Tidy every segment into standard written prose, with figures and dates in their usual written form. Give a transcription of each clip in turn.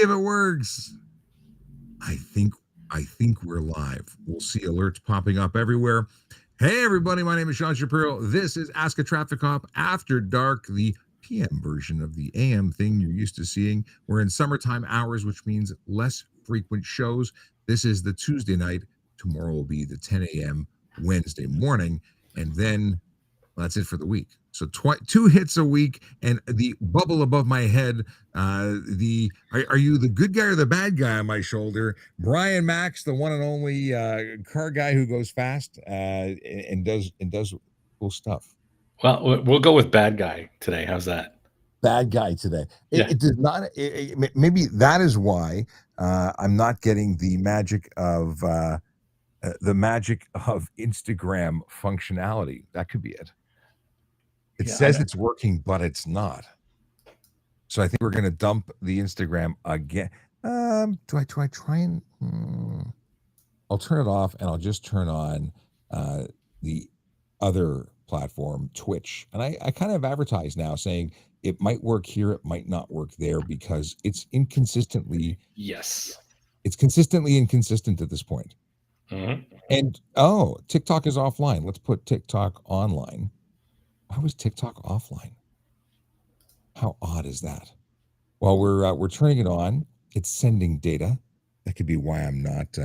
if it works. I think we're live. We'll see alerts popping up everywhere. Hey everybody, my name is Sean Shapiro. This is Ask a Traffic Cop After Dark, the PM version of the AM thing you're used to seeing. We're in summertime hours, which means less frequent shows. This is the Tuesday night. Tomorrow will be the 10 a.m. Wednesday morning, and then that's it for the week. So 2 hits a week, and the bubble above my head. Are you the good guy or the bad guy on my shoulder? Brian Max, the one and only car guy who goes fast and does cool stuff. Well, we'll go with bad guy today. How's that? Bad guy today. Yeah. It does not. Maybe that is why I'm not getting the magic of Instagram functionality. That could be it. It says it's working, but it's not. So I think we're going to dump the Instagram again. Do I try and? I'll turn it off, and I'll just turn on the other platform, Twitch. And I kind of advertise now saying it might work here, it might not work there, because it's inconsistently. Yes. It's consistently inconsistent at this point. Mm-hmm. And TikTok is offline. Let's put TikTok online. Why was TikTok offline? How odd is that? Well, we're turning it on. It's sending data. That could be why I'm not.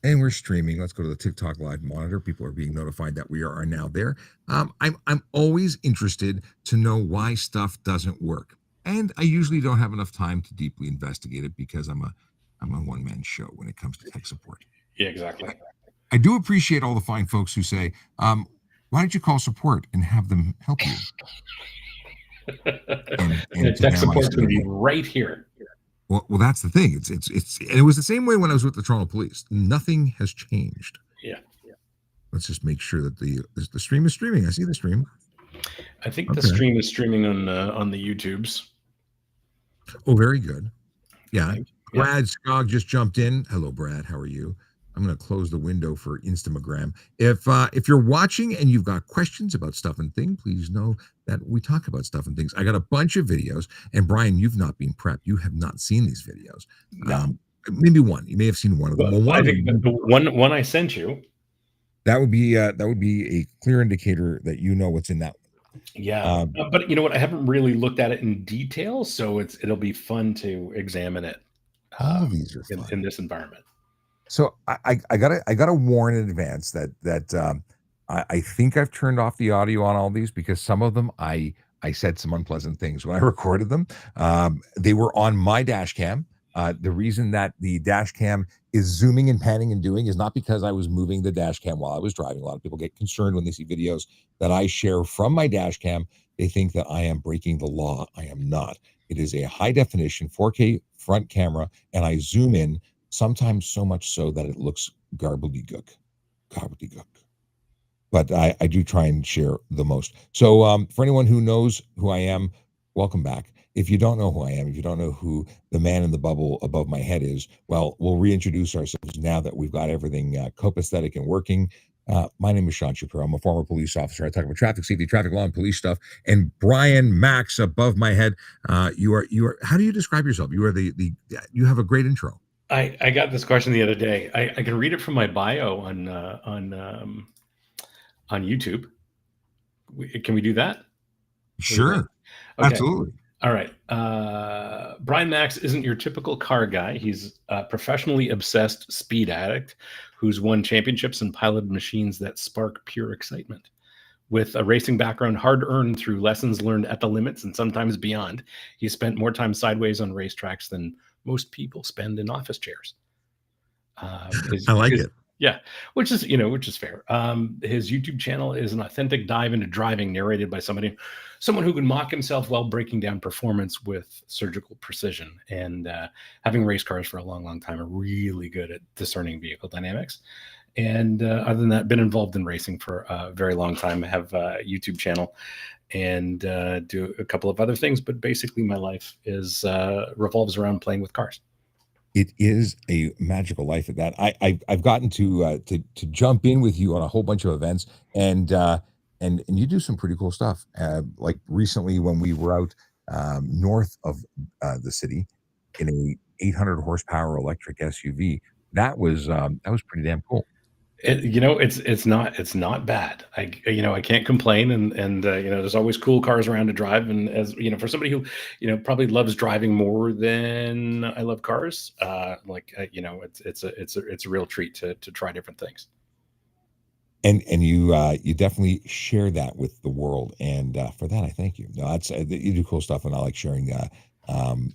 And we're streaming. Let's go to the TikTok live monitor. People are being notified that we are now there. I'm always interested to know why stuff doesn't work, and I usually don't have enough time to deeply investigate it because I'm a one-man show when it comes to tech support. Yeah, exactly. I do appreciate all the fine folks who say, why don't you call support and have them help you? and tech support's going to be right here. Well, that's the thing. It's and it was the same way when I was with the Toronto Police. Nothing has changed. Yeah. Let's just make sure that the stream is streaming. I see the stream. I think the stream is streaming on the YouTubes. Oh, very good. Yeah. Brad Skog just jumped in. Hello, Brad. How are you? I'm going to close the window for Instagram. If you're watching and you've got questions about stuff and things, please know that we talk about stuff and things. I got a bunch of videos, and Brian, you've not been prepped. You have not seen these videos. No. Maybe one. You may have seen one of them. Well, I think the one I sent you. That would be a clear indicator that you know what's in that one. Yeah, but you know what? I haven't really looked at it in detail, so it'll be fun to examine it. All these are fun in this environment. So I gotta warn in advance that I think I've turned off the audio on all these because some of them I said some unpleasant things when I recorded them. They were on my dash cam. The reason that the dash cam is zooming and panning and doing is not because I was moving the dash cam while I was driving. A lot of people get concerned when they see videos that I share from my dash cam. They think that I am breaking the law. I am not. It is a high definition 4K front camera, and I zoom in. Sometimes so much so that it looks gobbledygook. But I do try and share the most. So for anyone who knows who I am, welcome back. If you don't know who I am, if you don't know who the man in the bubble above my head is, well, we'll reintroduce ourselves now that we've got everything copacetic and working. My name is Sean Shapiro. I'm a former police officer. I talk about traffic safety, traffic law, and police stuff. And Brian Max above my head. You are. How do you describe yourself? You are you have a great intro. I got this question the other day. I can read it from my bio on YouTube. Can we do that? Sure. Okay. Absolutely. All right. Brian Max isn't your typical car guy. He's a professionally obsessed speed addict who's won championships and piloted machines that spark pure excitement. With a racing background hard-earned through lessons learned at the limits and sometimes beyond, he's spent more time sideways on racetracks than most people spend in office chairs. I like it. Yeah, which is fair. His YouTube channel is an authentic dive into driving, narrated by someone who can mock himself while breaking down performance with surgical precision. And having race cars for a long, long time are really good at discerning vehicle dynamics. And other than that, been involved in racing for a very long time. I have a YouTube channel and do a couple of other things, but basically my life is revolves around playing with cars. It is a magical life at that. I've gotten to jump in with you on a whole bunch of events, and you do some pretty cool stuff. Like recently when we were out north of the city, in a 800 horsepower electric SUV. That was pretty damn cool. It's not bad. I can't complain, and there's always cool cars around to drive. And as you know, for somebody who probably loves driving more than I love cars, it's a real treat to try different things. And you definitely share that with the world, and for that I thank you. No, that's you do cool stuff, and I like sharing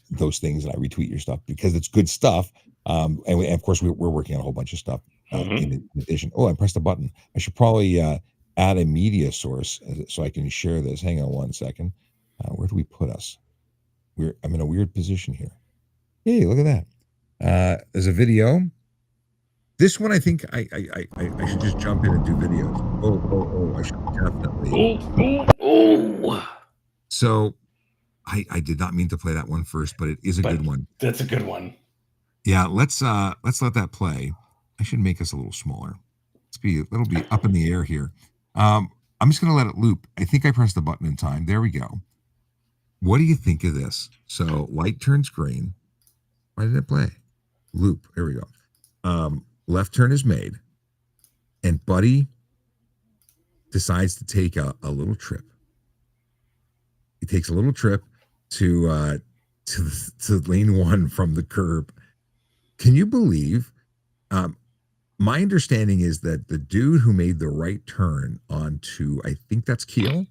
those things, and I retweet your stuff because it's good stuff. And of course, we're working on a whole bunch of stuff Hmm. in addition. Oh, I pressed a button. I should probably add a media source so I can share this. Hang on one second. Where do we put us? I'm in a weird position here. Hey, look at that. There's a video. This one, I think I should just jump in and do videos. Oh, I should definitely. Oh, oh, oh! So I did not mean to play that one first, but it is a But good one. that's a good one. Yeah, let's let that play. I should make us a little smaller. It'll be up in the air here. I'm just gonna let it loop. I think I pressed the button in time. There we go. What do you think of this? So light turns green. Why did it play? Loop. There we go. Left turn is made, and Buddy decides to take a little trip. He takes a little trip to lane one from the curb. Can you believe? Um, my understanding is that the dude who made the right turn onto, I think that's Keel.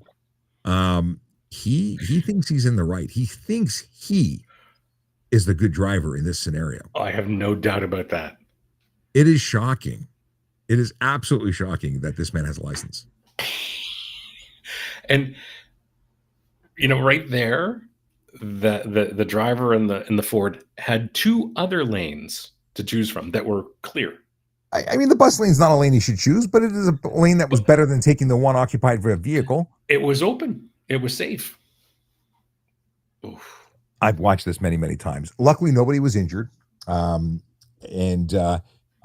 Um, he thinks he's in the right. He thinks he is the good driver in this scenario. I have no doubt about that. It is shocking. It is absolutely shocking that this man has a license. And right there, the driver in the Ford had two other lanes to choose from that were clear. I mean, the bus lane's not a lane you should choose, but it is a lane that was better than taking the one occupied for a vehicle. It was open. It was safe. Oof. I've watched this many, many times. Luckily, nobody was injured. And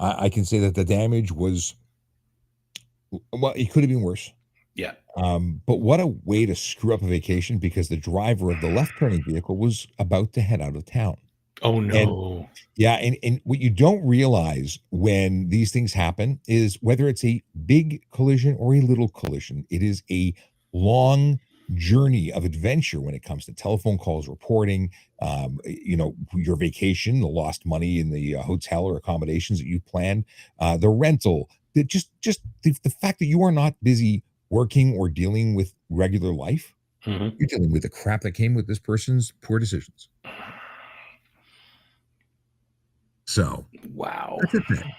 I can say that the damage was, well, it could have been worse. Yeah. But what a way to screw up a vacation because the driver of the left turning vehicle was about to head out of town. Oh And no. yeah, and what you don't realize when these things happen is whether it's a big collision or a little collision, it is a long journey of adventure when it comes to telephone calls, reporting, your vacation, the lost money in the hotel or accommodations that you planned, the rental, just the fact that you are not busy working or dealing with regular life, Hmm. you're dealing with the crap that came with this person's poor decisions. So Wow. that's a thing.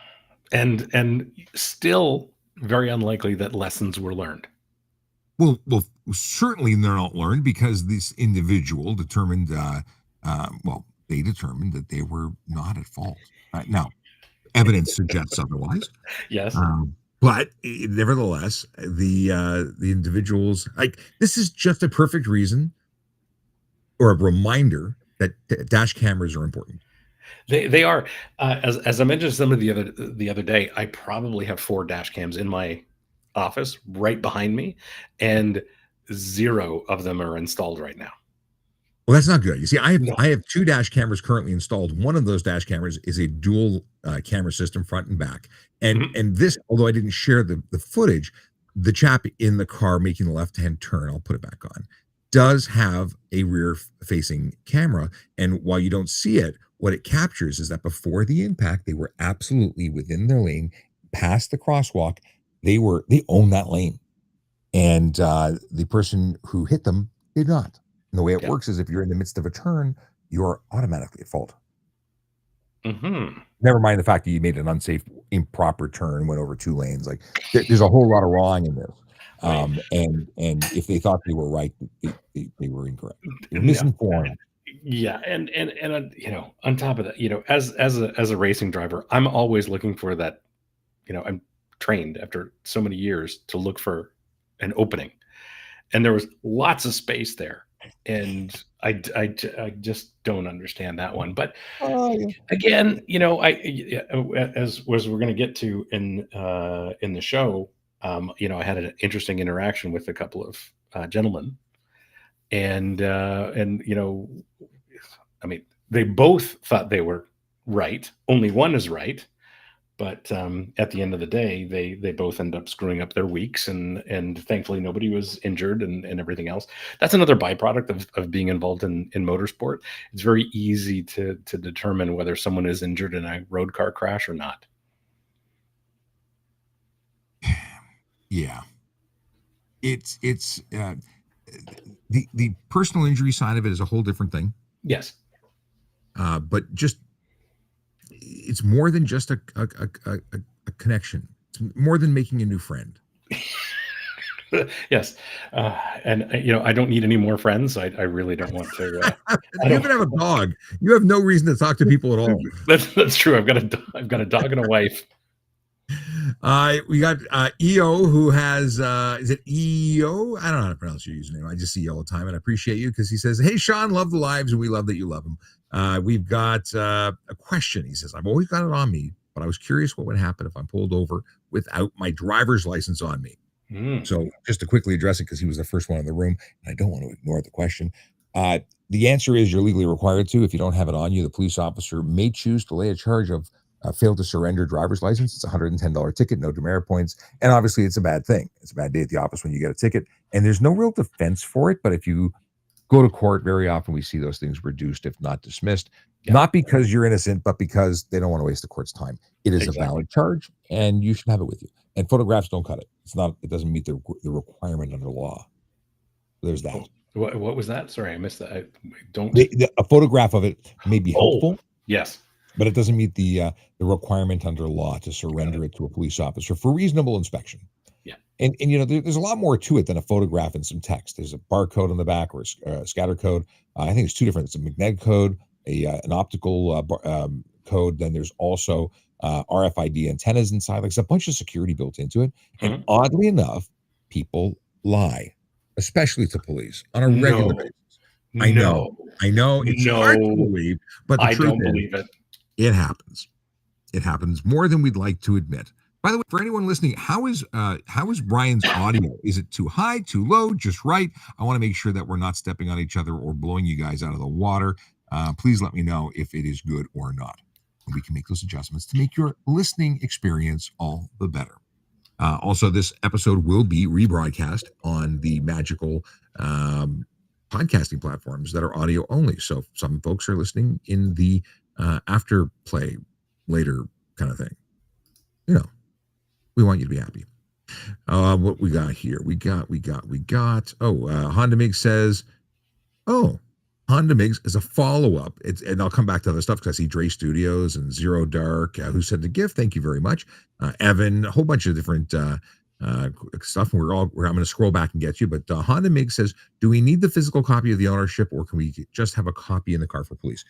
And still very unlikely that lessons were learned. Well, certainly they're not learned because this individual determined, they determined that they were not at fault. Now, evidence suggests otherwise, Yes. but nevertheless, the individuals like this is just a perfect reason or a reminder that dash cameras are important. They are, as I mentioned to somebody the other day. I probably have 4 dash cams in my office right behind me, and 0 of them are installed right now. Well, that's not good. You see, I have No. I have 2 dash cameras currently installed. One of those dash cameras is a dual, camera system front and back, and Mhm. and this although I didn't share the footage, the chap in the car making the left-hand turn, I'll put it back on, does have a rear facing camera, and while you don't see it, what it captures is that before the impact, they were absolutely within their lane, past the crosswalk, they own that lane. And the person who hit them did not. And the way it Yep. works is if you're in the midst of a turn, you're automatically at fault. Mhm. Never mind the fact that you made an unsafe, improper turn, went over 2 lanes. Like there's a whole lot of wrong in this. Right. And if they thought they were right, they were incorrect. They were No. misinformed. Yeah, and on top of that, as a racing driver, I'm always looking for that. I'm trained after so many years to look for an opening, and there was lots of space there, and I just don't understand that one. But Oh, yeah. again, as we're going to get to in the show, I had an interesting interaction with a couple of gentlemen, and I mean, they both thought they were right. Only one is right. But at the end of the day, they both end up screwing up their weeks, and thankfully nobody was injured and everything else. That's another byproduct of being involved in motorsport. It's very easy to determine whether someone is injured in a road car crash or not. Yeah, it's the personal injury side of it is a whole different thing. Yes. But just it's more than just a connection. It's more than making a new friend. Yes. And I don't need any more friends. I really don't want to. You even have a dog. You have no reason to talk to people at all. That's true. I've got a dog and a wife. We got EO, who has is it EO? I don't know how to pronounce your username. I just see you all the time, and I appreciate you because he says, "Hey Sean, love the lives, and we love that you love them." We've got a question. He says, "I've always got it on me, but I was curious what would happen if I'm pulled over without my driver's license on me." So just to quickly address it, because he was the first one in the room, and I don't want to ignore the question. The answer is you're legally required to. If you don't have it on you, the police officer may choose to lay a charge of failed to surrender driver's license. It's a $110 ticket, no demerit points. And obviously, it's a bad thing. It's a bad day at the office when you get a ticket. And there's no real defense for it. But if you go to court, very often we see those things reduced, if not dismissed. Yeah. Not because you're innocent, but because they don't want to waste the court's time. It is a valid charge, and you should have it with you. And photographs don't cut it. It's not. It doesn't meet the requirement under law. There's that. What was that? Sorry, I missed that. I don't. A photograph of it may be helpful. Yes, but it doesn't meet the requirement under law to surrender it to a police officer for reasonable inspection. Yeah, and there's a lot more to it than a photograph and some text. There's a barcode on the back or a scatter code. I think it's two different. It's a magnetic code, an optical code. Then there's also RFID antennas inside. Like, there's a bunch of security built into it. And oddly enough, people lie, especially to police on a regular basis. I know. It's hard to believe, but the truth don't believe it. It happens. It happens more than we'd like to admit. By the way, for anyone listening, how is Brian's audio? Is it too high, too low, just right? I want to make sure that we're not stepping on each other or blowing you guys out of the water. Please let me know if it is good or not. And we can make those adjustments to make your listening experience all the better. Also, this episode will be rebroadcast on the magical podcasting platforms that are audio only. So some folks are listening in the after play later kind of thing. We want you to be happy. What we got here? We got. Honda Mig says, Honda Migs is a follow-up. And I'll come back to other stuff because I see Dre Studios and Zero Dark, who sent a gift. Thank you very much. Evan, a whole bunch of different stuff. And I'm going to scroll back and get you. But Honda Mig says, do we need the physical copy of the ownership, or can we just have a copy in the car for police?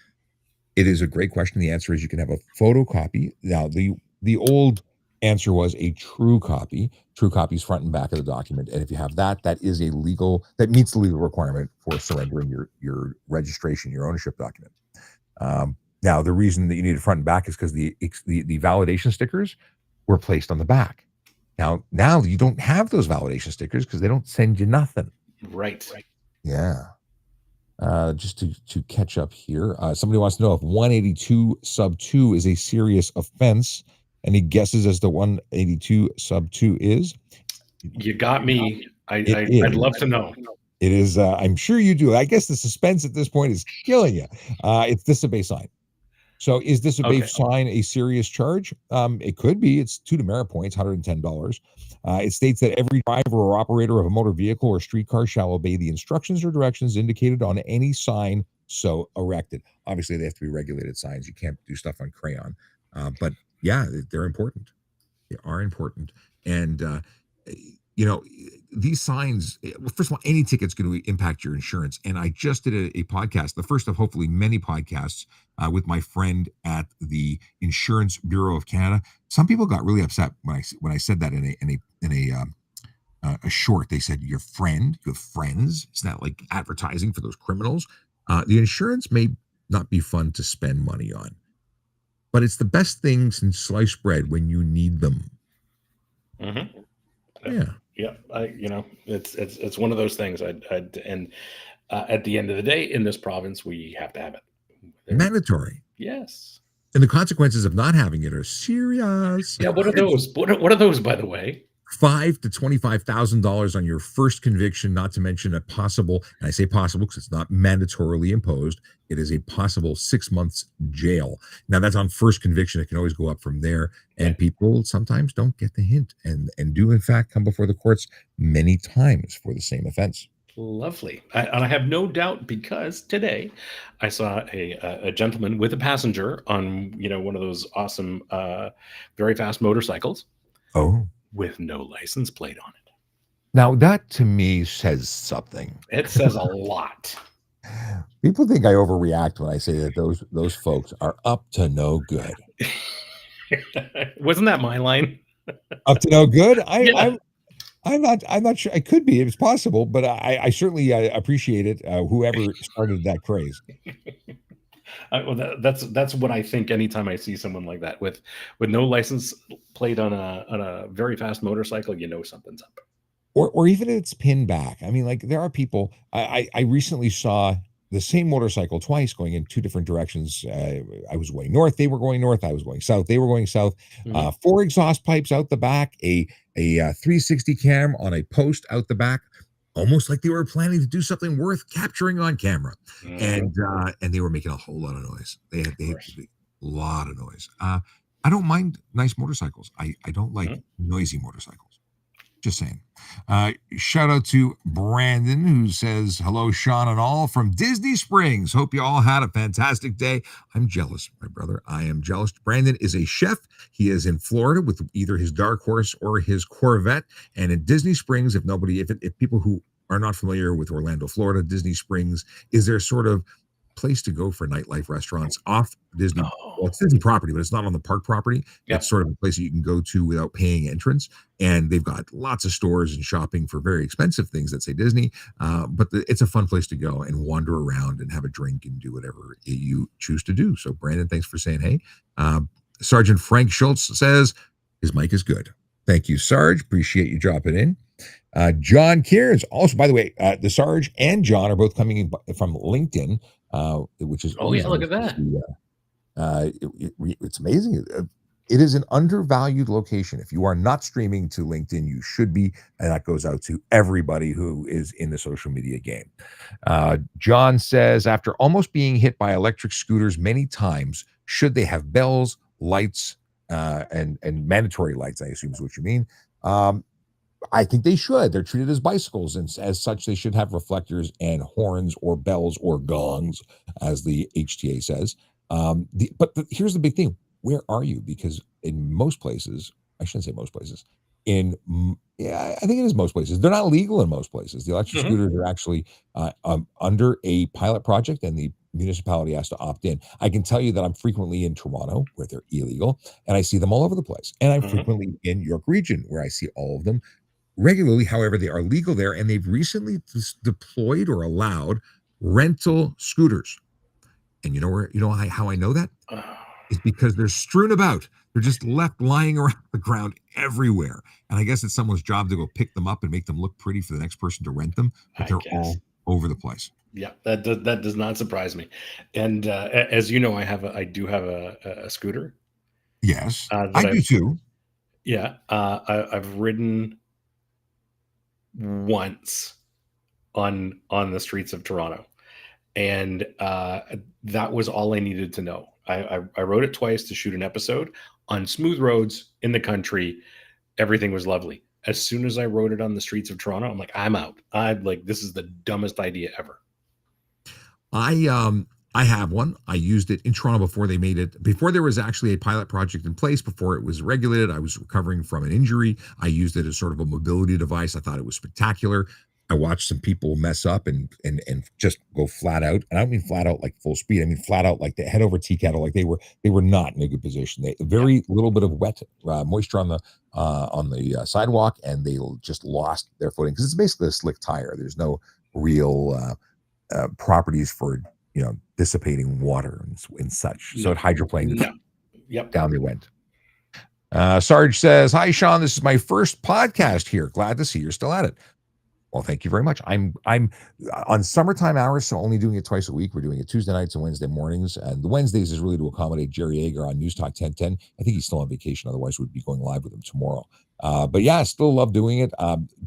It is a great question. The answer is you can have a photocopy. Now, the old answer was a true copy. True copy is front and back of the document. And if you have that meets the legal requirement for surrendering your registration, your ownership document. Now, the reason that you need it front and back is because the validation stickers were placed on the back. Now you don't have those validation stickers because they don't send you nothing. Right. Yeah. Just to catch up here, somebody wants to know if 182 sub 2 is a serious offense. Any guesses as to 182 sub 2 is? You got me. I'd love to know. It is. I'm sure you do. I guess the suspense at this point is killing you. It's disobey sign. So is disobey sign a serious charge? It could be. It's 2 demerit points, $110. It states that every driver or operator of a motor vehicle or streetcar shall obey the instructions or directions indicated on any sign so erected. Obviously, they have to be regulated signs. You can't do stuff on crayon. But yeah, they're important. They are important. And, these signs, well, first of all, any ticket's going to impact your insurance. And I just did a podcast, the first of hopefully many podcasts with my friend at the Insurance Bureau of Canada. Some people got really upset when I said that in a short. They said, your friend, you have friends. It's not like advertising for those criminals. The insurance may not be fun to spend money on, but it's the best thing since sliced bread when you need them. Mm-hmm. Yeah. Yeah. It's one of those things. And at the end of the day, in this province, we have to have it. mandatory. Yes. And the consequences of not having it are serious. Yeah. What are those? What are those, by the way? $5,000 to $25,000 on your first conviction, not to mention a possible, and I say possible because it's not mandatorily imposed, it is a possible 6 months jail. Now that's on first conviction. It can always go up from there. And Okay. people sometimes don't get the hint and do in fact come before the courts many times for the same offense. Lovely. And I have no doubt because today I saw a gentleman with a passenger on one of those awesome, very fast motorcycles Oh. with no license plate on it. Now that to me says something. It says a lot. People think I overreact when I say that those folks are up to no good. Wasn't that my line? Up to no good? Yeah. I'm not sure. It could be. It's possible, but I certainly appreciate it. Whoever started that craze. Well, that's what I think anytime I see someone like that with no license plate on a very fast motorcycle, something's up. Or even if it's pinned back. I mean, like there are people. I recently saw the same motorcycle twice going in two different directions. I was going north. They were going north. I was going south. They were going south. Mhm. Four exhaust pipes out the back. A 360 cam on a post out the back. Almost like they were planning to do something worth capturing on camera, Mhm. and they were making a whole lot of noise. Of They had course. a lot of noise. I don't mind nice motorcycles. I don't like Mhm. noisy motorcycles. Just saying. Shout out to Brandon who says, hello, Sean and all from Disney Springs. Hope you all had a fantastic day. I'm jealous, my brother. I am jealous. Brandon is a chef. He is in Florida with either his Dark Horse or his Corvette. And in Disney Springs, if people who are not familiar with Orlando, Florida, Disney Springs is their sort of place to go for nightlife restaurants off Disney. Well, Oh, it's Disney property, but it's not on the park property. It's yep. sort of a place that you can go to without paying entrance. And they've got lots of stores and shopping for very expensive things that say Disney. It's a fun place to go and wander around and have a drink and do whatever you choose to do. So, Brandon, thanks for saying hey. Sergeant Frank Schultz says his mic is good. Thank you, Sarge. Appreciate you dropping in. John Kears, also, by the way, the Sarge and John are both coming in from LinkedIn, which is Oh always yeah, look nice at to that. see. It's amazing. It is an undervalued location. If you are not streaming to LinkedIn, you should be, and that goes out to everybody who is in the social media game. John says, after almost being hit by electric scooters many times, should they have bells, lights, and mandatory lights? I assume is what you mean. I think they should. They're treated as bicycles, and as such, they should have reflectors and horns or bells or gongs, as the HTA says. Here's the big thing: where are you? Because in most places, I shouldn't say most places. Yeah, I think it is most places. They're not legal in most places. The electric Mhm. scooters are actually under a pilot project, and the municipality has to opt in. I can tell you that I'm frequently in Toronto, where they're illegal, and I see them all over the place. And I'm Mhm. frequently in York Region, where I see all of them regularly. However, they are legal there, and they've recently deployed or allowed rental scooters. And how I know that Oh, is because they're strewn about. They're just left lying around the ground everywhere. And I guess it's someone's job to go pick them up and make them look pretty for the next person to rent them, but I they're guess. all over the place. Yeah, that does not surprise me. And as you know, I do have a scooter Yes, that I do I've too. yeah I've ridden once on the streets of Toronto, and that was all I needed to know. I rode it twice to shoot an episode on smooth roads in the country. Everything was lovely. As soon as I rode it on the streets of Toronto, I'm like, I'm out. I'm like, this is the dumbest idea ever. I um I have one. I used it in Toronto before there was actually a pilot project in place, before it was regulated. I was recovering from an injury. I used it as sort of a mobility device. I thought it was spectacular. I watched some people mess up and just go flat out. And I don't mean flat out like full speed. I mean flat out like they head over tea kettle, like they were not in a good position. They Yeah. very little bit of wet moisture on the sidewalk, and they just lost their footing because it's basically a slick tire. There's no real properties for dissipating water and such. So No. it hydroplaned it. No. Yep. Down they went. Sarge says, "Hi Sean, this is my first podcast here. Glad to see you're still at it. Well, thank you very much. I'm on summertime hours, so only doing it twice a week. We're doing it Tuesday nights and Wednesday mornings, and the Wednesdays is really to accommodate Jerry Yeager on News Talk 1010. I think he's still on vacation, otherwise we'd be going live with him tomorrow. But yeah, I still love doing it.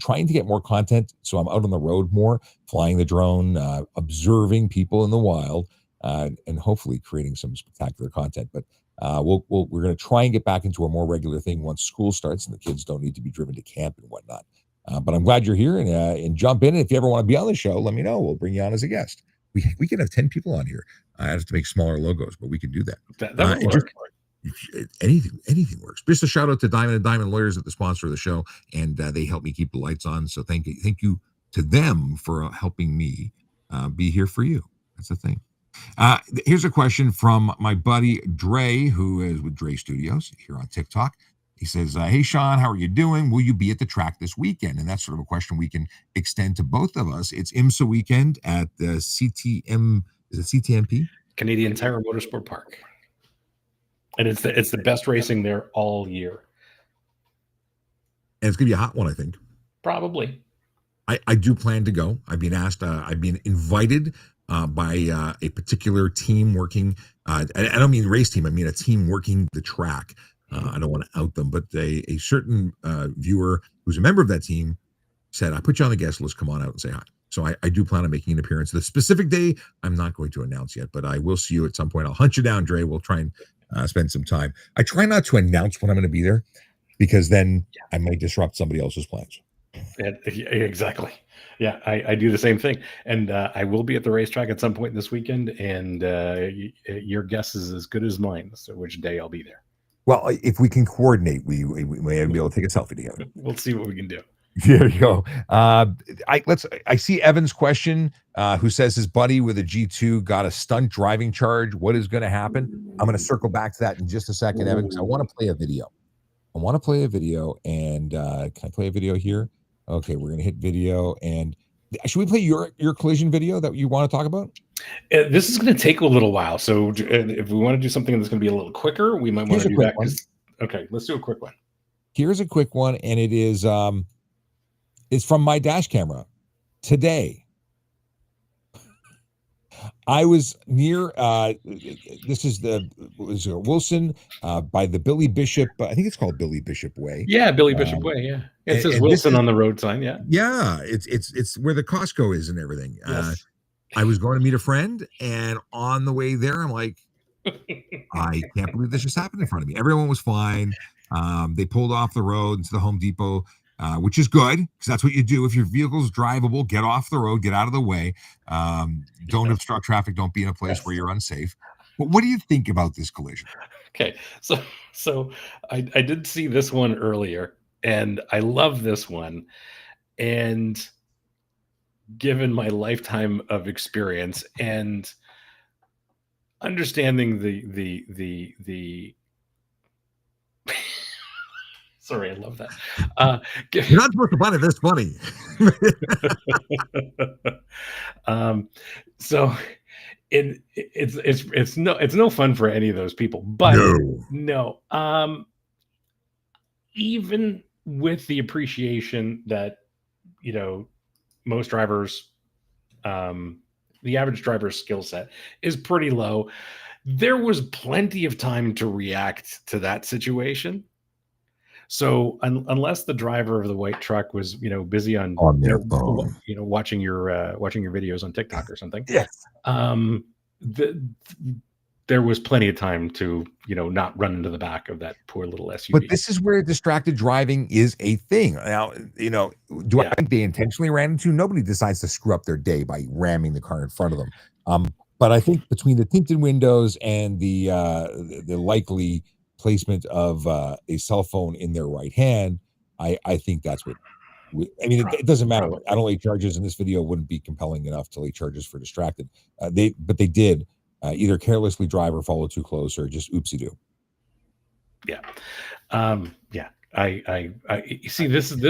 Trying to get more content, so I'm out on the road more, flying the drone, observing people in the wild, and hopefully creating some spectacular content. But we're going to try and get back into a more regular thing once school starts and the kids don't need to be driven to camp and whatnot. But I'm glad you're here and jump in. If you ever want to be on the show, let me know. We'll bring you on as a guest. We can have 10 people on here. I have to make smaller logos, but we can do that. That would work. Anything works. Just a shout out to Diamond and Diamond Lawyers at the sponsor of the show, and they help me keep the lights on. So thank you to them for helping me be here for you. That's the thing. Here's a question from my buddy Dre, who is with Dre Studios here on TikTok. He says, hey, Sean, how are you doing? Will you be at the track this weekend? And that's sort of a question we can extend to both of us. It's IMSA weekend at the CTM, is it CTMP? Canadian Tire Motorsport Park. And it's the best racing there all year. And it's going to be a hot one, I think. Probably. I do plan to go. I've been asked, I've been invited by a particular team working. I don't mean race team. I mean a team working the track. I don't want to out them, but a certain viewer who's a member of that team said, I put you on the guest list, come on out and say hi. So I do plan on making an appearance. The specific day, I'm not going to announce yet, but I will see you at some point. I'll hunt you down, Dre. We'll try and spend some time. I try not to announce when I'm going to be there because then I might disrupt somebody else's plans. Yeah, exactly. Yeah, I do the same thing. And I will be at the racetrack at some point this weekend, and your guess is as good as mine as to which day I'll be there. Well, if we can coordinate, we may be able to take a selfie together. We'll see what we can do. There you go. I see Evan's question, who says his buddy with a G2 got a stunt driving charge. What is going to happen? I'm going to circle back to that in just a second, Evan, because I want to play a video. And can I play a video here? Okay, we're going to hit video. And should we play your collision video that you want to talk about? This is going to take a little while. So if we want to do something that's going to be a little quicker, we might want to do that. Okay, let's do a quick one. Here's a quick one, and it is it's from my dash camera today. I was near this is Wilson by the Billy Bishop. I think it's called Billy Bishop Way. Yeah, Billy Bishop Way. Yeah, it says Wilson on the road sign. Yeah, it's where the Costco is and everything. Yes. I was going to meet a friend, and on the way there, I'm like, I can't believe this just happened in front of me. Everyone was fine. They pulled off the road into the Home Depot, which is good because that's what you do. If your vehicle's drivable, get off the road, get out of the way. Don't obstruct traffic. Don't be in a place where you're unsafe. But what do you think about this collision? Okay, so I did see this one earlier, and I love this one. And given my lifetime of experience and understanding the sorry, I love that. You're not supposed to find it this funny. So it's no fun for any of those people, but no. Even with the appreciation that, most drivers, the average driver's skill set is pretty low, there was plenty of time to react to that situation. So unless the driver of the white truck was, busy on their phone, watching your videos on TikTok or something, yes, there was plenty of time to, not run into the back of that poor little SUV. But this is where distracted driving is a thing. Now, I think they intentionally ran into? Nobody decides to screw up their day by ramming the car in front of them. But I think between the tinted windows and the likely placement of a cell phone in their right hand, I think that's what. It doesn't matter. I don't lay charges in this video wouldn't be compelling enough to lay charges for distracted. They did either carelessly drive or follow too close or just oopsie do. Yeah. Yeah. I see. This is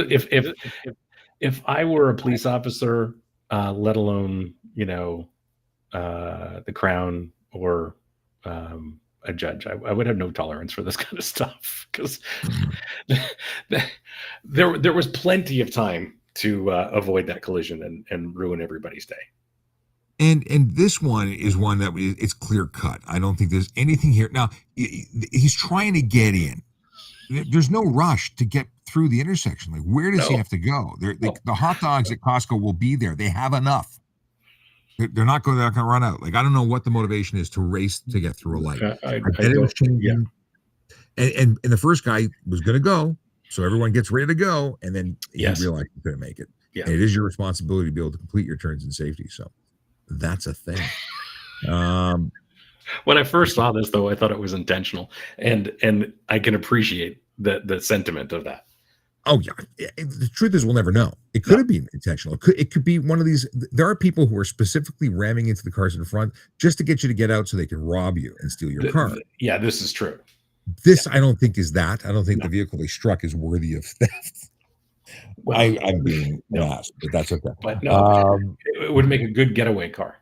if I were a police officer, let alone the Crown or a judge, I would have no tolerance for this kind of stuff because there was plenty of time to avoid that collision and ruin everybody's day. And this one is one that it's clear cut. I don't think there's anything here. Now he's trying to get in. There's no rush to get through the intersection. Like, where does he No, have to go? no. The hot dogs at Costco will be there. They have enough. They're not going to run out. Like, I don't know what the motivation is to race to get through a light. I I get it was don't. Yeah. changing, and the first guy was going to go, so everyone gets ready to go, and then he Yes. realized he couldn't make it. Yeah. And it is your responsibility to be able to complete your turns in safety. So that's a thing. When I first saw this, though, I thought it was intentional, and I can appreciate the sentiment of that. Oh yeah, the truth is we'll never know. It could have been intentional. It could be one of these. There are people who are specifically ramming into the cars in front just to get you to get out so they can rob you and steal your car. Yeah, this is true. This I don't think is that. I don't think No. the vehicle they struck is worthy of theft. Well, I'm being asked, but that's okay. But no, it would make a good getaway car.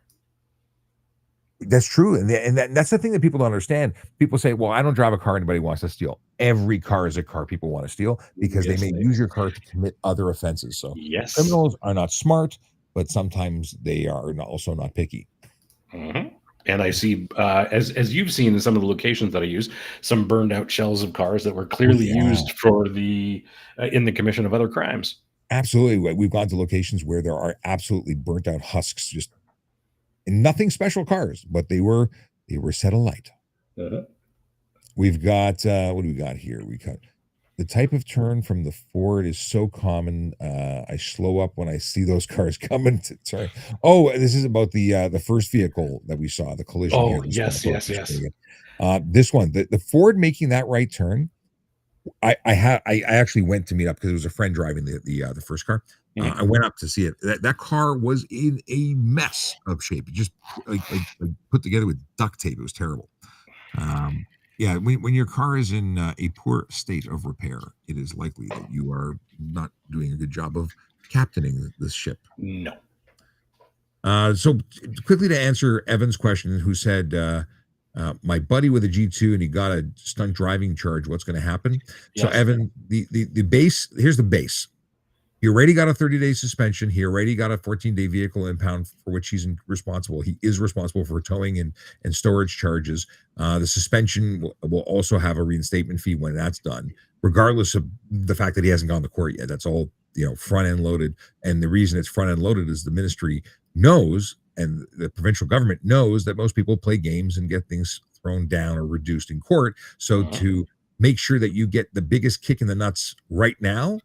That's true, and that's the thing that people don't understand. People say, "Well, I don't drive a car anybody wants to steal." Every car is a car people want to steal because Yes, they may use your car to commit other offenses. So Yes. criminals are not smart, but sometimes they are also not picky. Mhm. And I see, as you've seen in some of the locations that I use, some burned out shells of cars that were clearly Yeah. used for the in the commission of other crimes. Absolutely, we've gone to locations where there are absolutely burnt out husks, just and nothing special cars, but they were set alight. Uh-huh. We've got what do we got here? We got the type of turn from the Ford is so common. I slow up when I see those cars coming to turn. Oh, this is about the first vehicle that we saw, the collision here. Oh, yes, yes, yes. This one, the Ford making that right turn. I actually went to meet up because it was a friend driving the first car. Mhm. I went up to see it. That car was in a mess of shape. It just like put together with duct tape. It was terrible. Yeah, when your car is in a poor state of repair, it is likely that you are not doing a good job of captaining this ship. No. So quickly to answer Evan's question, who said, my buddy with a G2 and he got a stunt driving charge, what's going to happen? So Yes. Evan, the base, here's the base. He already got a 30-day suspension. He already got a 14-day vehicle impound for which he's responsible. He is responsible for towing and storage charges. The suspension will also have a reinstatement fee when that's done, regardless of the fact that he hasn't gone to court yet. That's all, front end loaded. And the reason it's front end loaded is the ministry knows and the provincial government knows that most people play games and get things thrown down or reduced in court. So to make sure that you get the biggest kick in the nuts right now,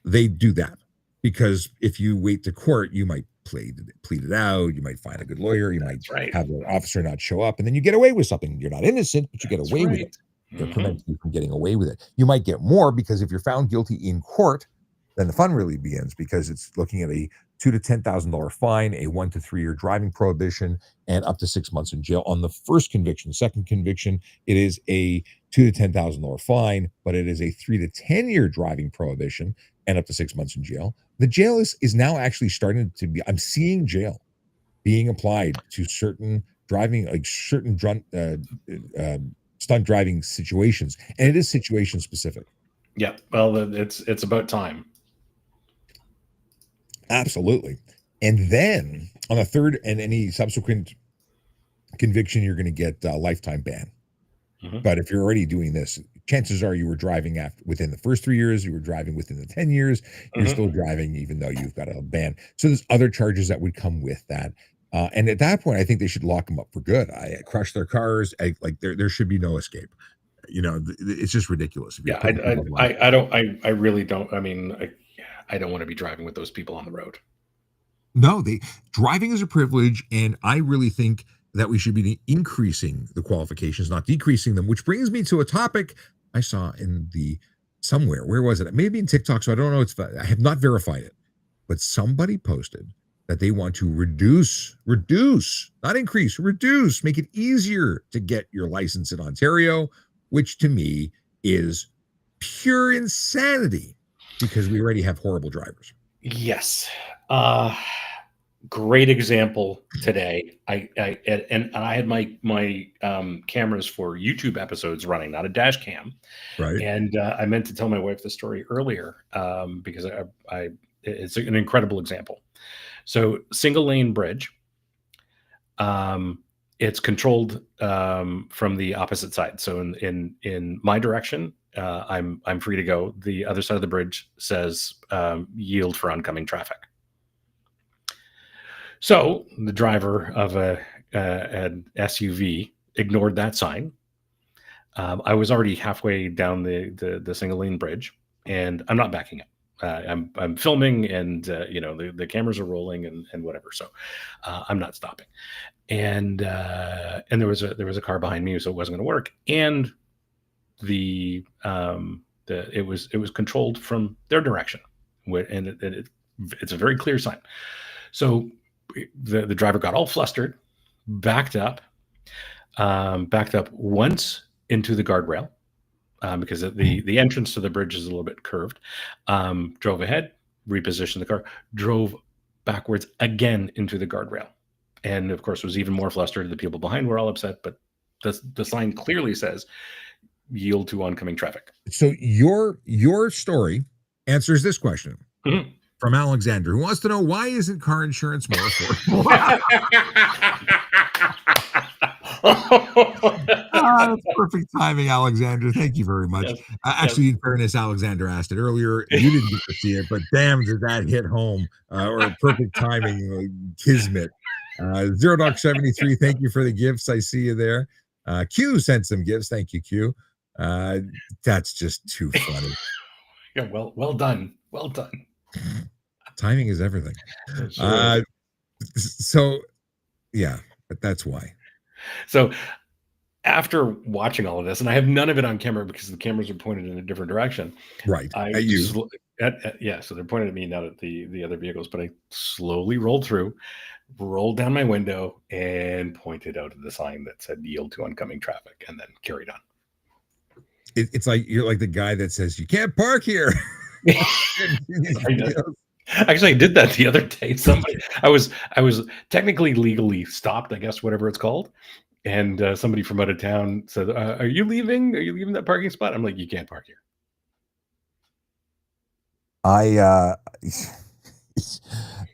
they do that. Because if you wait to court, you might plead it out. You might find a good lawyer. You might have an officer not show up, and then you get away with something. You're not innocent, but you get away with it. They're preventing you from getting away with it. You might get more because if you're found guilty in court, then the fun really begins because it's looking at a $2,000 to $10,000 fine, a 1 to 3 year driving prohibition, and up to 6 months in jail on the first conviction. Second conviction, it is a $2,000 to $10,000 fine, but it is a 3 to 10 year driving prohibition and up to 6 months in jail. The jail is now actually starting to be. I'm seeing jail being applied to certain driving, like certain stunt driving situations, and it is situation specific. Yeah, well, it's about time. Absolutely. And then on a third and any subsequent conviction, you're going to get a lifetime ban. But if you're already doing this, chances are you were driving within the first 3 years, you were driving within the 10 years, you're still driving even though you've got a ban. So there's other charges that would come with that. And at that point, I think they should lock them up for good. I crush their cars. Like there should be no escape. It's just ridiculous. Yeah, I really don't. I mean, I don't want to be driving with those people on the road. No, driving is a privilege, and I really think that we should be increasing the qualifications, not decreasing them, which brings me to a topic I saw in somewhere. Where was it? Maybe in TikTok, so I don't know. I have not verified it, but somebody posted that they want to reduce, not increase, reduce, make it easier to get your license in Ontario, which to me is pure insanity because we already have horrible drivers. Yes. Great example today. I had my cameras for YouTube episodes running, not a dash cam. Right. And I meant to tell my wife the story earlier because I It's an incredible example. So single lane bridge. It's controlled from the opposite side. So in my direction, I'm free to go. The other side of the bridge says yield for oncoming traffic. So the driver of an SUV ignored that sign. I was already halfway down the single lane bridge, and I'm not backing up. I'm filming, and the cameras are rolling and whatever. So I'm not stopping. And there was a car behind me, so it wasn't going to work. And it was controlled from their direction, and it's a very clear sign. So the driver got all flustered, backed up once into the guardrail, because the entrance to the bridge is a little bit curved. Drove ahead, repositioned the car, drove backwards again into the guardrail, and of course was even more flustered. The people behind were all upset, but the sign clearly says yield to oncoming traffic. So your story answers this question from Alexander, who wants to know, why isn't car insurance more affordable? That's perfect timing, Alexander. Thank you very much. Yes, Actually, in fairness, Alexander asked it earlier. You didn't get to see it, but damn, did that hit home, or perfect timing, kismet. Zero Doc 73, thank you for the gifts. I see you there. Q sent some gifts. Thank you, Q. That's just too funny. Yeah, well done. Well done. Timing is everything. Sure. So yeah, but that's why. So after watching all of this, and I have none of it on camera because the cameras are pointed in a different direction. Right. At you. So they're pointed at me, not at the other vehicles, but I slowly rolled through, rolled down my window, and pointed out at the sign that said yield to oncoming traffic, and then carried on. It's like you're like the guy that says you can't park here. Actually, I did that the other day. I was technically legally stopped, I guess, whatever it's called. And somebody from out of town said, "Are you leaving? Are you leaving that parking spot?" I'm like, "You can't park here."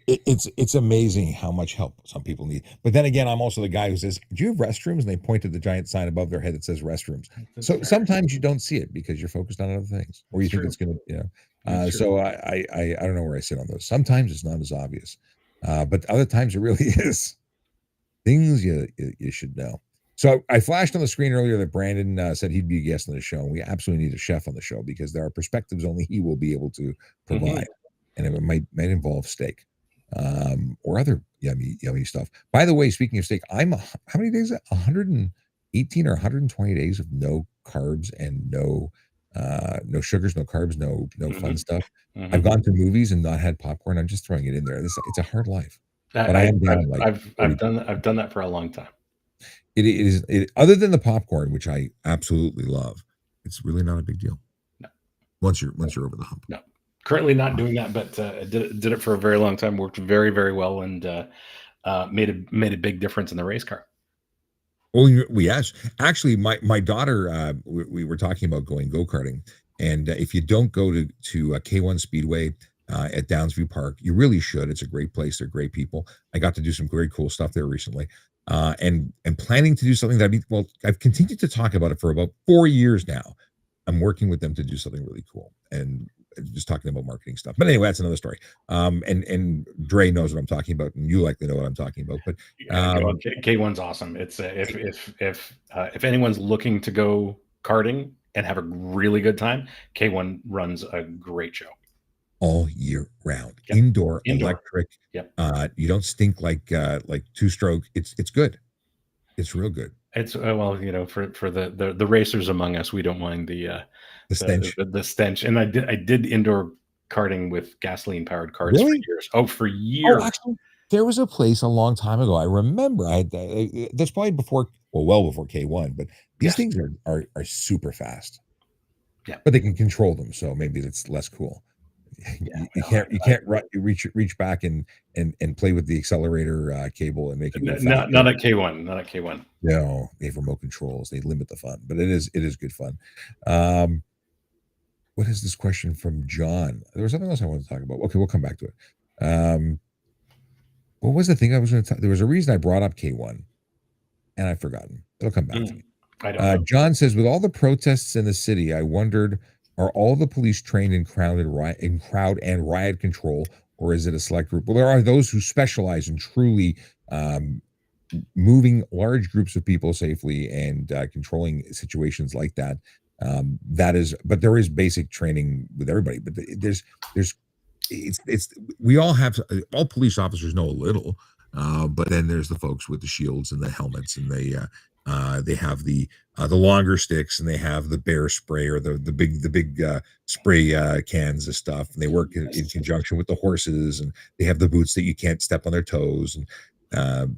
It's amazing how much help some people need. But then again, I'm also the guy who says, "Do you have restrooms?" And they point to the giant sign above their head that says restrooms. So sometimes you don't see it because you're focused on other things, or you think it's going to, so I don't know where I sit on those. Sometimes it's not as obvious, but other times it really is. Things you should know. So I flashed on the screen earlier that Brandon said he'd be a guest on the show, and we absolutely need a chef on the show because there are perspectives only he will be able to provide, and it might involve steak, or other yummy stuff. By the way, speaking of steak, I'm how many days? 118 or 120 days of no carbs and no sugars, no carbs, no fun stuff. I've gone to movies and not had popcorn. I'm just throwing it in there. It's a hard life. But I am down I've done that for a long time. It is other than the popcorn, which I absolutely love. It's really not a big deal. No. Once you're over the hump. No. Currently not doing that, but did it for a very long time. Worked very, very well, and made a big difference in the race car. Oh, yes. Actually, my daughter, we were talking about going go-karting, and if you don't go to K1 Speedway at Downsview Park, you really should. It's a great place. They're great people. I got to do some very cool stuff there recently, and planning to do something that I've continued to talk about it for about 4 years now. I'm working with them to do something really cool, and just talking about marketing stuff. But anyway, that's another story. And Dre knows what I'm talking about, and you likely know what I'm talking about. But K1's awesome. It's if anyone's looking to go karting and have a really good time, K1 runs a great show all year round. Yep. Indoor, electric. Yep. You don't stink like two-stroke. It's good. It's real good. It's for the racers among us, we don't mind the stench. The stench. And I did indoor karting with gasoline powered cars for years. For years. Oh, actually, there was a place a long time ago. I remember that's probably well before K1, but these things are super fast. Yeah. But they can control them, so maybe it's less cool. Yeah, you can't reach back and play with the accelerator cable and make it not at K1. No, they have remote controls. They limit the fun, but it is good fun. what is this question from John? There was something else I wanted to talk about. Okay, we'll come back to it. What was the thing I was going to talk? There was a reason I brought up K1, and I've forgotten. It'll come back to me. I don't know. John says, with all the protests in the city, I wondered, are all the police trained in crowd and riot control, or is it a select group? Well, there are those who specialize in truly moving large groups of people safely and controlling situations like that. That is, but there is basic training with everybody. But there's it's we all have, all police officers know a little, but then there's the folks with the shields and the helmets, and they have the longer sticks, and they have the bear spray, or the big spray cans of stuff, and they work in conjunction with the horses, and they have the boots that you can't step on their toes, and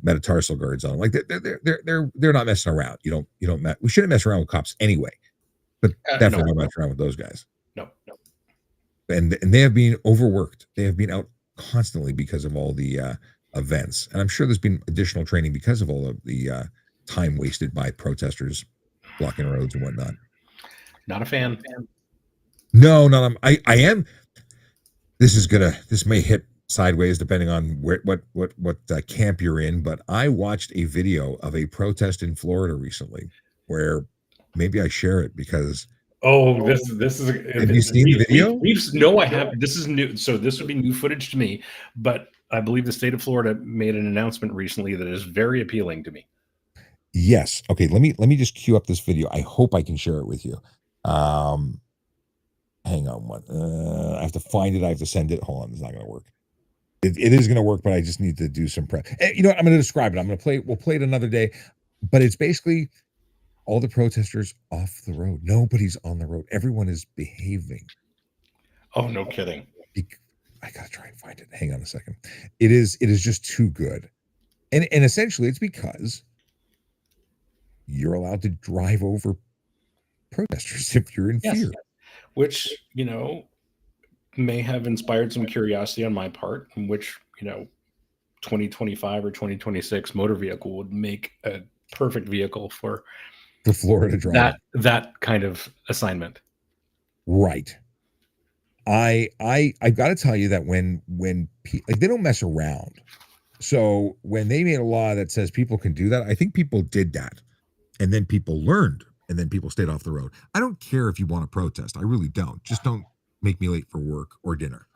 metatarsal guards on. Like they're not messing around. We shouldn't mess around with cops anyway, but definitely not mess around with those guys. No. And they have been overworked. They have been out constantly because of all the events, and I'm sure there's been additional training because of all of the time wasted by protesters blocking roads and whatnot. Not a fan. No, not I am. This may hit sideways depending on what camp you're in, but I watched a video of a protest in Florida recently where maybe I share it because this is have you seen the video? No, I have. This is new, so this would be new footage to me, but I believe the state of Florida made an announcement recently that is very appealing to me. Yes. Okay, let me just queue up this video. I hope I can share it with you. Hang on one. I have to find it. I have to send it. Hold on, it's not going to work. It is going to work, but I just need to do some prep. You know what? I'm going to describe it. I'm going to play it. We'll play it another day. But it's basically all the protesters off the road. Nobody's on the road. Everyone is behaving. Oh, no kidding. I got to try and find it. Hang on a second. It is just too good. And essentially it's because you're allowed to drive over protesters if you're in fear. Which, may have inspired some curiosity on my part, in which 2025 or 2026 motor vehicle would make a perfect vehicle for Florida driving. That kind of assignment. Right. I've got to tell you that when they don't mess around. So when they made a law that says people can do that, I think people did that, and then people learned, and then people stayed off the road. I don't care if you want to protest. I really don't. Just don't make me late for work or dinner,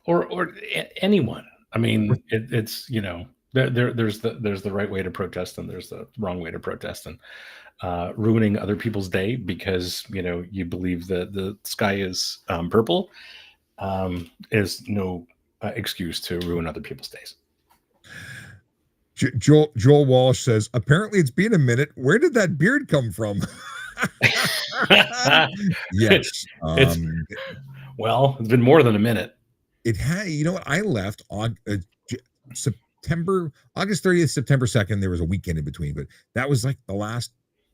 or anyone. I mean, it's there's the right way to protest, and there's the wrong way to protest, and ruining other people's day because you believe that the sky is purple is no excuse to ruin other people's days. Joel Walsh says, apparently it's been a minute. Where did that beard come from? Yes. It's been more than a minute. It had, what? I left on August 30th, September 2nd. There was a weekend in between, but that was like the last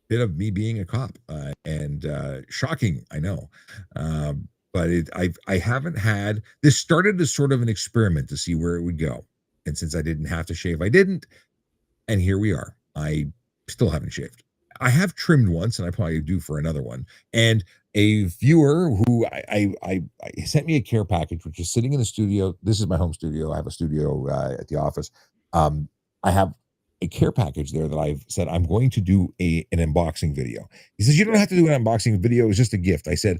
bit of me being a cop, and shocking, I know. But I haven't had, this started as sort of an experiment to see where it would go. And since I didn't have to shave, I didn't. And here we are. I still haven't shaved. I have trimmed once, and I probably do for another one. And a viewer who I sent me a care package, which is sitting in the studio. This is my home studio. I have a studio at the office. I have a care package there that I've said I'm going to do an unboxing video. He says, you don't have to do an unboxing video. It's just a gift. I said,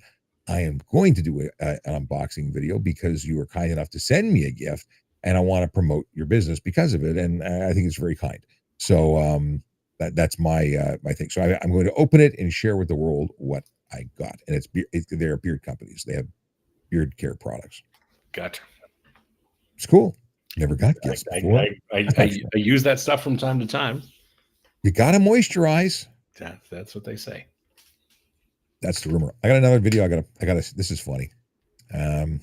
I am going to do an unboxing video because you were kind enough to send me a gift, and I want to promote your business because of it. And I think it's very kind. So that's my my thing. So I'm going to open it and share with the world what I got. And they're beard companies. They have beard care products. Gotcha. It's cool. Never got gifts before. I use that stuff from time to time. You got to moisturize. That's what they say. That's the rumor. I got another video. I got to, this is funny. The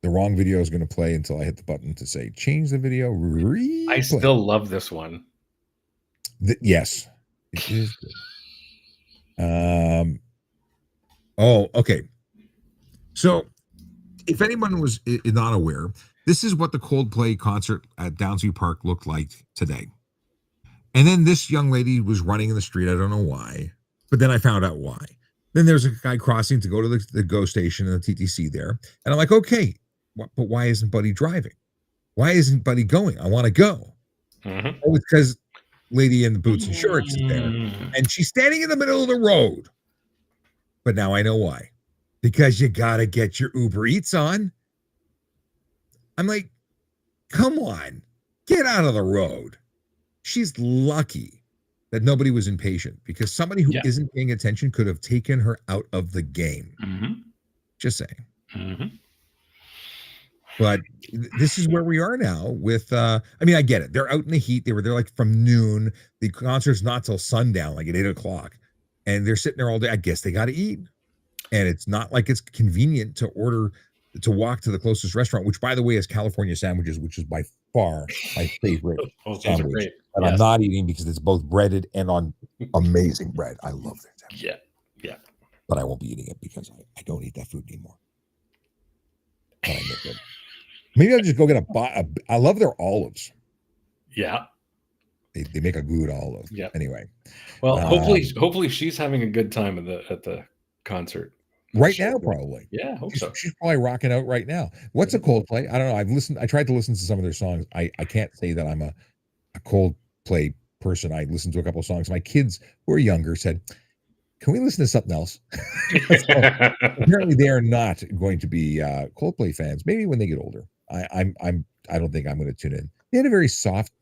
wrong video is going to play until I hit the button to say, change the video. Replay. I still love this one. Yes. It is good. Oh, okay. So if anyone was not aware, this is what the Coldplay concert at Downsview Park looked like today. And then this young lady was running in the street. I don't know why, but then I found out why. Then there's a guy crossing to go to the GO station and the TTC there. And I'm like, okay, but why isn't Buddy driving? Why isn't Buddy going? I want to go. Mhm. Oh, it's because lady in the boots and shorts is there. Mm. And she's standing in the middle of the road. But now I know why. Because you got to get your Uber Eats on. I'm like, come on, get out of the road. She's lucky that nobody was impatient because somebody who Yeah. isn't paying attention could have taken her out of the game. Mhm. Just saying. Mhm. But this is where we are now with I mean, I get it. They're out in the heat. They were there like from noon. The concert's not till sundown, like at 8 o'clock. And they're sitting there all day. I guess they got to eat. And it's not like it's convenient to order to walk to the closest restaurant, which by the way is California sandwiches, which is by far my favorite Those are sandwich. great. And Yes. I'm not eating because it's both breaded and on amazing bread. I love their sandwich. Yeah. Yeah. But I won't be eating it because I don't eat that food anymore. But I miss it. Maybe I'll just go get I love their olives. Yeah. They make a good olive. Yeah. Anyway. Well, hopefully she's having a good time at the concert. Right now, probably. Yeah, I hope so. She's probably rocking out right now. What's a Coldplay? I don't know. I tried to listen to some of their songs. I can't say that I'm a Coldplay person. I listened to a couple of songs. My kids who are younger said, can we listen to something else? So, apparently they are not going to be Coldplay fans. Maybe when they get older. I don't think I'm going to tune in. They had a very soft.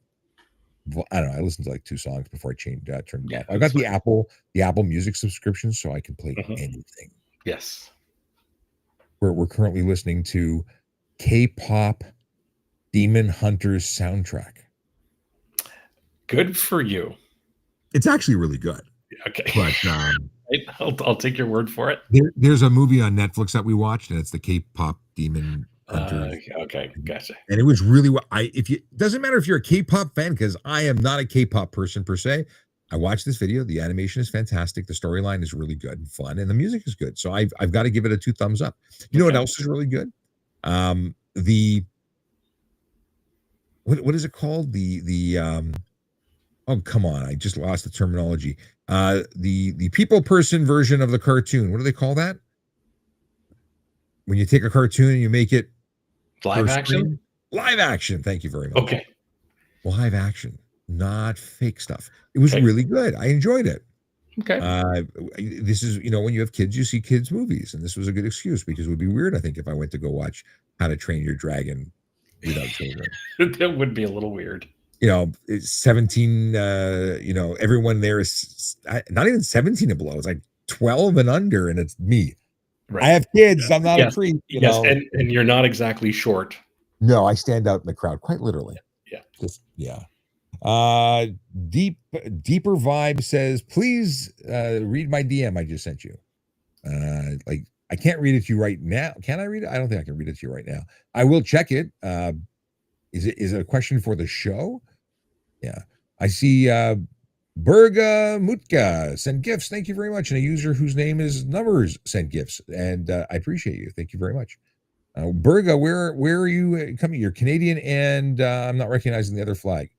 I don't know. I listened to like 2 songs before I turned it off. I've got the Apple Music subscription, so I can play anything. Yes. We're currently listening to K-pop Demon Hunters soundtrack. Good for you. It's actually really good. Okay. But I'll take your word for it. There's a movie on Netflix that we watched, and it's the K-pop Demon Hunters. Okay, gotcha. And it was really doesn't matter if you're a K-pop fan, because I am not a K-pop person per se. I watched this video. The animation is fantastic. The storyline is really good and fun, and the music is good. So I've got to give it a 2 thumbs up. You know what else is really good? What is it called? Oh, come on. I just lost the terminology. The people person version of the cartoon. What do they call that? When you take a cartoon and you make it live action? Live action. Thank you very much. Okay. Live action, not fake stuff. It was really good. I enjoyed it. Okay. This is, when you have kids, you see kids movies, and this was a good excuse because it would be weird, I think, if I went to go watch How to Train Your Dragon without children. That would be a little weird. It's 17, everyone there is not even 17 and below. It's like 12 and under, and it's me. Right. I have kids. Yeah. I'm not a creep. Yes, and you're not exactly short. No, I stand out in the crowd, quite literally. Yeah. Deeper Vibe says, please read my DM I just sent you. I can't read it to you right now. Can I read it? I don't think I can read it to you right now. I will check it. Is it a question for the show? Yeah. I see Berga Mutka sent gifts. Thank you very much. And a user whose name is Numbers sent gifts. And I appreciate you. Thank you very much. Berga, where are you coming? You're Canadian, and I'm not recognizing the other flag.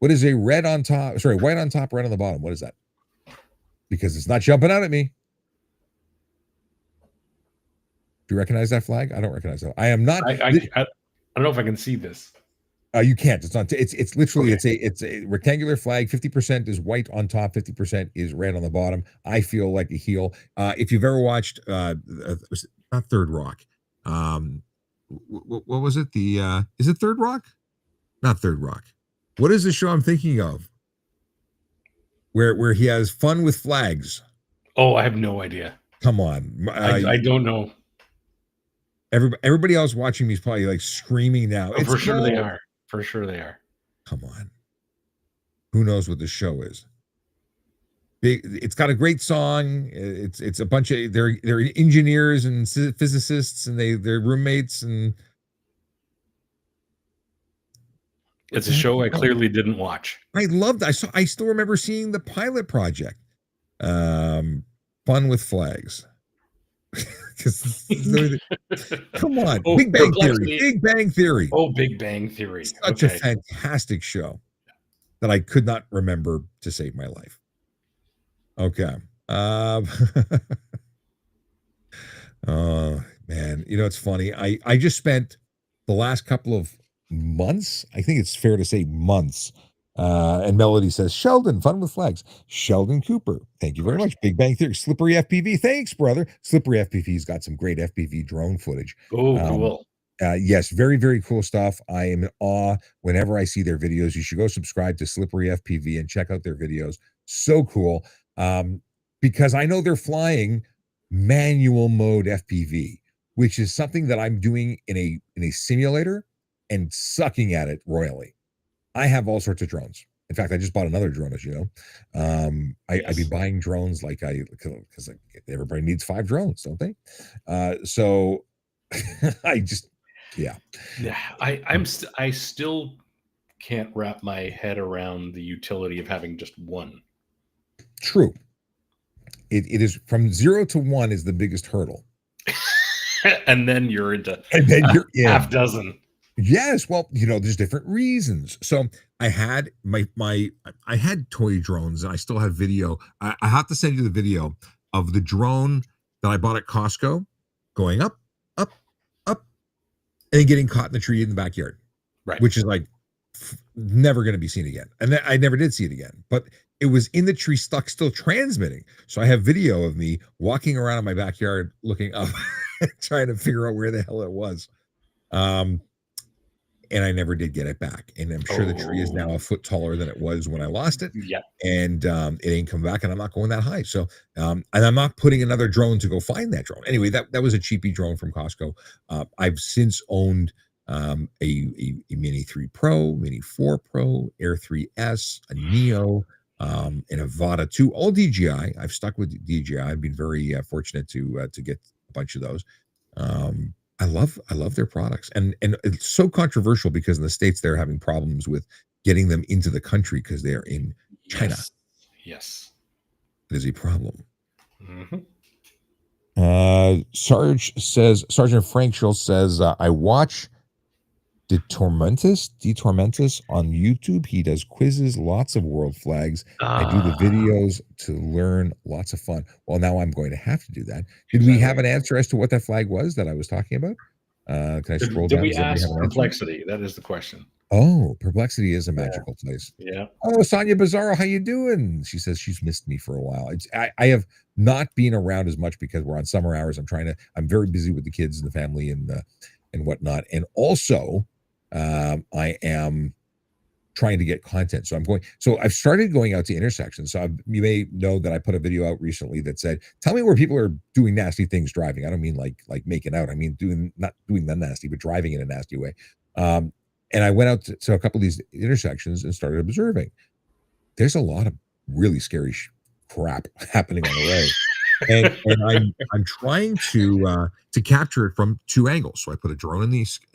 What is a white on top, red on the bottom? What is that? Because it's not jumping out at me. Do you recognize that flag? I don't recognize that. I am not. I don't know if I can see this. You can't. It's not. It's literally. Okay. It's a rectangular flag. 50% is white on top. 50% is red on the bottom. I feel like a heel. If you've ever watched, not Third Rock. What was it? Is it Third Rock? Not Third Rock. What is the show I'm thinking of? Where he has fun with flags. Oh, I have no idea. Come on. I don't know. Everybody else watching me is probably like screaming now. Oh, for sure they are. For sure they are. Come on. Who knows what the show is? It's got a great song. It's a bunch of they're engineers and physicists, and they're roommates, and it's a show I clearly didn't watch. I loved. I still remember seeing the pilot project. Fun with flags. Come on, Big Bang Theory. Big Bang Theory. Oh, Big Bang Theory. Such a fantastic show that I could not remember to save my life. Okay. Man, it's funny. I just spent the last couple of months, I think it's fair to say months. And Melody says, Sheldon, fun with flags. Sheldon Cooper, thank Of you very course. much. Big Bang Theory, Slippery FPV, thanks, brother. Slippery FPV's got some great FPV drone footage. Oh, Um, cool. yes, very, very cool stuff. I am in awe whenever I see their videos. You should go subscribe to Slippery FPV and check out their videos. So cool. Um, because I know they're flying manual mode FPV, which is something that I'm doing in a simulator and sucking at it royally. I have all sorts of drones. In fact, I just bought another drone, as you know. I've been Yes. buying drones because everybody needs 5 drones, don't they? So I just, yeah, Yeah. I still can't wrap my head around the utility of having just one. true. It is from 0 to 1 is the biggest hurdle, And then you're into and then a you're half in. dozen. Yes, well, there's different reasons. So I had I had toy drones, and I still have video. I have to send you the video of the drone that I bought at Costco going up, up, up, and getting caught in the tree in the backyard, Right. which is like never going to be seen again. And then I never did see it again, but it was in the tree stuck, still transmitting. So I have video of me walking around in my backyard looking up, trying to figure out where the hell it was. Um, and I never did get it back. And I'm sure the tree is now Oh, a foot taller than it was when I lost it, yeah. and it ain't come back. And I'm not going that high. So, and I'm not putting another drone to go find that drone. Anyway, that was a cheapy drone from Costco. I've since owned a Mini 3 Pro, Mini 4 Pro, Air 3S, a Neo, and a Vada 2, all DJI. I've stuck with DJI. I've been very fortunate to get a bunch of those. Um, I love their products, and it's so controversial because in the States they're having problems with getting them into the country because they're in China. Yes. Yes. It is a problem. Mhm. Sergeant Frank Schultz says, I watch DeTormentus on YouTube. He does quizzes, lots of world flags. I do the Ah, videos to learn, lots of fun. Well, now I'm going to have to do that. Did we exactly. have an answer as to what that flag was that I was talking about? Can I scroll Did down? we Does everybody ask have an answer? perplexity? That is the question. Oh, Perplexity is a Yeah. magical place. Yeah. Oh, Sonia Bizarro, how you doing? She says she's missed me for a while. I have not been around as much because we're on summer hours. I'm very busy with the kids and the family and whatnot. And also, I am trying to get content. So I've started going out to intersections. You may know that I put a video out recently that said, tell me where people are doing nasty things driving. I don't mean like making out. I mean, not doing the nasty, but driving in a nasty way. And I went out to a couple of these intersections and started observing. There's a lot of really scary crap happening on the road, and I'm trying to capture it from 2 angles. So I put a drone in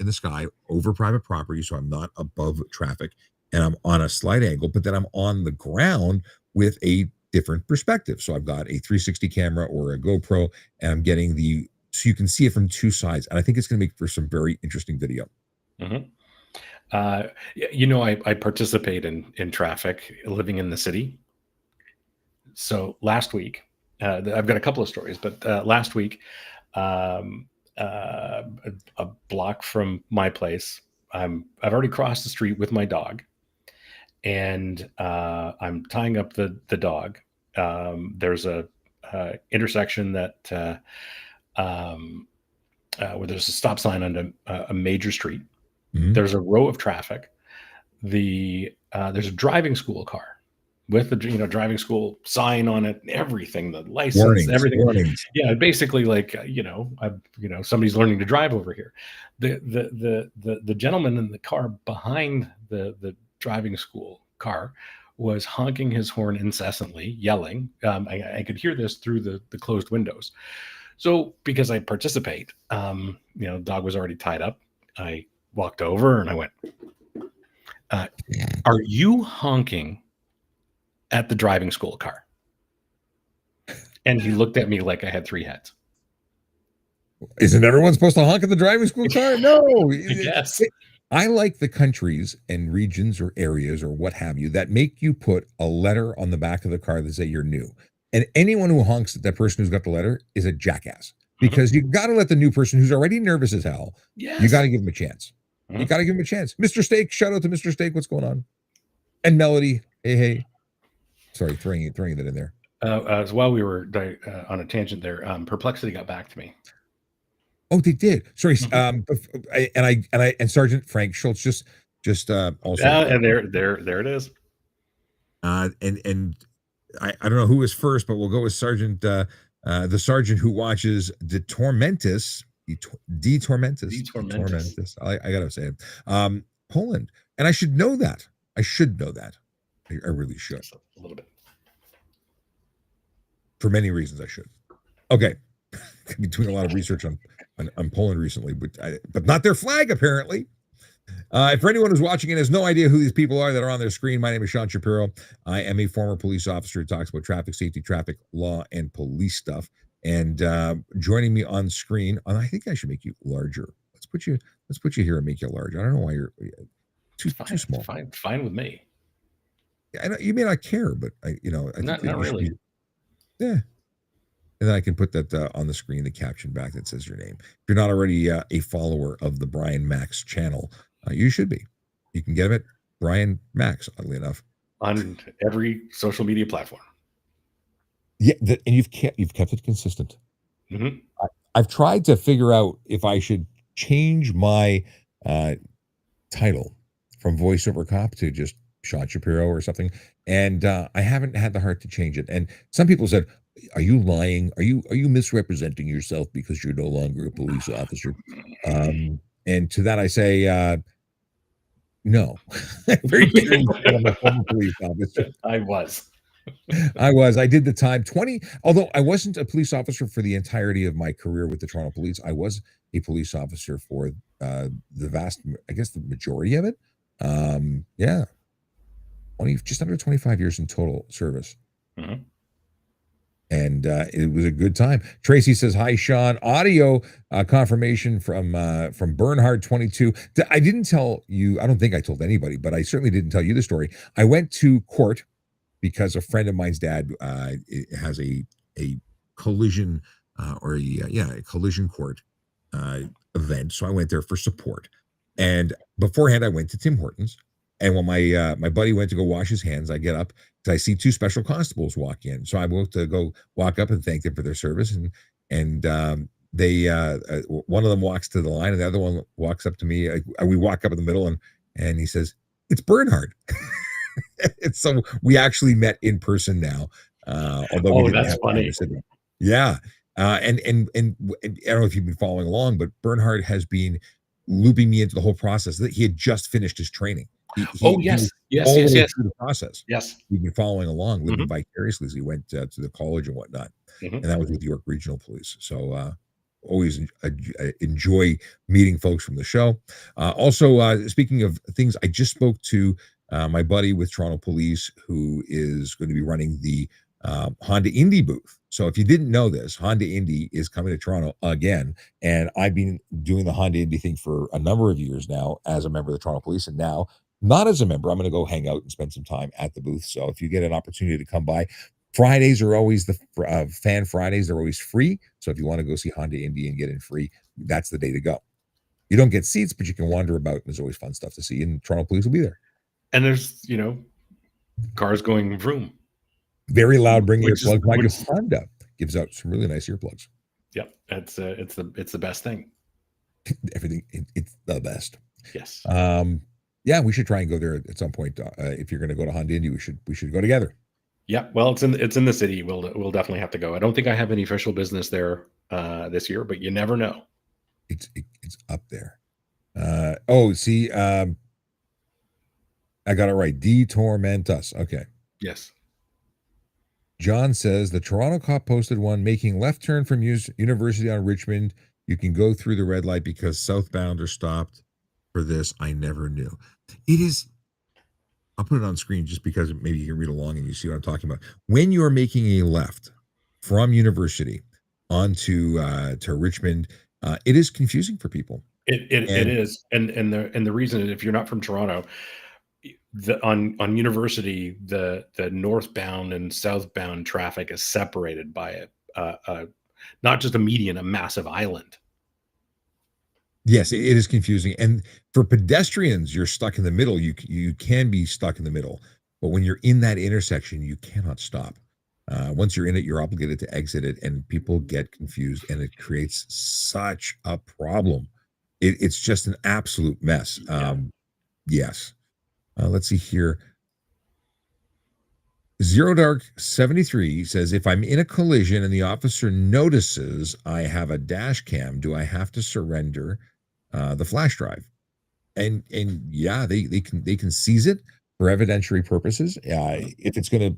the sky over private property, so I'm not above traffic, and I'm on a slight angle, but then I'm on the ground with a different perspective. So I've got a 360 camera or a GoPro, and I'm getting so you can see it from 2 sides, and I think it's going to make for some very interesting video. Mhm. I participate in traffic living in the city. So last week, I've got a couple of stories, but last week, um, a block from my place, I've already crossed the street with my dog, and I'm tying up the dog. There's a intersection that where there's a stop sign on a major street. Mhm. There's a row of traffic. There's a driving school car with the driving school sign on it, and everything, the license, Warnings, everything. warnings. Yeah, basically like somebody's learning to drive over here. The gentleman in the car behind the driving school car was honking his horn incessantly, yelling. I could hear this through the closed windows. So because I participate, dog was already tied up. I walked over and I went, are you honking at the driving school car? And he looked at me like I had 3 heads. Isn't everyone supposed to honk at the driving school car? No. I guess. I like the countries and regions or areas or what have you that make you put a letter on the back of the car that say you're new. And anyone who honks at that person who's got the letter is a jackass. because you got to let the new person who's already nervous as hell, you got Yes. to give him a chance. You Mhm. got to give him a chance. Mr. Steak, shout out to Mr. Steak. What's going on? And Melody, hey, hey. Sorry, throwing that in there. As while we were on a tangent there, Perplexity got back to me. Oh, they did. Sorry. Mhm. And Sergeant Frank Schultz just also And there it is. and I don't know who was first, but we'll go with Sergeant the sergeant who watches De Tormentis, De The Tormentis, De Tormentus. Tormentis. I gotta say it. Poland, and I should know that. I should know that. I really should. Just a little bit. For many reasons, I should. Okay, been doing a lot of research on Poland recently, but not their flag apparently. For anyone who's watching and has no idea who these people are that are on their screen, my name is Sean Shapiro. I am a former police officer who talks about traffic safety, traffic law, and police stuff. And joining me on screen, and I think I should make you larger. Let's put you here and make you large. I don't know why you're too small. Fine with me. I know you may not care, but I think Not that you really. should be, yeah. And then I can put that on the screen, the caption back that says your name. If you're not already a follower of the Brian Max channel, you should be. You can get him at Brian Max, oddly enough. On every social media platform. Yeah, and you've kept it consistent. Mm-hmm. I've tried to figure out if I should change my title from voiceover cop to just Sean Shapiro or something, and I haven't had the heart to change it. And some people said, "Are you lying? Are you misrepresenting yourself because you're no longer a police officer?" And to that I say, no. Very clearly said I'm a former police officer. I was. I did the time 20, although I wasn't a police officer for the entirety of my career with the Toronto Police. I was a police officer for I guess the majority of it. Yeah, 20, just under 25 years in total service. Mm-hmm. And it was a good time. Tracy says, "Hi, Sean. Audio confirmation from Bernhard 22. I didn't tell you. I don't think I told anybody, but I certainly didn't tell you the story. I went to court because a friend of mine's dad has a collision a collision court event. So I went there for support. And beforehand, I went to Tim Hortons. And when my buddy went to go wash his hands, I get up because I see two special constables walk in. So I went to go walk up and thank them for their service. And they one of them walks to the line, and the other one walks up to me. We walk up in the middle, and he says, "It's Bernhard." And so we actually met in person now, although we didn't that's have funny. yeah. And I don't know if you've been following along, but Bernhard has been looping me into the whole process. That he had just finished his training. He Yes. was all the way Yes. through the process. Yes. We've been following along, living Mhm. vicariously as he went to the college and whatnot. Mhm. And that was with York Regional Police. So always enjoy meeting folks from the show. Also, speaking of things, I just spoke to my buddy with Toronto Police, who is going to be running the Honda Indy booth. So if you didn't know this, Honda Indy is coming to Toronto again. And I've been doing the Honda Indy thing for a number of years now as a member of the Toronto Police. And now, not as a member, I'm going to go hang out and spend some time at the booth. So if you get an opportunity to come by, Fridays are always the Fan Fridays. They're always free. So if you want to go see Honda Indy and get in free, that's the day to go. You don't get seats, but you can wander about. And there's always fun stuff to see. And Toronto Police will be there. And there's cars going vroom. Very loud. Bring earplugs. Like Honda gives out some really nice earplugs. Yep, it's the best thing. Everything. It's the best. Yes. Yeah, we should try and go there at some point. If you're going to go to Honda Indy, we should go together. Yeah, well, it's in the city. We'll definitely have to go. I don't think I have any official business there this year, but you never know. It's up there. See, I got it right. De Tormentus. Okay. Yes. John says the Toronto cop posted one making left turn from University on Richmond. You can go through the red light because southbound are stopped for this. I never knew. It is. I'll put it on screen just because maybe you can read along and you see what I'm talking about. When you are making a left from University onto to Richmond, it is confusing for people. It is, and the reason is if you're not from Toronto, on University, the northbound and southbound traffic is separated by a not just a median, a massive island. Yes, it is confusing, and for pedestrians, you're stuck in the middle. You can be stuck in the middle, but when you're in that intersection, you cannot stop. Once you're in it, you're obligated to exit it, and people get confused, and it creates such a problem. It's just an absolute mess. Yeah. Yes. Let's see here. Zero Dark 73 says, if I'm in a collision and the officer notices I have a dash cam, do I have to surrender the flash drive? And yeah, they can seize it for evidentiary purposes. If it's going to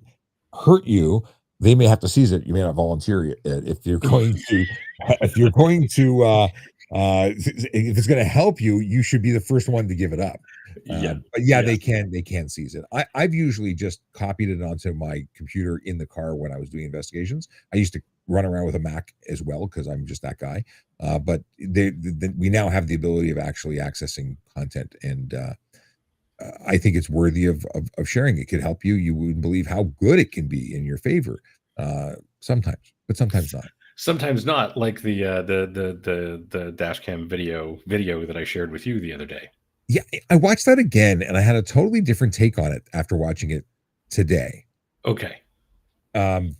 hurt you, they may have to seize it. You may not volunteer it. If you're going to if you're going to if it's going to help you, you should be the first one to give it up. Yeah. But yeah, Yes. they can seize it. I've usually just copied it onto my computer in the car when I was doing investigations. I used to run around with a Mac as well because I'm just that guy. But we now have the ability of actually accessing content, and I think it's worthy of sharing. It could help you. You wouldn't believe how good it can be in your favor sometimes, but sometimes not. Sometimes not, like the dash cam video that I shared with you the other day. Yeah, I watched that again, and I had a totally different take on it after watching it today. Okay.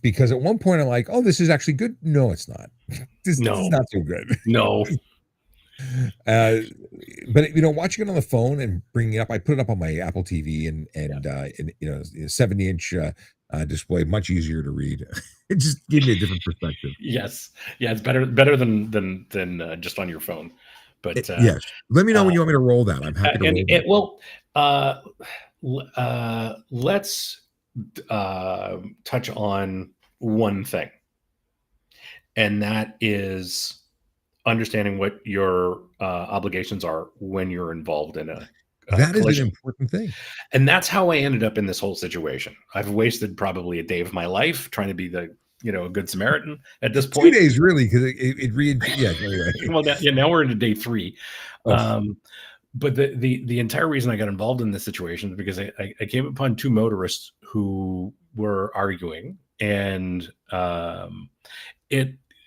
Because at one point I'm like, "Oh, this is actually good." No, it's not. This is No. not so good. No. Uh, but watching it on the phone and bringing it up, I put it up on my Apple TV, and 70-inch display, much easier to read. It just gave me a different perspective. Yes. Yeah, it's better than just on your phone. But Yes, let me know when you want me to roll that. I'm happy to roll that. well, let's touch on one thing, and that is understanding what your obligations are when you're involved in a That is collision. an important thing. And that's how I ended up in this whole situation. I've wasted probably a day of my life trying to be a good Samaritan at this 2 point. days really, because yeah. Anyway. Well, now we're into day 3. Oh. But the entire reason I got involved in this situation is because I came upon 2 motorists who were arguing, and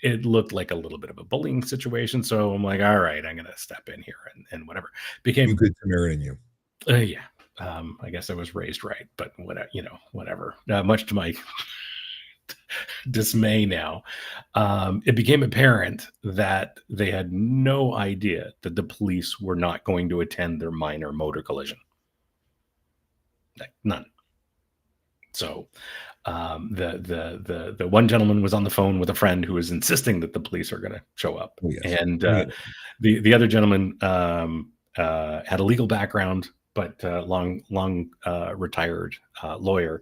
it looked like a little bit of a bullying situation. So I'm like, all right, I'm going to step in here and whatever. You good Samaritan, you. Yeah. I guess I was raised right, but whatever. Much to my dismay now, it became apparent that they had no idea that the police were not going to attend their minor motor collision. Like, none. So the one gentleman was on the phone with a friend who was insisting that the police are going to show up. Oh, yes. And the other gentleman had a legal background, but long retired lawyer.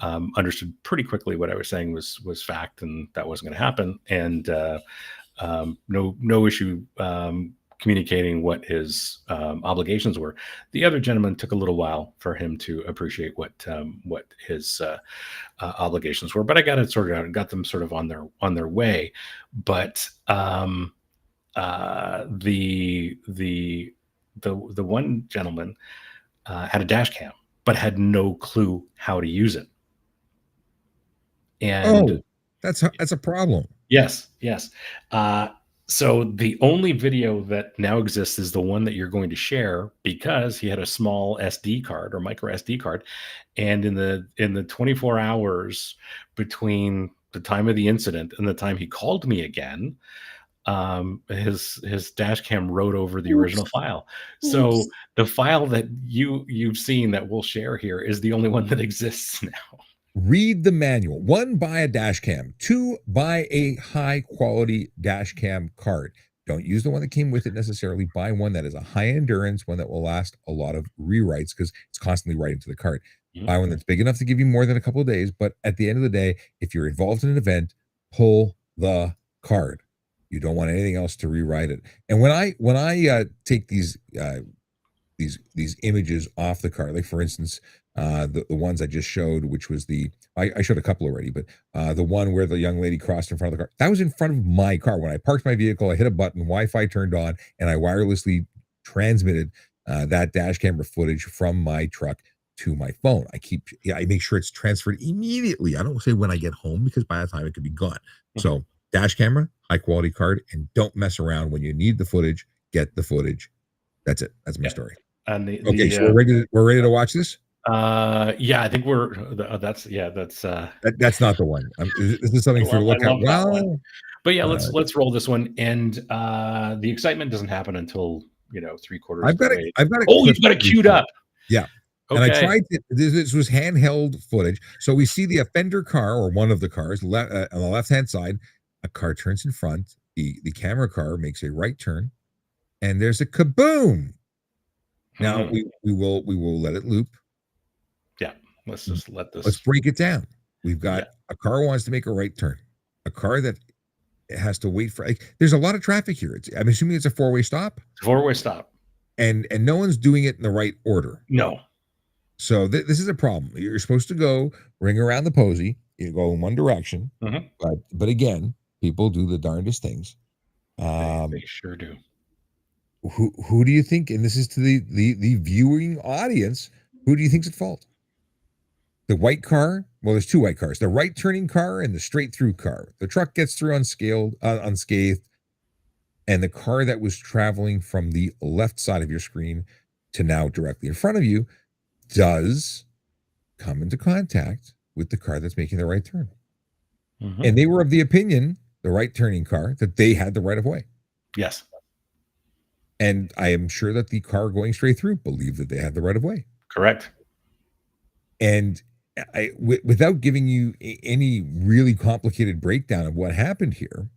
Understood pretty quickly what I was saying was fact, and that wasn't going to happen. And no issue communicating what his obligations were. The other gentleman took a little while for him to appreciate what his obligations were, but I got it sorted out and got them sort of on their way. But the one gentleman had a dash cam, but had no clue how to use it. And that's a problem. Yes. So the only video that now exists is the one that you're going to share, because he had a small SD card or micro SD card, and in the 24 hours between the time of the incident and the time he called me again, his dash cam wrote over the original file. So the file that you've seen that we'll share here is the only one that exists now. Read the manual. 1, buy a dash cam. 2, buy a high quality dash cam card. Don't use the one that came with it necessarily. Buy one that is a high endurance, one that will last a lot of rewrites, because it's constantly writing to the card. Mm-hmm. Buy one that's big enough to give you more than a couple of days. But at the end of the day, if you're involved in an event, pull the card. You don't want anything else to rewrite it. And when I take these images off the card, like for instance, the ones I just showed, which was I showed a couple already, but the one where the young lady crossed in front of the car, that was in front of my car. When I parked my vehicle, I hit a button, Wi-Fi turned on, and I wirelessly transmitted that dash camera footage from my truck to my phone. I make sure it's transferred immediately. I don't say when I get home, because by the time it could be gone. So dash camera, high quality card, and don't mess around when you need the footage. Get the footage. That's it. That's my Yeah. story. And Okay, so we're ready to watch this. yeah, I think that's That's not the one. This is something for you to I look at. love that one. Well, But yeah, uh, let's roll this one. And the excitement doesn't happen until three-quarters of the way. I've got it Oh, you've clipped got it pretty queued short. up. Yeah. And I Okay. tried to, this was handheld footage. So we see the offender car or one of the cars on the left-hand side. A car turns in front. The camera car makes a right turn, and there's a kaboom. Now Mhm. we will let it loop. Yeah. Let's just let Let's this. break it down. We've Yeah. got a car wants to make a right turn. A car that has to wait for. There's a lot of traffic here. I'm assuming it's a four-way stop, Four-way stop. and no one's doing it in the right order. No. So this is a problem. You're supposed to go ring around the posy. You go in one direction, Mhm. but again, people do the darndest things. They sure do. Who do you think? And this is to the viewing audience. Who do you think's at fault? The white car. Well, there's two white cars: the right turning car and the straight through car. The truck gets through unscathed, and the car that was traveling from the left side of your screen to now directly in front of you does come into contact with the car that's making the right turn. Mhm. And they were of the opinion, the right turning car, that they had the right of way. Yes. And I am sure that the car going straight through believed that they had the right of way. Correct. And without giving you any really complicated breakdown of what happened here,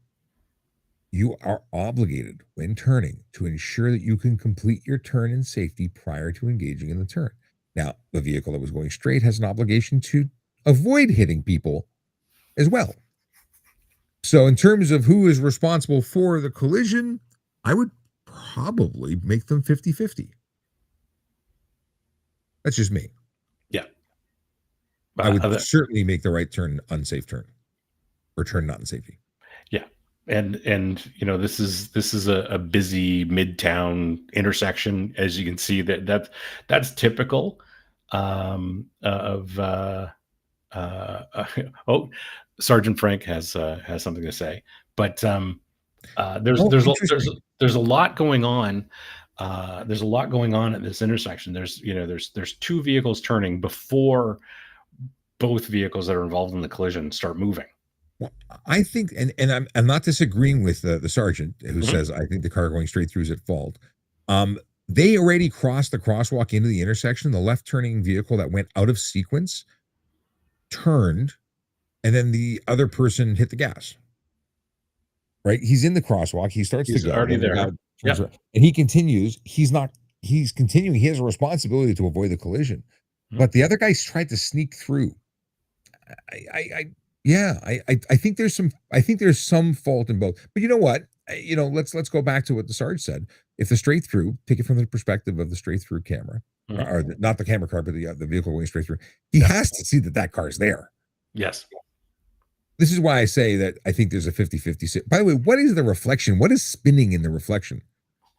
you are obligated when turning to ensure that you can complete your turn in safety prior to engaging in the turn. Now, the vehicle that was going straight has an obligation to avoid hitting people as well. So, in terms of who is responsible for the collision, I would probably make them 50-50. That's just me. Yeah. I would certainly make the right turn unsafe turn or turn not in safety. Yeah. And this is a busy midtown intersection, as you can see. That's typical of oh, Sergeant Frank has something to say. But Oh, interesting. there's a lot going on. There's a lot going on at this intersection. There's two vehicles turning before both vehicles that are involved in the collision start moving. Well, I think, and I'm not disagreeing with the sergeant who Mhm. says I think the car going straight through is at fault. They already crossed the crosswalk into the intersection. The left turning vehicle that went out of sequence turned, and then the other person hit the gas. Right? He's in the crosswalk. He starts to He's go. already The guy there. turns Yep. around, and he continues. He's not. He's continuing. He has a responsibility to avoid the collision, Mhm. but the other guys tried to sneak through. I yeah, I think there's some. I think there's some fault in both. But you know what? Let's go back to what the Sarge said. If the straight through, take it from the perspective of the straight through camera, Mhm. or not the camera car, but the vehicle going straight through. He Yeah. has to see that that car's there. Yes. This is why I say that I think there's a 50-50. By the way, what is the reflection? What is spinning in the reflection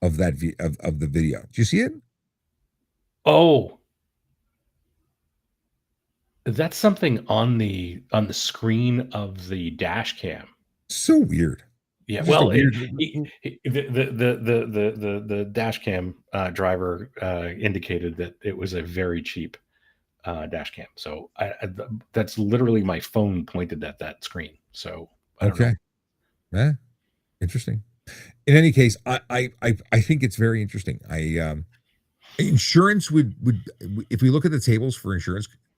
of that of the video? Do you see it? Oh, that's something on the screen of the dash cam. So weird. Yeah, Just a well, weird. the dash cam driver indicated that it was a very cheap dash cam. So that's literally my phone pointed at that screen. So I don't know. Okay. Yeah. Interesting. In any case, I think it's very interesting. Insurance would if we look at the tables for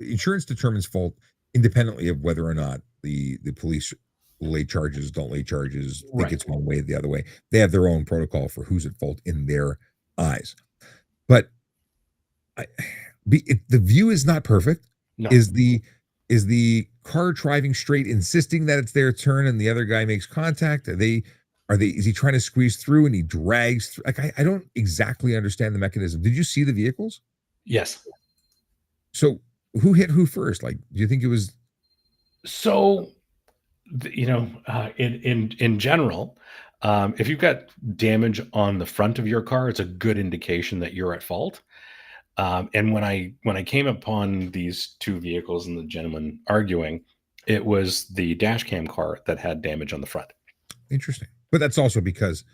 insurance determines fault independently of whether or not the police lay charges, don't lay charges, think Right. it's one way or the other way. They have their own protocol for who's at fault in their eyes. But the view is not perfect. No. Is the car driving straight, insisting that it's their turn, and the other guy makes contact? Is he trying to squeeze through and he drags through? Like I don't exactly understand the mechanism. Did you see the vehicles? Yes. So who hit who first? Like, do you think it was So in general, if you've got damage on the front of your car, it's a good indication that you're at fault. And when I came upon these two vehicles and the gentleman arguing, it was the dash cam car that had damage on the front. Interesting. But that's also because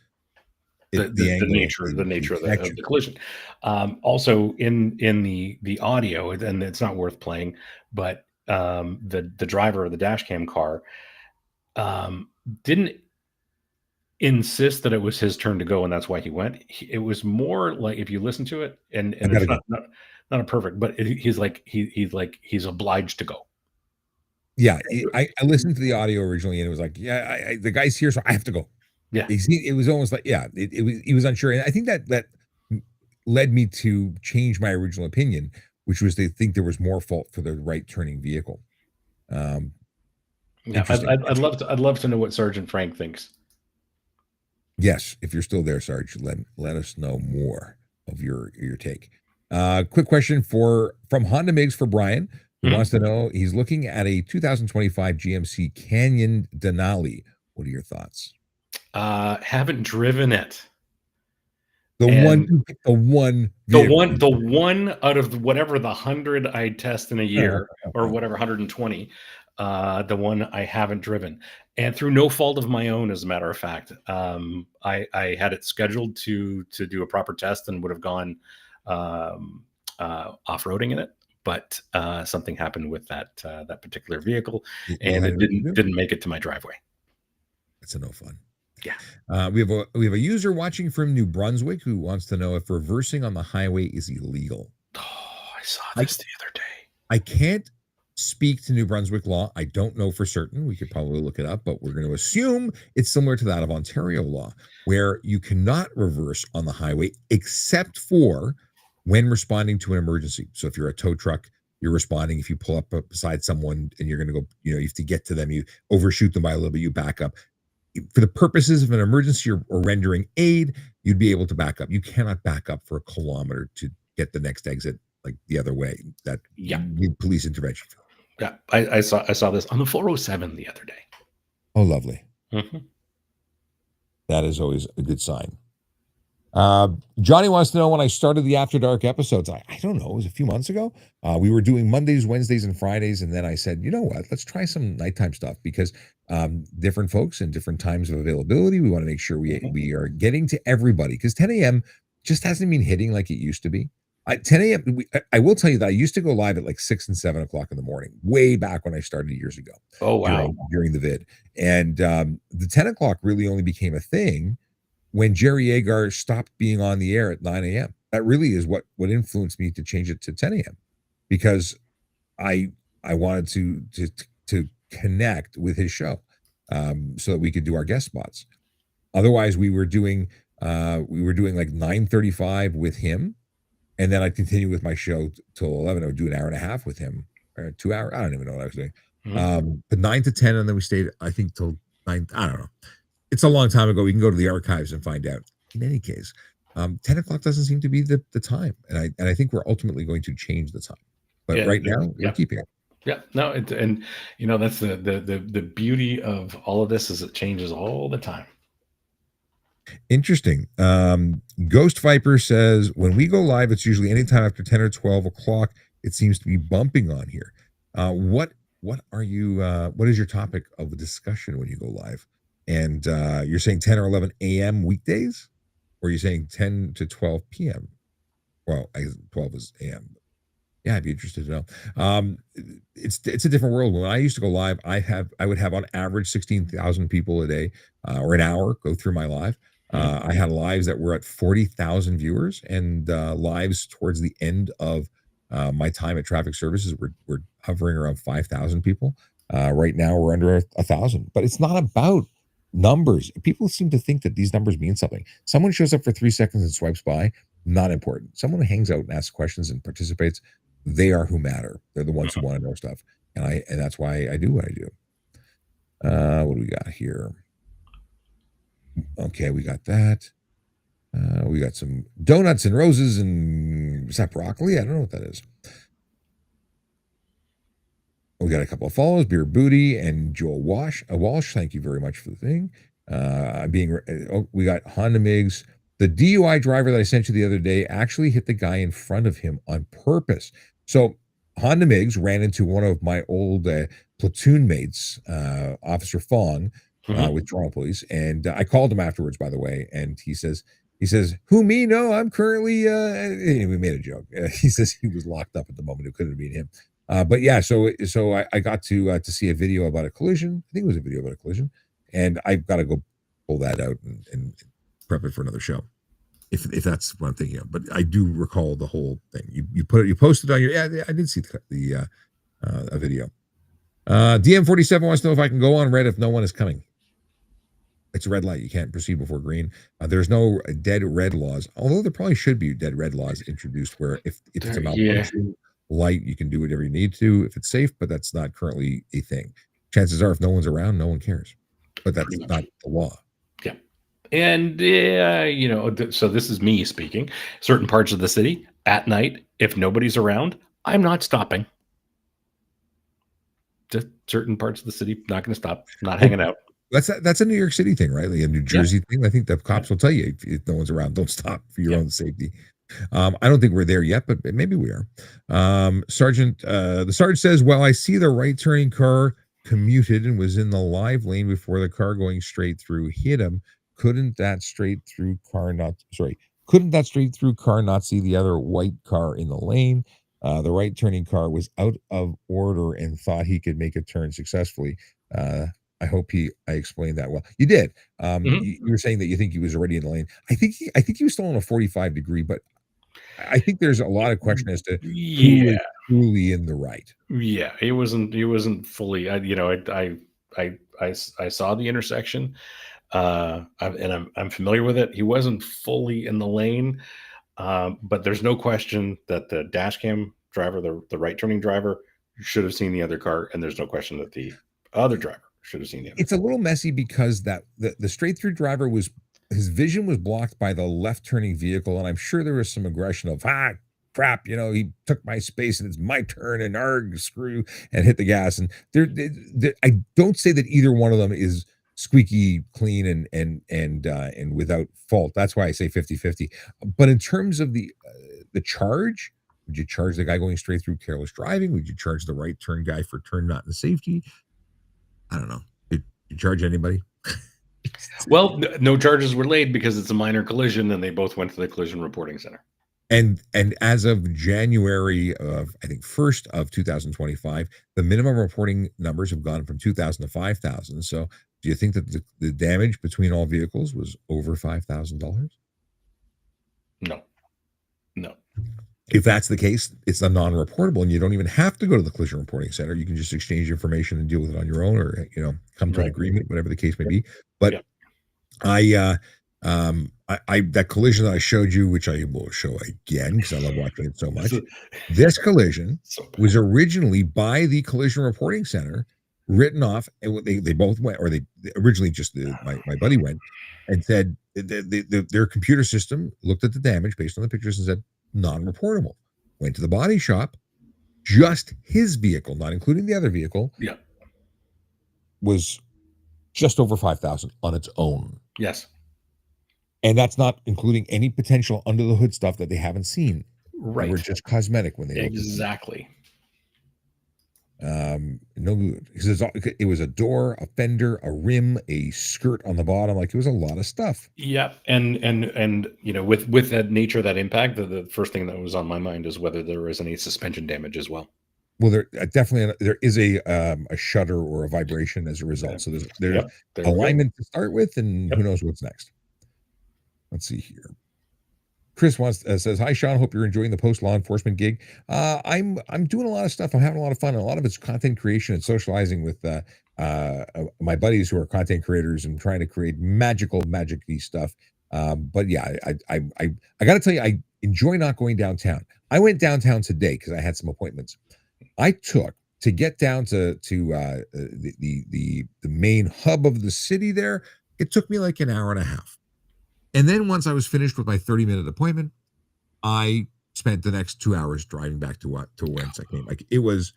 the The angle, nature of connection. the collision. Also in the audio, and it's not worth playing, but the driver of the dash cam car didn't insist that it was his turn to go, and that's why he went. It was more like, if you listen to it, I and gotta it's go. not a perfect, but he's like he's obliged to go. Yeah, I listened to the audio originally, and it was like, yeah, the guy's here, so I have to go. Yeah, It was almost like, yeah, it was he was unsure, and I think that led me to change my original opinion, which was they think there was more fault for the right turning vehicle. Um, yeah. interesting. I'd love to know what Sergeant Frank thinks. Yes, if you're still there, Sarge, let us know more of your take. Quick question from Honda Migs for Brian, who Mhm. wants to know, he's looking at a 2025 GMC Canyon Denali. What are your thoughts? Haven't driven it, The one and the one vehicle. the one out of whatever the 100 I test in a year, or whatever, 120, the one I haven't driven, and through no fault of my own, as a matter of fact. I had it scheduled to do a proper test and would have gone off-roading in it, but something happened with that particular vehicle, You and had it nothing to do? didn't make it to my driveway. That's a no fun. Yeah. We have a user watching from New Brunswick who wants to know if reversing on the highway is illegal. Oh, I saw I this the other day. I can't speak to New Brunswick law. I don't know for certain. We could probably look it up, but we're going to assume it's similar to that of Ontario law, where you cannot reverse on the highway except for when responding to an emergency. So if you're a tow truck, you're responding. If you pull up beside someone and you're going to go, you have to get to them, you overshoot them by a little bit, you back up. For the purposes of an emergency or rendering aid, you'd be able to back up. You cannot back up for a kilometer to get the next exit like the other way. That Yeah. need police intervention for. Yeah, I saw this on the 407 the other day. Oh, lovely. Mhm. That is always a good sign. Johnny wants to know when I started the After Dark episodes. I don't know. It was a few months ago. We were doing Mondays, Wednesdays, and Fridays, and then I said, you know what? Let's try some nighttime stuff because different folks and different times of availability. We want to make sure we are getting to everybody because 10 a.m. just hasn't been hitting like it used to be. 10 a.m. I will tell you that I used to go live at like 6 and 7 o'clock in the morning, way back when I started years ago. Oh, wow. During the vid, and the 10 o'clock really only became a thing when Jerry Agar stopped being on the air at 9 a.m. That really is what influenced me to change it to 10 a.m. because I wanted to connect with his show, so that we could do our guest spots. Otherwise, we were doing like 9:35 with him, and then I'd continue with my show till 11. I would do an hour and a half with him, or 2 hours. I don't even know what I was doing. But 9 to 10, and then we stayed, I think, till 9. I don't know. It's a long time ago. We can go to the archives and find out. In any case, 10 o'clock doesn't seem to be the time, and I think we're ultimately going to change the time. But Yeah, right now, we're keeping it. Yeah, no, and that's the beauty of all of this, is it changes all the time. Interesting. Ghost Viper says when we go live, it's usually anytime after 10 or 12 o'clock. It seems to be bumping on here. What are you? What is your topic of the discussion when you go live? And you're saying 10 or 11 a.m. weekdays, or are you saying 10 to 12 p.m.? Well, 12 is a.m. Yeah, I'd be interested to know. It's a different world. When I used to go live, I would have on average 16,000 people a day or an hour go through my live. I had lives that were at 40,000 viewers, and lives towards the end of my time at Traffic Services were hovering around 5,000 people. Right now, we're under 1,000. But it's not about numbers. People seem to think that these numbers mean something. Someone shows up for 3 seconds and swipes by, not important. Someone who hangs out and asks questions and participates, they are who matter. They're the ones who want to know stuff, and that's why I do what I do. What do we got here? Okay, we got that. We got some donuts and roses and is that broccoli? I don't know what that is. We got a couple of follows, Beer Booty and Joel Walsh. Thank you very much for the thing. We got Honda Migs. The DUI driver that I sent you the other day actually hit the guy in front of him on purpose. So Honda Migs ran into one of my old platoon mates, Officer Fong, Mhm. with Toronto police, and I called him afterwards, by the way, and he says, "Who me? No, I'm currently." And we made a joke. He says he was locked up at the moment. It couldn't have been him. But yeah, so I got to see a video about a collision. I think it was a video about a collision, and I've got to go pull that out and prep it for another show. If that's what I'm thinking of, but I do recall the whole thing. You posted on your, yeah, I did see the a video. DM47 wants to know if I can go on red if no one is coming. It's a red light. You can't proceed before green. There's no dead red laws, although there probably should be dead red laws introduced where if it's a Yeah. malfunction light, you can do whatever you need to if it's safe, but that's not currently a thing. Chances are, if no one's around, no one cares. But that's Pretty much. not the law. Yeah. And so this is me speaking. Certain parts of the city at night, if nobody's around, I'm not stopping. Just certain parts of the city, not going to stop, not hanging out. That's a New York City thing, right? Like a New Yeah. Jersey thing. I think the Yeah. cops will tell you if no one's around, don't stop for your Yeah. own safety. I don't think we're there yet, but maybe we are. The sergeant says, "Well, I see the right turning car commuted and was in the live lane before the car going straight through hit him. Couldn't that straight through car not sorry? Couldn't that straight through car not see the other white car in the lane? The right turning car was out of order and thought he could make a turn successfully. I hope I explained that well. You did. Mhm. You were saying that you think he was already in the lane. I think he was still on a 45 degree, but I think there's a lot of question as to who is Yeah. truly in the right. Yeah. He wasn't fully, I saw the intersection, I'm familiar with it. He wasn't fully in the lane, but there's no question that the dash cam driver, the right turning driver, should have seen the other car, and there's no question that the other driver should have seen the other It's a little messy because the straight through driver was his vision was blocked by the left turning vehicle, and I'm sure there was some aggression of crap, he took my space and it's my turn and arg screw and hit the gas. And I don't say that either one of them is squeaky clean and without fault. That's why I say 50-50. But in terms of the charge, would you charge the guy going straight through careless driving? Would you charge the right turn guy for turn not in safety? I don't know. Did you charge anybody? Well, no charges were laid because it's a minor collision, and they both went to the collision reporting center. And as of January of, I think, 1st of 2025, the minimum reporting numbers have gone from 2,000 to 5,000. So do you think that the damage between all vehicles was over $5,000? No, no. If that's the case, it's a non-reportable, and you don't even have to go to the collision reporting center. You can just exchange information and deal with it on your own, or come to an Right. agreement, whatever the case may be. But Yeah. I that collision that I showed you, which I will show again because I love watching it so This much. is This collision so bad. was originally by the collision reporting center written off, and they both went, or they originally just my buddy went and said their computer system looked at the damage based on the pictures and said non-reportable. Went to the body shop, just his vehicle, not including the other vehicle, Yeah. was just over 5,000 on its own. Yes. And that's not including any potential under the hood stuff that they haven't seen. They were Right. just cosmetic when they looked Exactly. no good because it was a door, a fender, a rim, a skirt on the bottom. Like it was a lot of stuff. Yep. And with that nature, that impact, the first thing that was on my mind is whether there was any suspension damage as well. Well, there is a shudder or a vibration as a result. So there's Yep. There we go. alignment to start with, and Yep. who knows what's next. Let's see here. Chris says, "Hi Sean, hope you're enjoying the post law enforcement gig. I'm doing a lot of stuff. I'm having a lot of fun. And a lot of it's content creation and socializing with my buddies who are content creators and trying to create magic-y stuff. But yeah, I got to tell you, I enjoy not going downtown. I went downtown today because I had some appointments. I took to get down to the main hub of the city there. It took me like an hour and a half. And then once I was finished with my 30-minute appointment, I spent the next 2 hours driving back to whence I came. Like it was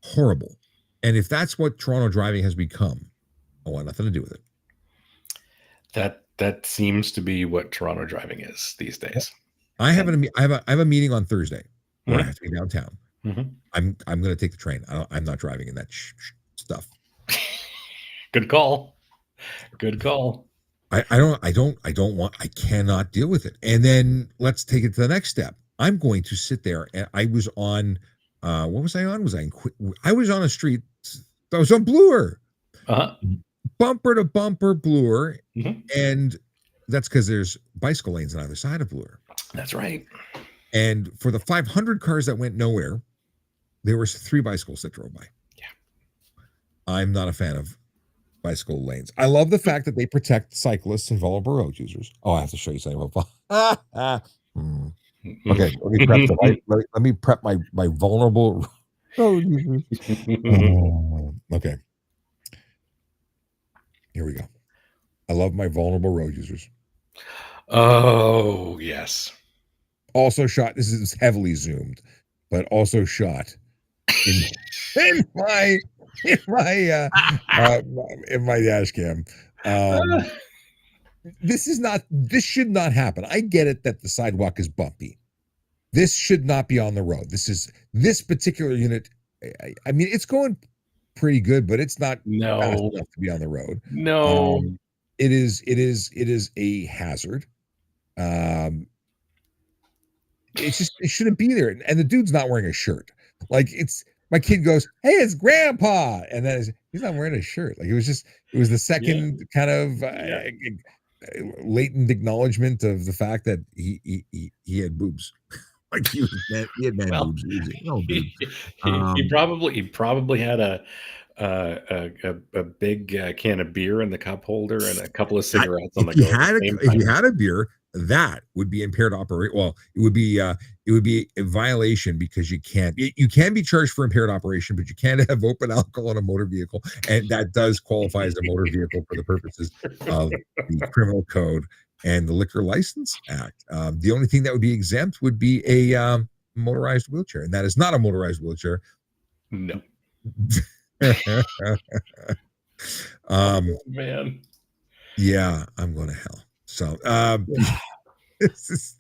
horrible. And if that's what Toronto driving has become, I want nothing to do with it. That seems to be what Toronto driving is these days. I have a meeting on Thursday where I Mhm. have to be downtown. Mhm. I'm going to take the train. I'm not driving in that stuff. Good call. Good call. I cannot deal with it. And then let's take it to the next step. I'm going to sit there, and I was on, what was I on? I was on a street that was on Bloor, Uh-huh. bumper to bumper Bloor. Mhm. And that's because there's bicycle lanes on either side of Bloor. That's right. And for the 500 cars that went nowhere, there was 3 bicycles that drove by. Yeah. I'm not a fan of bicycle lanes. I love the fact that they protect cyclists and vulnerable road users. Oh, I have to show you something about. Hmm. Okay, let me prep my vulnerable road users. Okay, here we go. I love my vulnerable road users. Oh, yes. Also shot. This is heavily zoomed, but also shot in in my in my uh, in my dash cam. Um, this should not happen. I get it that the sidewalk is bumpy. This should not be on the road. This particular unit. I mean, it's going pretty good, but it's not fast No. enough to be on the road. No. It is a hazard. Um, it shouldn't be there. And the dude's not wearing a shirt. Like my kid goes, "Hey, it's Grandpa," and then he's not wearing a shirt. Like it was the Yeah. second kind of Yeah. latent acknowledgement of the fact that he had boobs. Like he had man Well, boobs. No, dude. he probably had a big can of beer in the cup holder and a couple of cigarettes on the go at the same If you time. had a beer, that would be impaired operation. Well, it would be a violation because you can be charged for impaired operation, but you can't have open alcohol in a motor vehicle, and that does qualify as a motor vehicle for the purposes of the criminal code and the Liquor License Act. The only thing that would be exempt would be a motorized wheelchair, and that is not a motorized wheelchair. No. um, Oh, man. yeah, I'm going to hell. So, this is,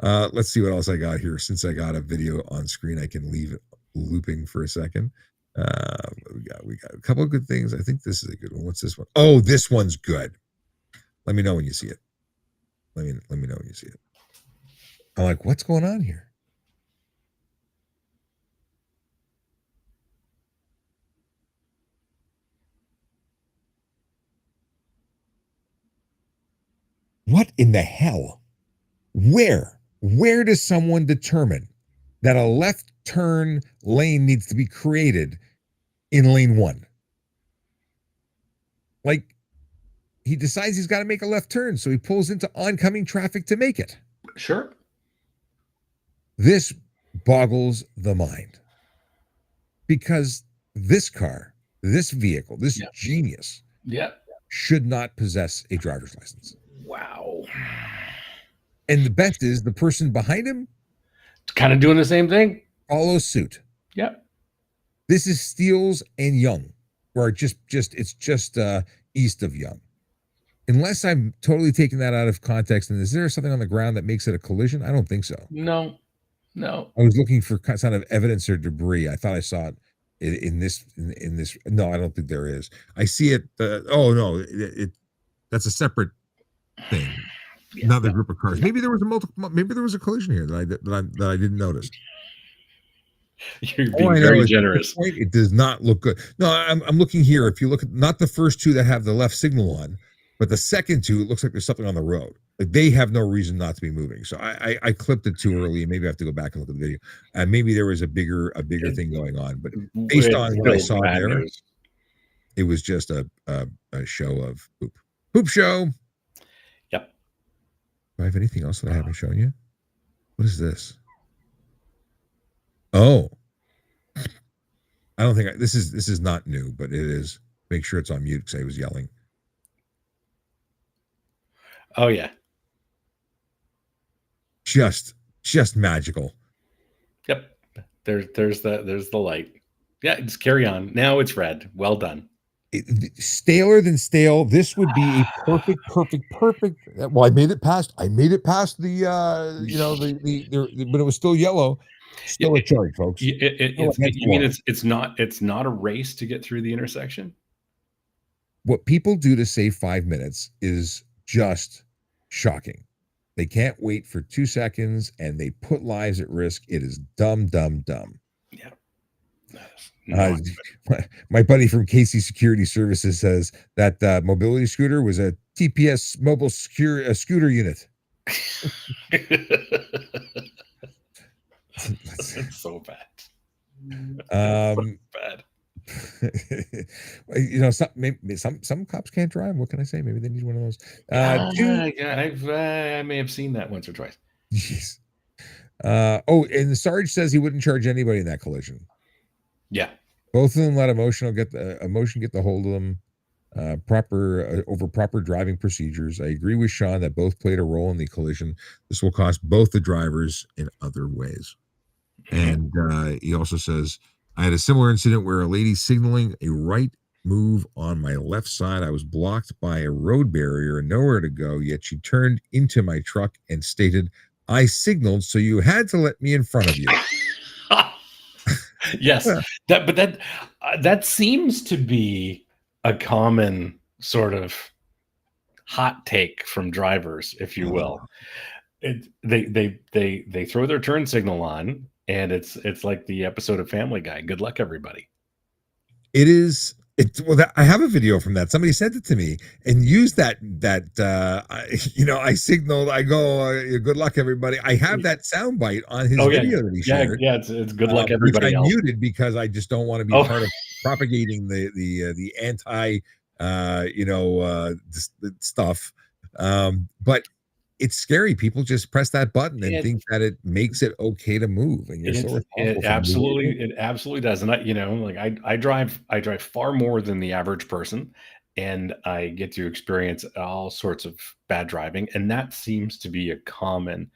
let's see what else I got here. Since I got a video on screen, I can leave it looping for a second. We got a couple of good things. I think this is a good one. What's this one? Oh, this one's good. Let me know when you see it. Let me know when you see it. I'm like, what's going on here? What in the hell? Where does someone determine that a left turn lane needs to be created in lane 1? Like, he decides he's got to make a left turn, so he pulls into oncoming traffic to make it. Sure. This boggles the mind because this car, this vehicle, this Yeah. genius Yeah. should not possess a driver's license. Wow. And the best is the person behind him Kind of doing the same thing. follows suit. Yep. This is Steeles and Young, or it's just east of Young. Unless I'm totally taking that out of context, and is there something on the ground that makes it a collision? I don't think so. No. I was looking for kind of evidence or debris. I thought I saw it in this. No, I don't think there is. I see it. Oh no, that's a separate thing. Yeah. Another group of cars. Maybe there was Maybe there was a collision here that I didn't notice. You're being very generous. It does not look good. No, I'm looking here. If you look at not the first 2 that have the left signal on, but the second 2, it looks like there's something on the road. Like they have no reason not to be moving. So I clipped it too early, and maybe I have to go back and look at the video. And maybe there was a bigger thing going on. But based on what I saw there, it was just a show of poop show. Yep. Do I have anything else that I haven't shown you? What is this? Oh, I don't think this is not new, but it is. Make sure it's on mute because I was yelling. Oh yeah. Just magical. Yep. There's the light. Yeah, just carry on. Now it's red. Well done. Staler than stale. This would be a perfect. Well, I made it past the but it was still yellow. Still a charge, folks. You mean it's not a race to get through the intersection? What people do to save 5 minutes is just shocking. They can't wait for 2 seconds and they put lives at risk. It is dumb, dumb, dumb. Yeah. That's Uh, not my buddy from Casey Security Services says that mobility scooter was a TPS mobile scooter unit. it's so bad. Um, Bad. some cops can't drive. What can I say? Maybe they need one of those. Two. Yeah, I may have seen that once or twice. Jeez. And the Sarge says he wouldn't charge anybody in that collision. Yeah. Both of them let emotion get the hold of them. Over proper driving procedures. I agree with Sean that both played a role in the collision. This will cost both the drivers in other ways. And he also says, I had a similar incident where a lady signaling a right move on my left side. I was blocked by a road barrier and nowhere to go, yet she turned into my truck and stated, I signaled, so you had to let me in front of you. Yes. That seems to be a common sort of hot take from drivers, if you will. They throw their turn signal on, and it's like the episode of Family Guy. Good luck, everybody. It is. I have a video from that. Somebody sent it to me and used that. I signaled. I go. Good luck, everybody. I have that soundbite on his video that he shared. Yeah. It's good luck, everybody. Which I muted because I just don't want to be part of propagating the anti stuff. But it's scary. People just press that button and think that it makes it okay to move, and you're so responsible. It absolutely does. And I drive far more than the average person, and I get to experience all sorts of bad driving, and that seems to be a common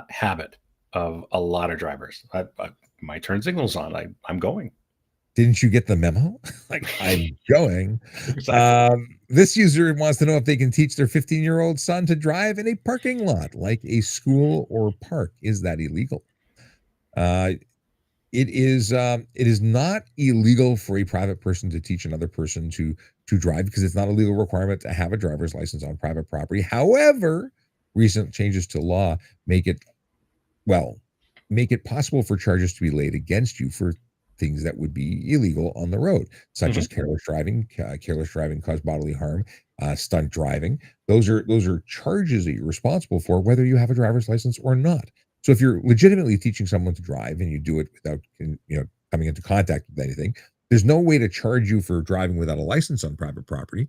habit of a lot of drivers. My turn signal's on. I'm going. Didn't you get the memo? I'm going. Exactly. This user wants to know if they can teach their 15-year-old son to drive in a parking lot, like a school or park. Is that illegal? It is not illegal for a private person to teach another person to drive because it's not a legal requirement to have a driver's license on private property. However, recent changes to law make it possible for charges to be laid against you for things that would be illegal on the road, such as careless driving cause bodily harm, stunt driving. Those are charges that you're responsible for, whether you have a driver's license or not. So if you're legitimately teaching someone to drive and you do it without coming into contact with anything, there's no way to charge you for driving without a license on private property,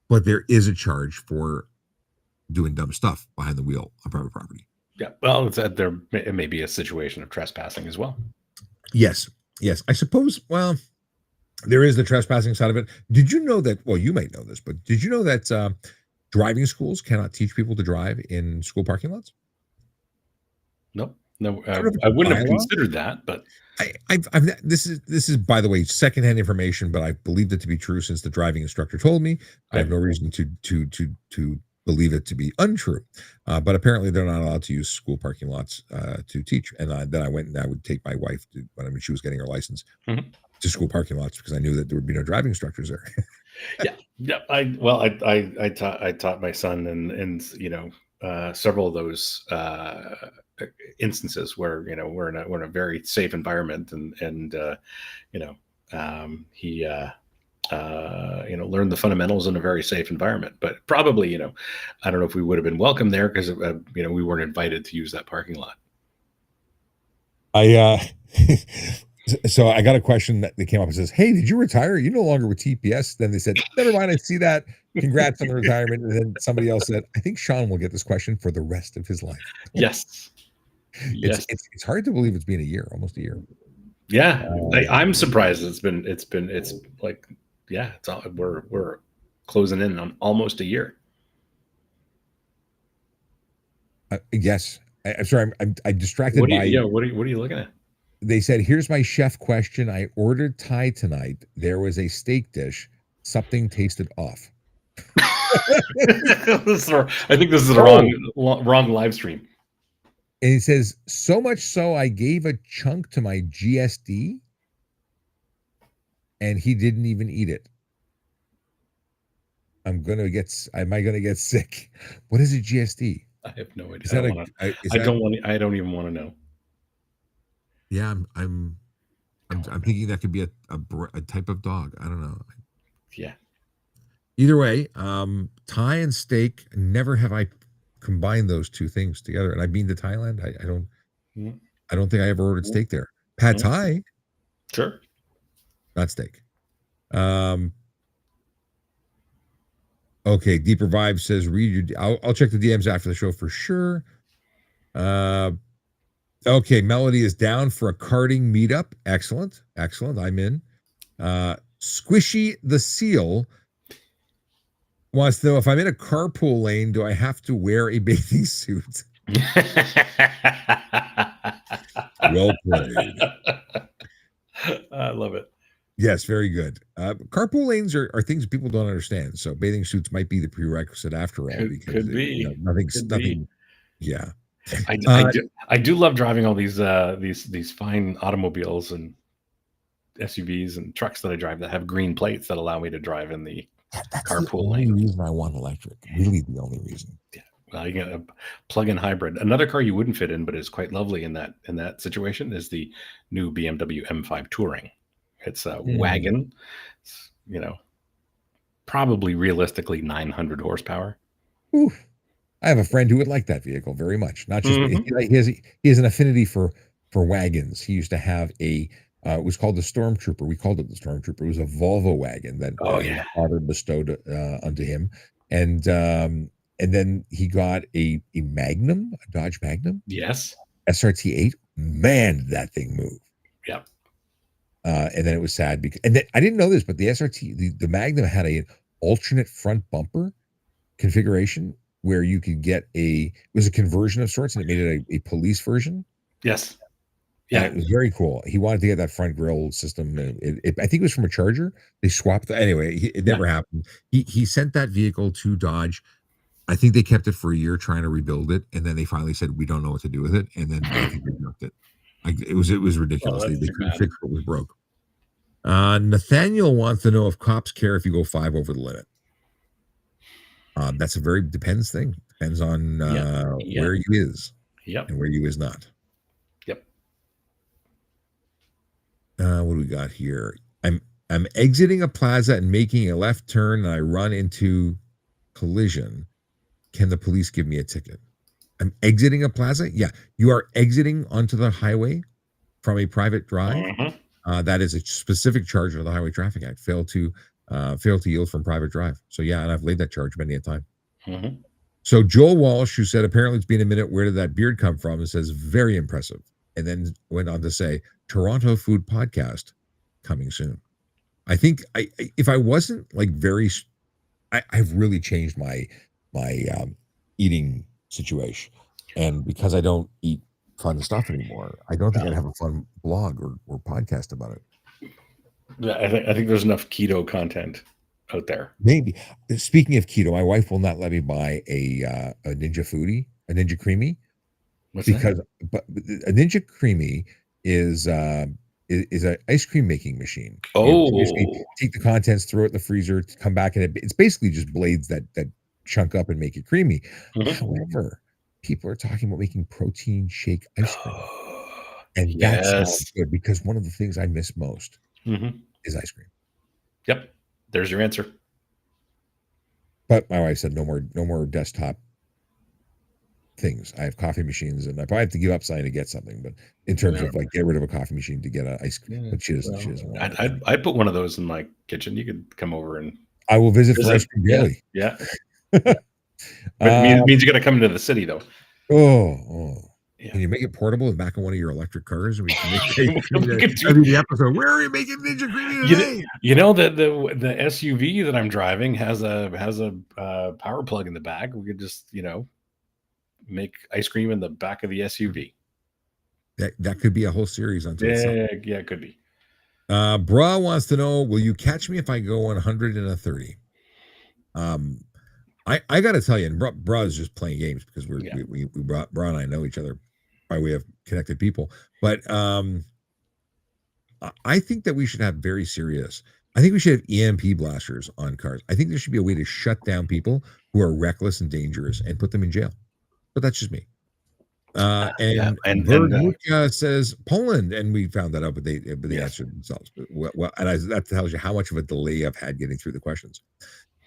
but there is a charge for doing dumb stuff behind the wheel on private property. Yeah, well, it may be a situation of trespassing as well. Yes, I suppose. Well, there is the trespassing side of it. Did you know that? Well, you might know this, but did you know that driving schools cannot teach people to drive in school parking lots? No, I wouldn't have considered that, but this is by the way secondhand information, but I believed it to be true since the driving instructor told me. I have no reason to believe it to be untrue, but apparently they're not allowed to use school parking lots to teach. And then I went and I would take my wife when she was getting her license to school parking lots because I knew that there would be no driving instructors there. Yeah. I taught my son and several of those instances where we're in a very safe environment and he learned the fundamentals in a very safe environment. But probably I don't know if we would have been welcome there because we weren't invited to use that parking lot. So I got a question that came up and says, hey, did you retire? You're no longer with TPS. Then they said, never mind, I see that. Congrats on the retirement. And then somebody else said, I think Sean will get this question for the rest of his life. Yes. It's hard to believe it's been a year, almost a year. Yeah. I'm surprised it's like, we're closing in on almost a year. Yes. I'm sorry. I'm distracted what are you looking at? They said, here's my chef question. I ordered Thai tonight. There was a steak dish. Something tasted off. I think this is the wrong live stream. And he says, so much so I gave a chunk to my GSD and he didn't even eat it. Am I gonna get sick? What is a GSD? I have no idea. Is I that don't a want to. is I that don't want. I don't even want to know. yeah, I'm thinking that could be a type of dog. I don't know. Yeah. Either way, Thai and steak, never have I combined those two things together. And I've been to Thailand. Mhm. I don't think I ever ordered Mhm. steak there. Pad Mhm. Thai, Sure. not steak. Um, okay, Deeper Vibe says read your. I'll check the DMs after the show for sure. Uh, okay, Melody is down for a karting meetup. Excellent, excellent. I'm in. Squishy the Seal wants to know if I'm in a carpool lane, do I have to wear a bathing suit? Well played. I love it. Yes, very good. Carpool lanes are things people don't understand. So bathing suits might be the prerequisite after all, because Could be. nothing's Could be. nothing. Yeah. I Uh, do. I do love driving all these fine automobiles and SUVs and trucks that I drive that have green plates that allow me to drive in the that's the carpool only lane. reason I want electric. Really, the only reason. Yeah. Well, you get a plug-in hybrid. Another car you wouldn't fit in, but is quite lovely in that situation, is the new BMW M5 Touring. It's a Hmm. wagon. It's, probably realistically 900 horsepower. Oof. I have a friend who would like that vehicle very much. Not just me. Hmm. He has an affinity for wagons. He used to have a it was called the Stormtrooper. We called it the Stormtrooper. It was a Volvo wagon that Oh his yeah. father bestowed unto him, and then he got a Magnum, a Dodge Magnum Yes. SRT8. Man, did that thing move. Yep. And then it was sad because, and then, I didn't know this, but the SRT, the Magnum had a alternate front bumper configuration where you could get it was a conversion of sorts, and it made it a police version, Yes. and Yeah. it was very cool. He wanted to get that front grille system. And I think it was from a Charger. They swapped. Anyway, it Yeah. never happened. He sent that vehicle to Dodge. I think they kept it for a year trying to rebuild it, and then they finally said we don't know what to do with it, and then I think they junked it. Like it was Oh, ridiculous. They that's too couldn't bad. fix what was broke. Nathaniel wants to know if cops care if you go 5 over the limit. That's a very depends thing. Depends on Yep. where Yep. you is Yep. and where you is not. Yep. What do we got here? I'm exiting a plaza and making a left turn, and I run into collision. Can the police give me a ticket? I'm exiting a plaza. Yeah, you are exiting onto the highway from a private drive. Mhm. That is a specific charge of the Highway Traffic Act. Fail to yield from private drive. So yeah, and I've laid that charge many a time. Mhm. So Joel Walsh, who said apparently it's been a minute, where did that beard come from? And says very impressive, and then went on to say Toronto Food Podcast coming soon. I think if I wasn't like I've really changed my eating situation, and because I don't eat fun stuff anymore, I don't think I'd have a fun blog or podcast about it. Yeah, I think there's enough keto content out there. Maybe. Speaking of keto, my wife will not let me buy a Ninja Foodie, a Ninja Creamy, What's that? because but a Ninja Creamy is is an ice cream making machine. You basically Oh. take the contents, throw it in the freezer, come back, and it's basically just blades that chunk up and make it creamy. Mhm. However, people are talking about making protein shake ice cream, and that sounds Yes. good because one of the things I miss most Mhm. is ice cream. Yep. There's your answer. But my wife said no more desktop things. I have coffee machines, and I probably have to give up something to get something. But in terms Yeah. of like get rid of a coffee machine to get an ice cream, Yeah. but she Well, doesn't want I'd, it. I'd, I'd put one of those in my kitchen. You could come over and I will visit for visit. ice cream Yeah. daily. Yeah. uh, But it means you got to come into the city, though. oh. Yeah. Can you make it portable in back of one of your electric cars, and we can make ice cream? We could do- That'd be the episode. Where are we making Ninja Creamy today? The SUV that I'm driving has a power plug in the back. We could just make ice cream in the back of the SUV. That could be a whole series unto itself. Yeah, it could be. Bra wants to know, will you catch me if I go 100 and a 30? I got to tell you, and Bra is just playing games because Yeah. Bra and I know each other by way of connected people. But I think that we should have very serious I think we should have EMP blasters on cars. I think there should be a way to shut down people who are reckless and dangerous and put them in jail. But that's just me. Yeah, And and Vermutka says Poland, and we found that out, but they yes. answered themselves. But that tells you how much of a delay I've had getting through the questions.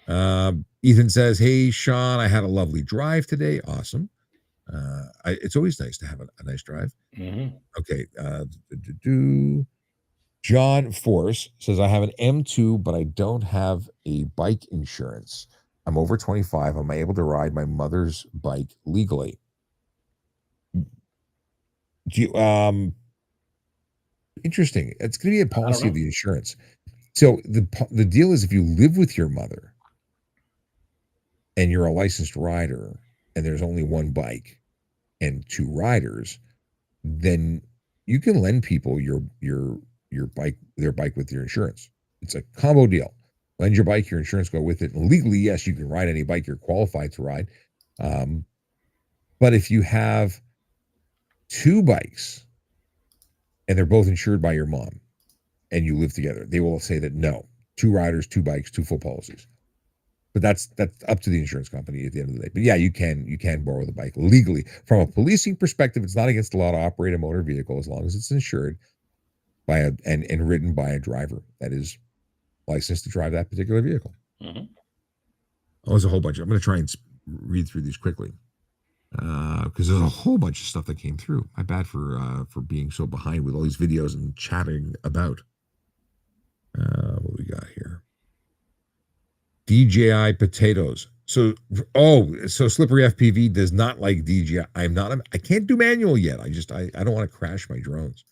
Ethan says, "Hey Sean, I had a lovely drive today. Awesome. It's always nice to have a nice drive." Mhm. Okay. John Force says, "I have an M2, but I don't have a bike insurance. I'm over 25. Am I able to ride my mother's bike legally?" Do you, interesting. It's going to be a I don't policy of know. the insurance. So the deal is, if you live with your mother and you're a licensed rider, and there's only one bike and two riders, then you can lend people your bike, their bike, with your insurance. It's a combo deal. Lend your bike, your insurance go with it. And legally, yes, you can ride any bike you're qualified to ride. Um, but if you have two bikes and they're both insured by your mom and you live together, they will say that no, two riders, two bikes, two full policies. But that's up to the insurance company at the end of the day. But yeah, you can borrow the bike legally. From a policing perspective, it's not against the law to operate a motor vehicle as long as it's insured by and ridden by a driver that is licensed to drive that particular vehicle. Mhm. Oh, there's a whole bunch. I'm going to try and read through these quickly because there's a whole bunch of stuff that came through. My bad for being so behind with all these videos and chatting about. What we got here? DJI potatoes. So Slippery FPV does not like DJI. I can't do manual yet. I don't want to crash my drones.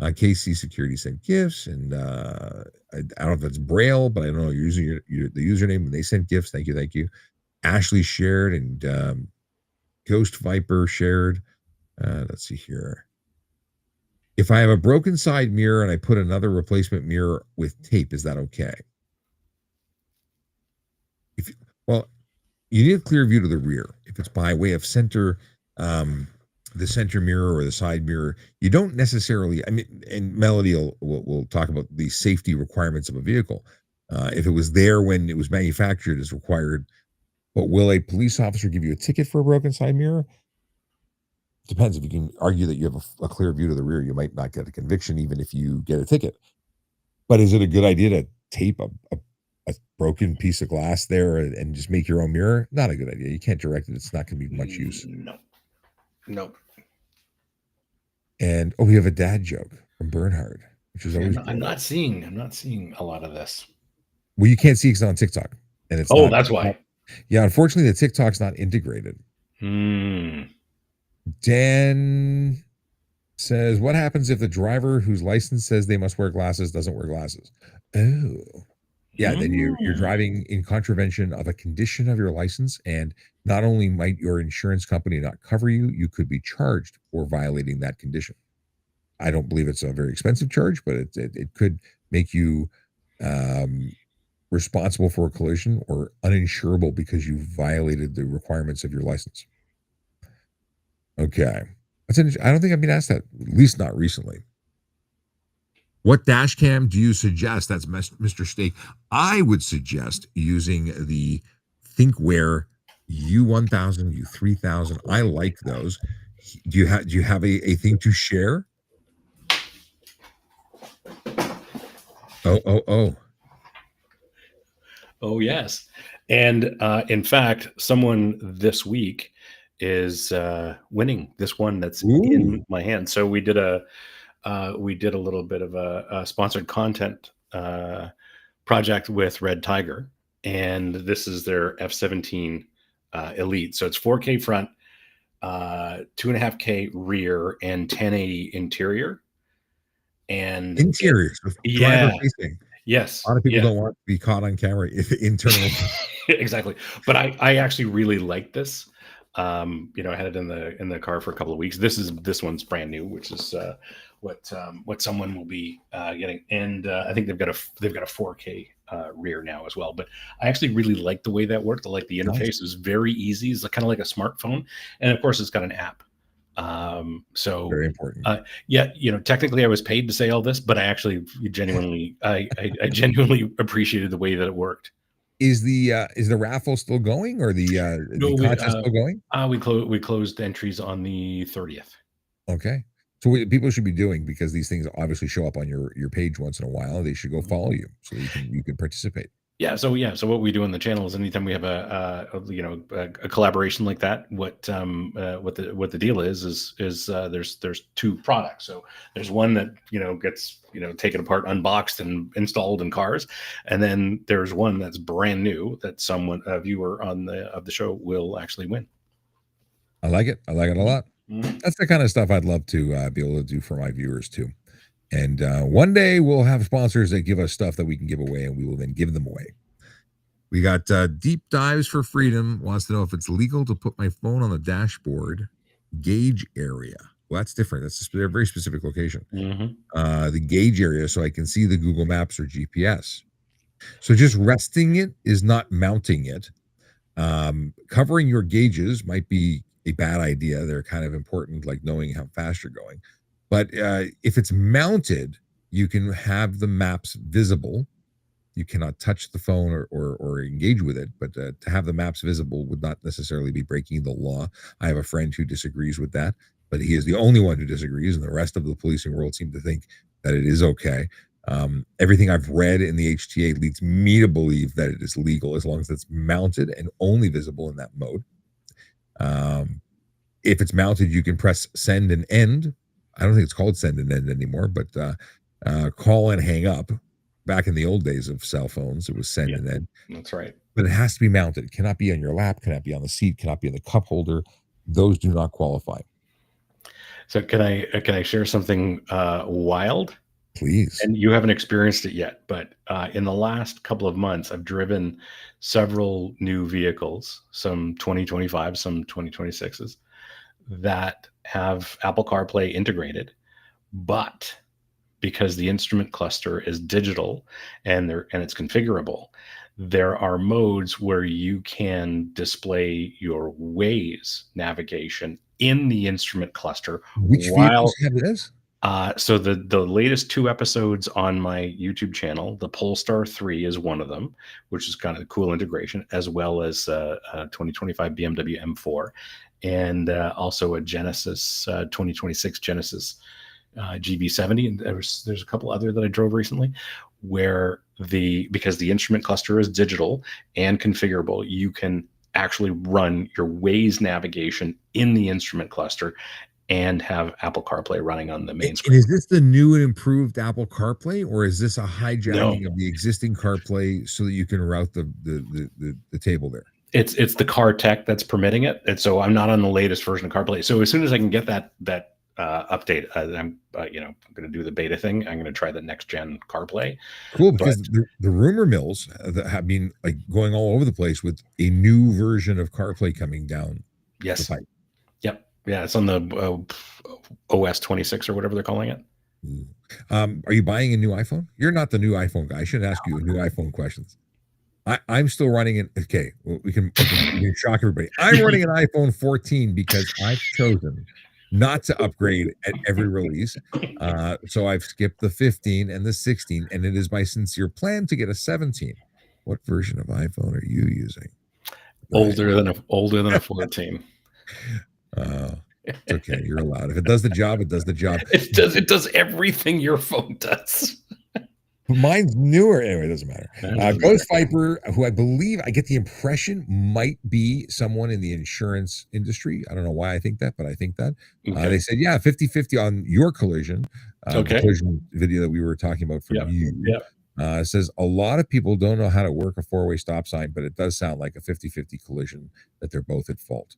KC Security sent gifts, and I don't know if that's Braille, but I don't know using the username. And they sent gifts. Thank you, thank you. Ashley shared, and Ghost Viper shared. Let's see here. If I have a broken side mirror and I put another replacement mirror with tape, is that okay? If well, you need a clear view to the rear. If it's by way of um, the center mirror or the side mirror, you don't necessarily. I mean, and Melody will talk about the safety requirements of a vehicle. If it was there when it was manufactured, is required. But will a police officer give you a ticket for a broken side mirror? Depends. If you can argue that you have a clear view to the rear, you might not get a conviction, even if you get a ticket. But is it a good idea to tape a broken piece of glass there and just make your own mirror? Not a good idea. You can't direct it. It's not going to be much use. No. Nope. And we have a dad joke from Bernhard, which is See, always I'm good. not seeing a lot of this. Well, you can't see it's on TikTok, and it's Oh, not. that's why. Yeah, unfortunately, the TikTok's not integrated. Hmm. Dan says, "What happens if the driver whose license says they must wear glasses doesn't wear glasses?" Oh, yeah, then you're Mm. driving in contravention of a condition of your license, and not only might your insurance company not cover you, you could be charged for violating that condition. I don't believe it's a very expensive charge, but it could make you um, responsible for a collision or uninsurable because you violated the requirements of your license. Okay, I don't think I've been asked that, at least not recently. What dash cam do you suggest? That's Mr. Steak. I would suggest using the ThinkWare U1000, U3000. I like those. Do you have a thing to share? Oh. Oh, yes. And in fact, someone this week is winning this one that's Ooh, in my hand. So we did a little bit of a sponsored content project with Red Tiger, and this is their F-17 Elite. So it's 4K front, 2.5K rear, and 1080 interior. And interior, so driver yeah, facing. A yes, lot of people yeah. don't want to be caught on camera internally. Exactly. But I actually really like this. I had it in the car for a couple of weeks. This one's brand new, which is what someone will be getting. And I think they've got a 4K rear now as well. But I actually really like the way that worked. I like the Nice. interface is very easy. It's kind of like a smartphone, and of course it's got an app. So Very important. yeah, technically I was paid to say all this, but I actually genuinely, I genuinely appreciated the way that it worked. Is the raffle still going, or the No, contest still going? we closed entries on the 30th. Okay. So what people should be doing, because these things obviously show up on your page once in a while, they should go follow you so that you can participate. So what we do on the channel is anytime we have a collaboration like that, what the deal is there's two products. So there's one that gets taken apart, unboxed, and installed in cars, and then there's one that's brand new that a viewer of the show will actually win. I like it. I like it a lot. Mhm. That's the kind of stuff I'd love to be able to do for my viewers too. And one day we'll have sponsors that give us stuff that we can give away, and we will then give them away. We got Deep Dives for Freedom wants to know if it's legal to put my phone on the dashboard gauge area. Well, that's different. That's a very specific location. Mhm. The gauge area, so I can see the Google Maps or GPS. So just resting it is not mounting it. Covering your gauges might be a bad idea. They're kind of important, like knowing how fast you're going. But if it's mounted, you can have the maps visible. You cannot touch the phone or engage with it, but to have the maps visible would not necessarily be breaking the law. I have a friend who disagrees with that, but he is the only one who disagrees, and the rest of the policing world seem to think that it is okay. Everything I've read in the HTA leads me to believe that it is legal as long as it's mounted and only visible in that mode. If it's mounted, you can press send and end. I don't think it's called send and end anymore, but call and hang up. Back in the old days of cell phones, it was send Yeah, and end. that's right. But it has to be mounted. It cannot be on your lap, cannot be on the seat, cannot be in the cup holder. Those do not qualify. So can I share something wild? Please. And you haven't experienced it yet, but in the last couple of months, I've driven several new vehicles, some 2025, some 2026s, that have Apple CarPlay integrated, but because the instrument cluster is digital and it's configurable, there are modes where you can display your Waze navigation in the instrument cluster Which vehicles while have this? so the latest two episodes on my YouTube channel, the Polestar 3 is one of them, which is kind of a cool integration, as well as 2025 BMW M4, and also a Genesis 2026 Genesis GV70, and there's a couple other that I drove recently, where because the instrument cluster is digital and configurable, you can actually run your Waze navigation in the instrument cluster and have Apple CarPlay running on the main And screen. is this the new and improved Apple CarPlay, or is this a No, hijacking of the existing CarPlay so that you can route the table there? it's the car tech that's permitting it, and so I'm not on the latest version of CarPlay. So as soon as I can get that update, I'm going to do the beta thing. I'm going to try the next gen CarPlay. Cool, But because the rumor mills that have been like going all over the place with a new version of CarPlay coming down the yes, pipe. yep, yeah, it's on the OS 26 or whatever they're calling it. Ooh. Are you buying a new iPhone? You're not the new iPhone guy. I should ask you new iPhone questions. I'm still running it. Okay, well, we can shock everybody. I'm running an iPhone 14 because I've chosen not to upgrade at every release. So I've skipped the 15 and the 16, and it is my sincere plan to get a 17. What version of iPhone are you using, Brian? Older than a 14. It's okay. You're allowed. If it does the job, it does the job. It does everything your phone does. Mine's newer. Anyway, it doesn't matter. That doesn't Ghost matter. Viper, who I believe I get the impression might be someone in the insurance industry. I don't know why I think that, but I think that. Okay. They said, yeah, 50-50 on your collision, the Okay. collision video that we were talking about from Yep. you. Yep. Says a lot of people don't know how to work a four-way stop sign, but it does sound like a 50-50 collision that they're both at fault.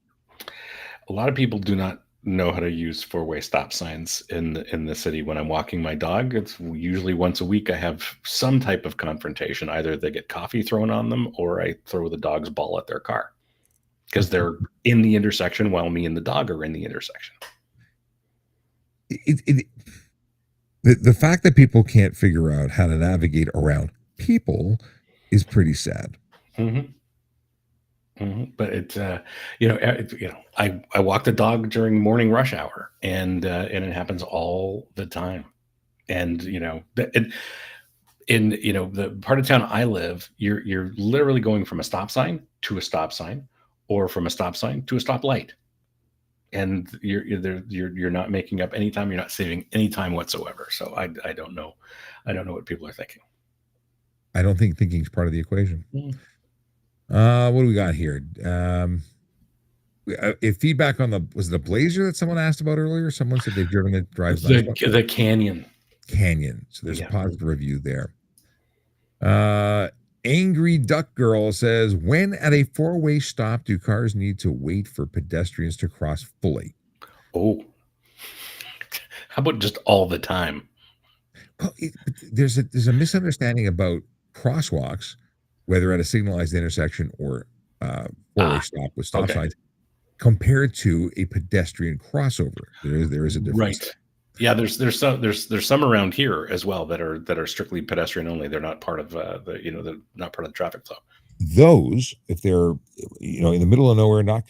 A lot of people do not know how to use four-way stop signs in the city. When I'm walking my dog, it's usually once a week I have some type of confrontation. Either they get coffee thrown on them or I throw the dog's ball at their car because they're in the intersection while me and the dog are in the intersection. The fact that people can't figure out how to navigate around people is pretty sad. Mm-hmm. But it's I walk the dog during morning rush hour, and it happens all the time. And in the part of town I live, you're literally going from a stop sign to a stop sign, or from a stop sign to a stoplight, and you're not making up any time. You're not saving any time whatsoever. So I don't know. I don't know what people are thinking. I don't think thinking is part of the equation. What do we got here? If feedback on was it the Blazer that someone asked about earlier? Someone said they've driven it, drives nice. The Canyon. So there's a positive review there. Angry Duck Girl says, when at a four-way stop do cars need to wait for pedestrians to cross fully? Oh, how about just all the time? Well, there's a misunderstanding about crosswalks, whether at a signalized intersection or four-way stop with stop signs, compared to a pedestrian crossover. There is a difference. Right. Yeah, there's some around here as well that are strictly pedestrian only. They're not part of they're not part of the traffic flow. Those, if they're in the middle of nowhere, not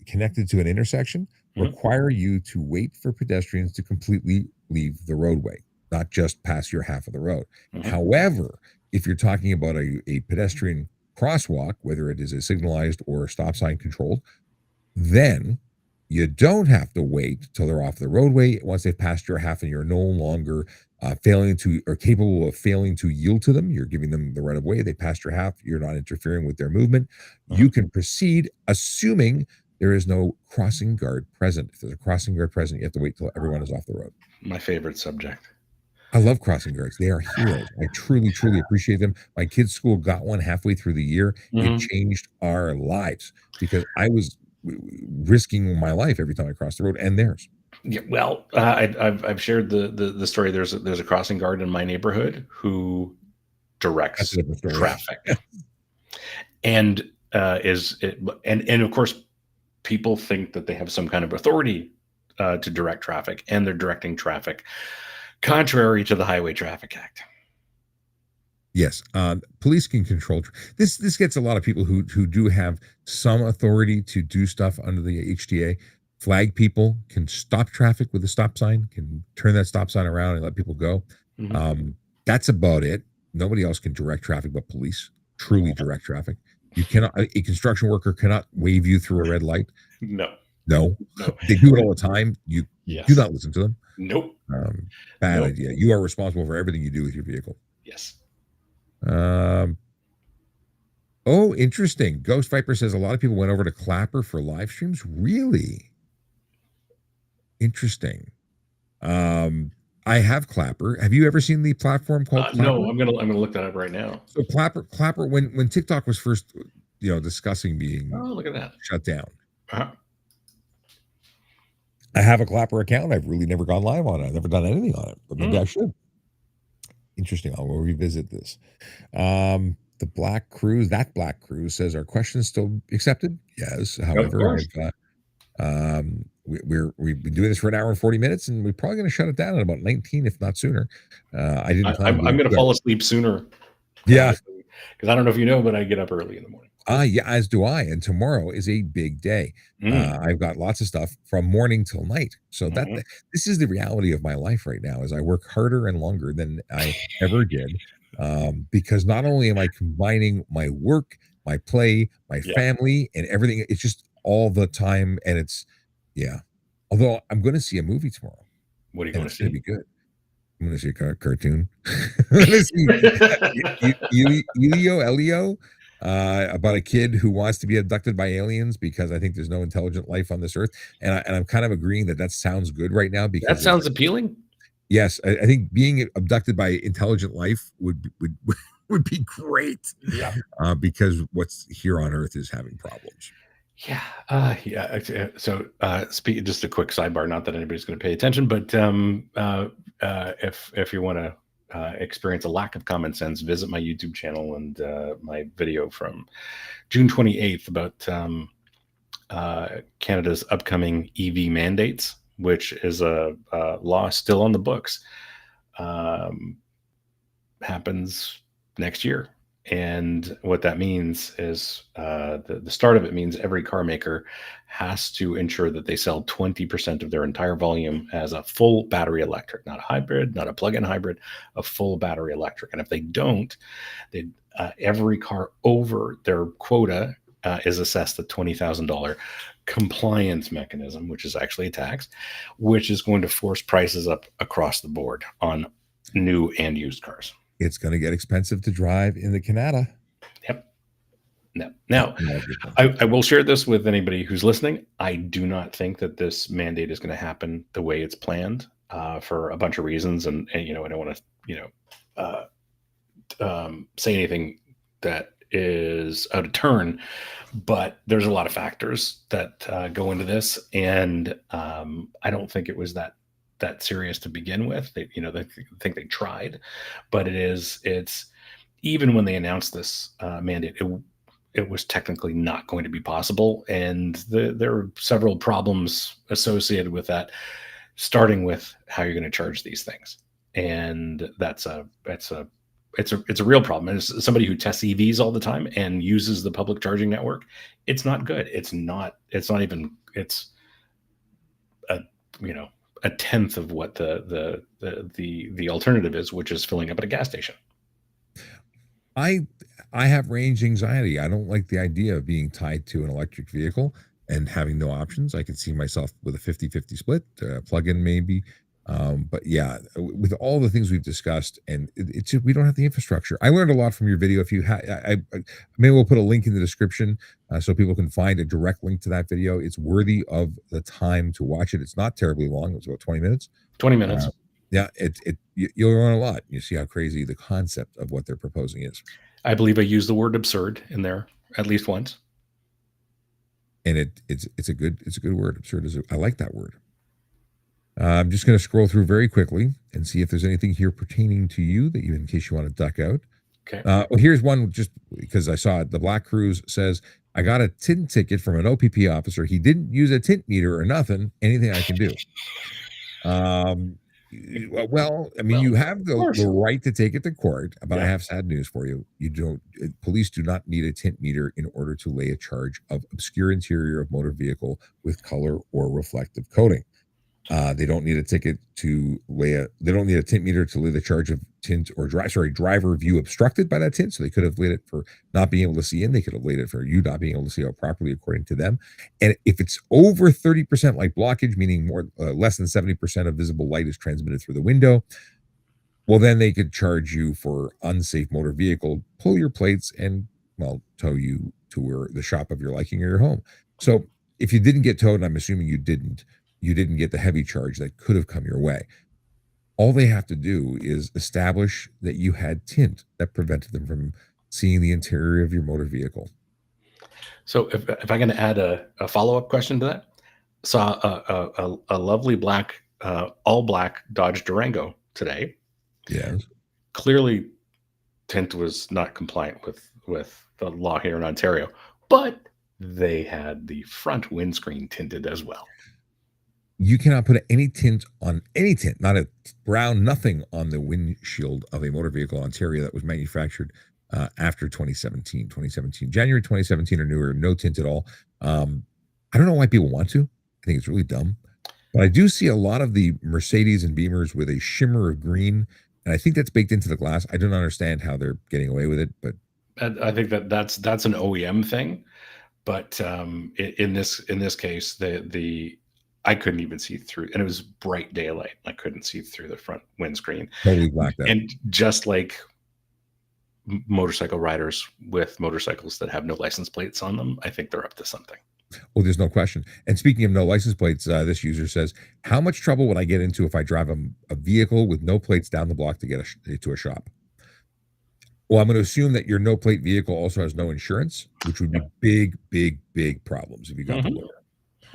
connected to an intersection, require you to wait for pedestrians to completely leave the roadway, not just pass your half of the road. However, if you're talking about a pedestrian crosswalk, whether it is a signalized or stop sign controlled, then you don't have to wait till they're off the roadway. Once they've passed your half and you're no longer capable of failing to yield to them, you're giving them the right of way. They passed your half. You're not interfering with their movement. You can proceed, assuming there is no crossing guard present. If there's a crossing guard present, you have to wait till everyone is off the road. My favorite subject. I love crossing guards. They are heroes. I truly, truly appreciate them. My kids' school got one halfway through the year. It changed our lives because I was risking my life every time I crossed the road, and theirs. Yeah, well, I've shared the story. There's a crossing guard in my neighborhood who directs traffic, and of course, people think that they have some kind of authority to direct traffic, and they're directing traffic contrary to the Highway Traffic Act. Yes, police can control. This gets a lot of people who do have some authority to do stuff under the HTA. Flag people can stop traffic with a stop sign, can turn that stop sign around and let people go. That's about it. Nobody else can direct traffic but police. Truly direct traffic. You cannot. A construction worker cannot wave you through a red light. No. They do it all the time. You do not listen to them. Nope. Bad idea. You are responsible for everything you do with your vehicle. Yes. Oh, interesting. Ghost Viper says a lot of people went over to Clapper for live streams. Really? Interesting. I have Clapper. Have you ever seen the platform called Clapper? No, I'm gonna look that up right now. So Clapper, when TikTok was first, discussing being look at that shut down. I have a Clapper account. I've really never gone live on it. I've never done anything on it, but maybe I should. Interesting. I'll revisit this. The Black Cruise says, are questions still accepted? Yes. However, we've been doing this for an hour and 40 minutes, and we're probably going to shut it down in about 19, if not sooner. I'm going to fall asleep sooner. Yeah. Because I don't know if you know, but I get up early in the morning. Yeah, as do I. And tomorrow is a big day. I've got lots of stuff from morning till night. So this is the reality of my life right now, is I work harder and longer than I ever did. Because not only am I combining my work, my play, my family, and everything, it's just all the time. And it's, although I'm going to see a movie tomorrow. What are you going to see? It's going to be good. I'm going to see a cartoon. I'm going to see Elio, about a kid who wants to be abducted by aliens because I think there's no intelligent life on this earth. And I'm kind of agreeing that sounds good right now, because that sounds appealing. Yes, I think being abducted by intelligent life would be great. Yeah, because what's here on Earth is having problems. Yeah. So, just a quick sidebar. Not that anybody's going to pay attention, but if you want to experience a lack of common sense, visit my YouTube channel and my video from June 28th about Canada's upcoming EV mandates, which is a law still on the books. Happens next year. And what that means is the start of it means every car maker has to ensure that they sell 20% of their entire volume as a full battery electric, not a hybrid, not a plug-in hybrid, a full battery electric. And if they don't, they every car over their quota is assessed a $20,000 compliance mechanism, which is actually a tax, which is going to force prices up across the board on new and used cars. It's going to get expensive to drive in the Canada. Yep. No. Now, I will share this with anybody who's listening. I do not think that this mandate is going to happen the way it's planned for a bunch of reasons. And I don't want to, say anything that is out of turn, but there's a lot of factors that go into this. And I don't think it was that serious to begin with. They think they tried, but it's even when they announced this mandate, it was technically not going to be possible, and there are several problems associated with that, starting with how you're going to charge these things, and it's a real problem. As somebody who tests EVs all the time and uses the public charging network, it's not good. It's not even a tenth of what the alternative is, which is filling up at a gas station. I have range anxiety. I don't like the idea of being tied to an electric vehicle and having no options. I could see myself with a 50-50 split, plug-in maybe. But yeah, with all the things we've discussed, and it's we don't have the infrastructure. I learned a lot from your video. If you maybe we'll put a link in the description so people can find a direct link to that video. It's worthy of the time to watch it. It's not terribly long. It's about 20 minutes. 20 minutes. Yeah, you'll learn a lot. You see how crazy the concept of what they're proposing is. I believe I used the word absurd in there at least once. And it's a good word. Absurd I like that word. I'm just going to scroll through very quickly and see if there's anything here pertaining to you that in case you want to duck out. Okay. Well, here's one just because I saw it. The Black Cruise says, I got a tint ticket from an OPP officer. He didn't use a tint meter or nothing. Anything I can do. Well, I mean, you have the right to take it to court, but I have sad news for you. Police do not need a tint meter in order to lay a charge of obscure interior of motor vehicle with color or reflective coating. They don't need a ticket to they don't need a tint meter to lay the charge of tint or driver view obstructed by that tint. So they could have laid it for not being able to see in. They could have laid it for you not being able to see out properly according to them. And if it's over 30% light blockage, meaning less than 70% of visible light is transmitted through the window, well, then they could charge you for unsafe motor vehicle, pull your plates, and tow you to the shop of your liking or your home. So if you didn't get towed, and I'm assuming you didn't get the heavy charge that could have come your way. All they have to do is establish that you had tint that prevented them from seeing the interior of your motor vehicle. So if I can add a follow-up question to that, saw a lovely black, all black Dodge Durango today. Yes. Clearly tint was not compliant with the law here in Ontario, but they had the front windscreen tinted as well. You cannot put any tint on any tint, not a brown, nothing on the windshield of a motor vehicle in Ontario that was manufactured after 2017, January 2017 or newer, no tint at all. I don't know why people want to. I think it's really dumb. But I do see a lot of the Mercedes and Beamers with a shimmer of green, and I think that's baked into the glass. I don't understand how they're getting away with it, but I think that's an OEM thing. But in this case, I couldn't even see through, and it was bright daylight. I couldn't see through the front windscreen. Totally blacked out. And just like motorcycle riders with motorcycles that have no license plates on them, I think they're up to something. Well, there's no question. And speaking of no license plates, this user says, how much trouble would I get into if I drive a vehicle with no plates down the block to get to a shop? Well, I'm going to assume that your no plate vehicle also has no insurance, which would be big problems if you got the lawyer.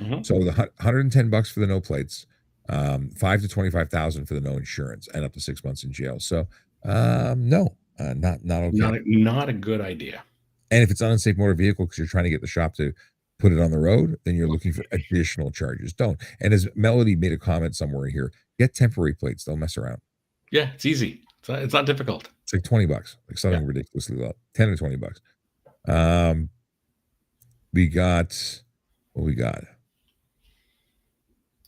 Mm-hmm. So the $110 for the no plates, $5,000 to $25,000 for the no insurance, and up to 6 months in jail. So no, not okay. Not a good idea. And if it's an unsafe motor vehicle because you're trying to get the shop to put it on the road, then you're looking for additional charges. Don't. And as Melody made a comment somewhere here, get temporary plates. They'll mess around. Yeah, it's easy. It's not difficult. It's like $20, like something Yeah. ridiculously low, 10 or $20. Um, we got what we got.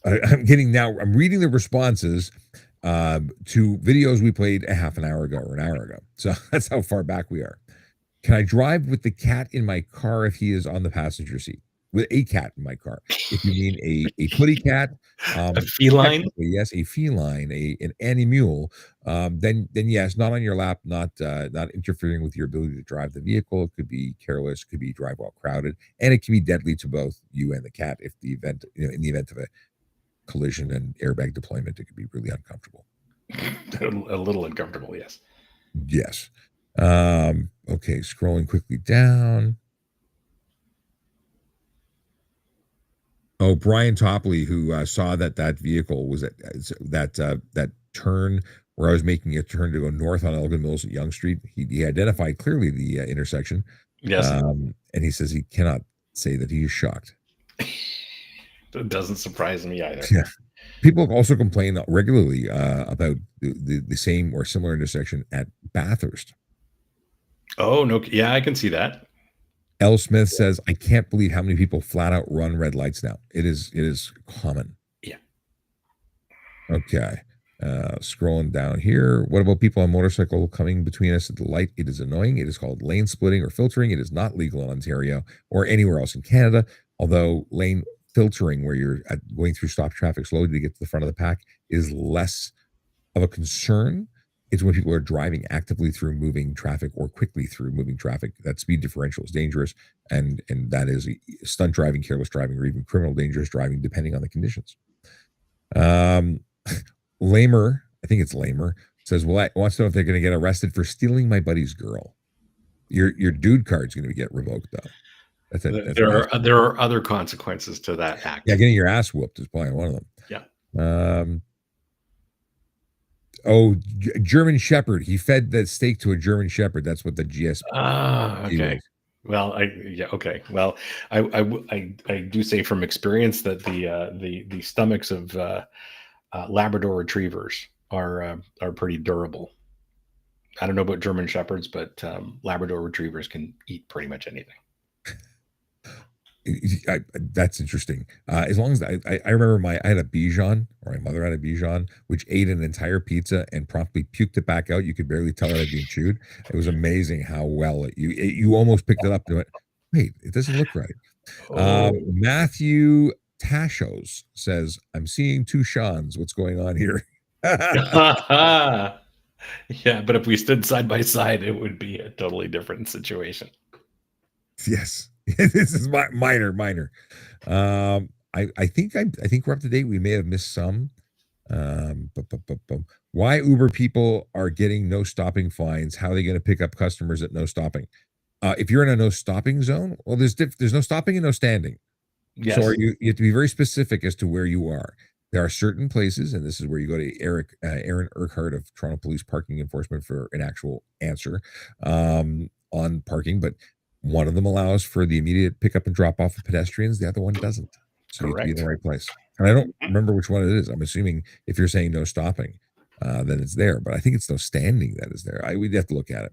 I'm getting now. I'm reading the responses to videos we played a half an hour ago or an hour ago. So that's how far back we are. Can I drive with the cat in my car if he is on the passenger seat? With a cat in my car. If you mean a putty cat, A feline? technically yes, a feline, an animal, then yes, not on your lap, not interfering with your ability to drive the vehicle. It could be careless, could be drive while crowded, and it can be deadly to both you and the cat if the event, in the event of a collision and airbag deployment, it could be really uncomfortable. A little uncomfortable, yes. Yes. Okay, scrolling quickly down. Oh, Brian Topley, who saw that vehicle was at that turn where I was making a turn to go north on Elgin Mills at Young Street. He identified clearly the intersection, Yes. and he says he cannot say that he is shocked. It doesn't surprise me either. Yeah. People also complain regularly about the same or similar intersection at Bathurst. Oh no, yeah, I can see that. L. Smith says, "I can't believe how many people flat out run red lights now. It is common." Yeah. Okay. Scrolling down here. What about people on motorcycle coming between us at the light? It is annoying. It is called lane splitting or filtering. It is not legal in Ontario or anywhere else in Canada. Although lane filtering, where you're going through stop traffic slowly to get to the front of the pack, is less of a concern. It's when people are driving actively through moving traffic or quickly through moving traffic. That speed differential is dangerous, and that is stunt driving, careless driving, or even criminal dangerous driving, depending on the conditions. Lamer, I think it's Lamer, says, "Well, I wants to know if they're going to get arrested for stealing my buddy's girl." Your dude card's going to get revoked though. That's there are other consequences to that act. Yeah, getting your ass whooped is probably one of them. Yeah. Oh, German Shepherd. He fed the steak to a German Shepherd. That's what the GS. Okay. Was. Well, okay. Well, I do say from experience that the stomachs of Labrador Retrievers are pretty durable. I don't know about German Shepherds, but Labrador Retrievers can eat pretty much anything. That's interesting. As long as I remember I had a Bichon, or my mother had a Bichon, which ate an entire pizza and promptly puked it back out. You could barely tell it had been chewed. It was amazing how well you almost picked it up and went, wait, it doesn't look right. Oh. Matthew Tashos says, "I'm seeing two Seans. What's going on here?" Yeah, but if we stood side by side, it would be a totally different situation. Yes. This is minor. I think we're up to date. We may have missed some. Why Uber people are getting no stopping fines? How are they going to pick up customers at no stopping? If you're in a no stopping zone, well, there's no stopping and no standing. Yes. So you have to be very specific as to where you are. There are certain places, and this is where you go to Aaron Urquhart of Toronto Police Parking Enforcement for an actual answer on parking, but one of them allows for the immediate pickup and drop off of pedestrians. The other one doesn't. So you have to be in the right place. And I don't remember which one it is. I'm assuming if you're saying no stopping, then it's there. But I think it's no standing that is there. We'd have to look at it.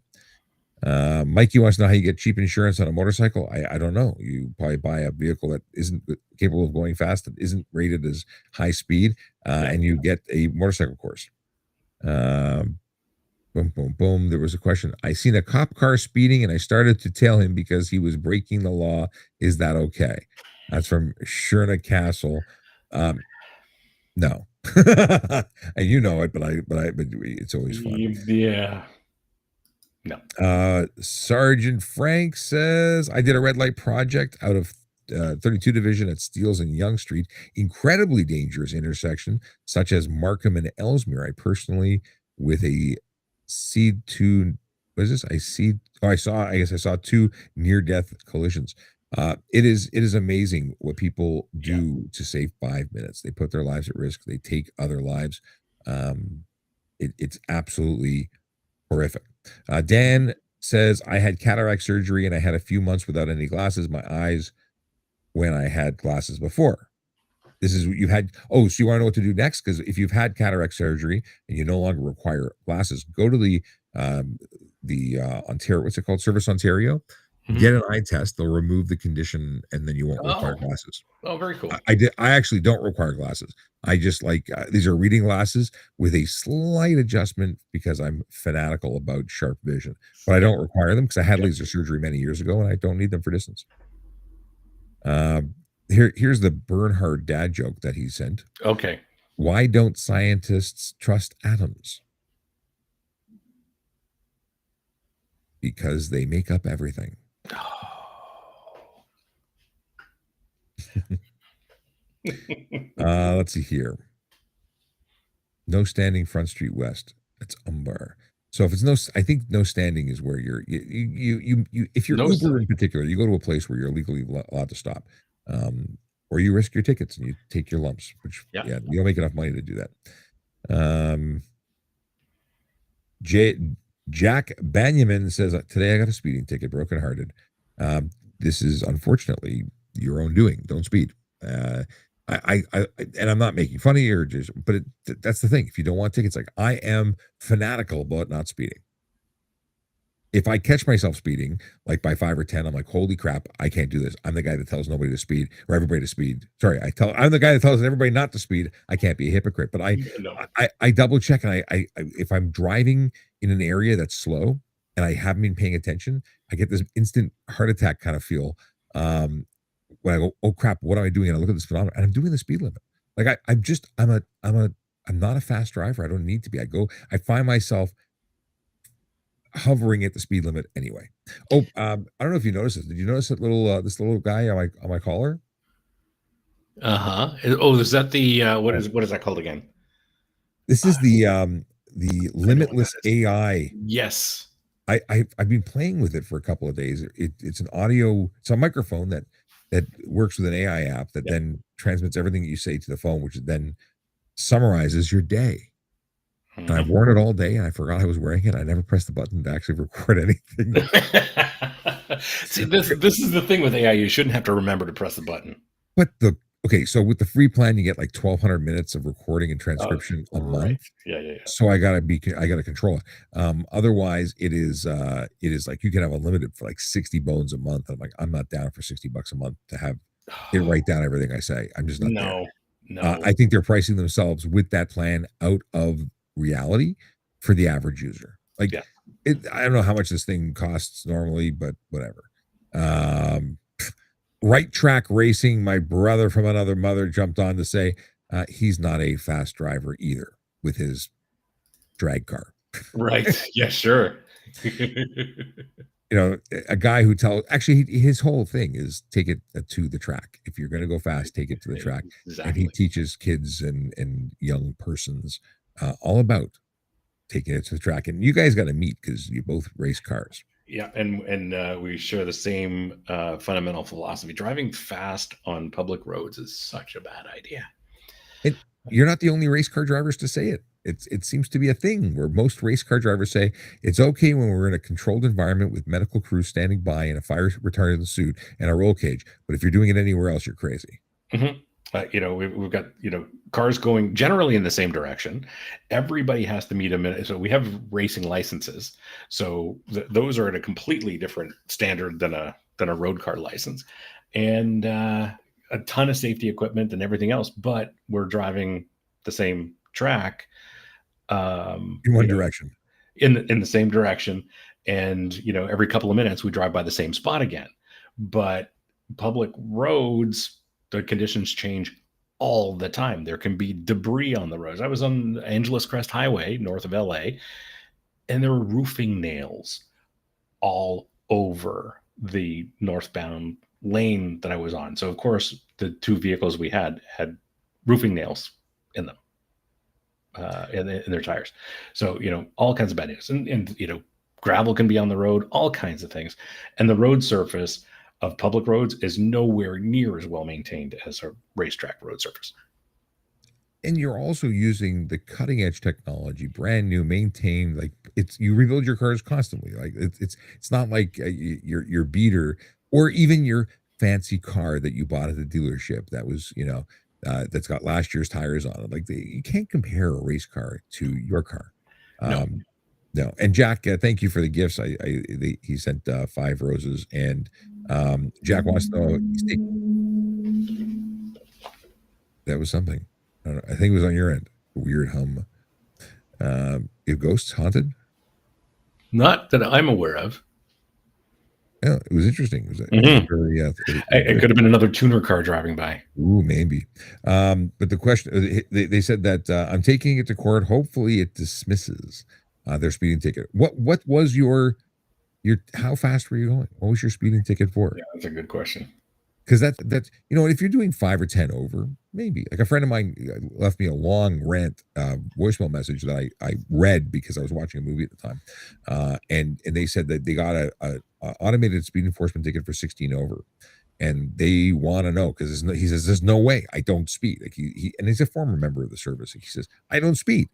Mikey wants to know how you get cheap insurance on a motorcycle. I don't know. You probably buy a vehicle that isn't capable of going fast, that isn't rated as high speed, and you get a motorcycle course. Boom, boom, boom. There was a question. I seen a cop car speeding and I started to tail him because he was breaking the law. Is that okay? That's from Sherna Castle. No. And you know it, but it's always fun. Yeah. No. Sergeant Frank says, I did a red light project out of 32 Division at Steeles and Young Street. Incredibly dangerous intersection, such as Markham and Ellesmere. I personally, with a C2, what is this? I saw two near-death collisions. It is amazing what people do to save 5 minutes. They put their lives at risk. They take other lives. It's absolutely horrific. Dan says, I had cataract surgery and I had a few months without any glasses. My eyes when I had glasses before. This is what you've had. Oh, so you want to know what to do next? Because if you've had cataract surgery and you no longer require glasses, go to um, the Ontario, what's it called, Service Ontario. Mhm. Get an eye test. They'll remove the condition, and then you won't require Oh, glasses. oh, very cool. I did. I actually don't require glasses. I just like these are reading glasses with a slight adjustment because I'm fanatical about sharp vision, but I Yep, don't require them because I had yep. laser surgery many years ago and I don't need them for distance. Um, here's the Bernhard dad joke that he sent. Okay. Why don't scientists trust atoms? Because they make up everything. Let's see here. No standing Front Street West. That's Umbar. So if it's no, I think no standing is where you if you're No, Uber in particular, you go to a place where you're legally allowed to stop, or you risk your tickets and you take your lumps, which yeah. yeah, you don't make enough money to do that. Um, J, Jack Banyaman says today I got a speeding ticket, brokenhearted. This is unfortunately your own doing. Don't speed. And I'm not making fun of you, or just, but that's the thing. If you don't want tickets, like I am fanatical about not speeding. If I catch myself speeding, like by 5 or 10, I'm like, holy crap, I can't do this. I'm the guy that tells nobody to speed or everybody to speed. Sorry, I'm the guy that tells everybody not to speed. I can't be a hypocrite, but No. I double check, and if I'm driving in an area that's slow and I haven't been paying attention, I get this instant heart attack kind of feel. When I go, oh crap, what am I doing? And I look at the speedometer and I'm doing the speed limit. Like I'm not a fast driver. I don't need to be. I find myself hovering at the speed limit anyway. Oh, I don't know if you noticed this. Did you notice that this little guy on my collar? Uh-huh. Oh, is that the Oh, what is that called again? this is the I know what that limitless is. AI. Yes. I've been playing with it for a couple of days. It's an audio, it's a microphone that works with an AI app that Yep. then transmits everything that you say to the phone, which then summarizes your day. And I've Mhm. worn it all day, and I forgot I was wearing it. I never pressed the button to actually record anything. See, this is the thing with AI. You shouldn't have to remember to press the button. But okay, so with the free plan, you get like 1,200 minutes of recording and Oh, transcription a right. month. Yeah, yeah, yeah. So I gotta control it. Otherwise, it is like you can have unlimited for like 60 bones a month. I'm like, I'm not down for $60 a month to have it write down everything I say. I'm just not there. No, no. I think they're pricing themselves with that plan out of reality for the average user. Like, Yeah. I don't know how much this thing costs normally, but whatever. Um, right track racing. My brother from another mother jumped on to say he's not a fast driver either with his drag car. Right. Yeah, sure. You know, a guy who tells actually his whole thing is take it to the track. If you're going to go fast, take it to the track. And he Exactly. teaches kids and young persons all about taking it to the track. And you guys got to meet because you both race cars. Yeah, and we share the same fundamental philosophy. Driving fast on public roads is such a bad idea. And you're not the only race car drivers to say it. It seems to be a thing where most race car drivers say it's okay when we're in a controlled environment with medical crews standing by in a fire retardant suit and a roll cage. But if you're doing it anywhere else, you're crazy. Mm-hmm. We've got cars going generally in the same direction. Everybody has to meet a minute. So we have racing licenses. So those are at a completely different standard than a road car license, and a ton of safety equipment and everything else. But we're driving the same track, In one direction. in the same direction, and every couple of minutes we drive by the same spot again. But public roads, the conditions change all the time. There can be debris on the roads. I was on Angeles Crest Highway north of LA, and there were roofing nails all over the northbound lane that I was on. So of course the two vehicles we had roofing nails in them, in their tires. So all kinds of bad news, and gravel can be on the road, all kinds of things, and the road surface of public roads is nowhere near as well maintained as a racetrack road surface. And you're also using the cutting edge technology, brand new, maintained. Like you rebuild your cars constantly. Like it's not like your beater or even your fancy car that you bought at the dealership that was that's got last year's tires on it. Like you can't compare a race car to your car. No. No. And Jack, thank you for the gifts. He sent 5 roses, and Jack wants to know. That was something. I don't know. I think it was on your end. A weird hum. If ghosts haunted? Not that I'm aware of. Yeah, it was interesting. It was very. It could have been another tuner car driving by. Ooh, maybe. But the question, they said that I'm taking it to court. Hopefully, it dismisses their speeding ticket. What was your how fast were you going? What was your speeding ticket for? Yeah, that's a good question. Because that's if you're doing 5 or 10 over, maybe. Like a friend of mine left me a long rant voicemail message that I read because I was watching a movie at the time, and they said that they got a automated speed enforcement ticket for 16 over, and they want to know because he says there's no way I don't speed. Like he and he's a former member of the service. He says I don't speed,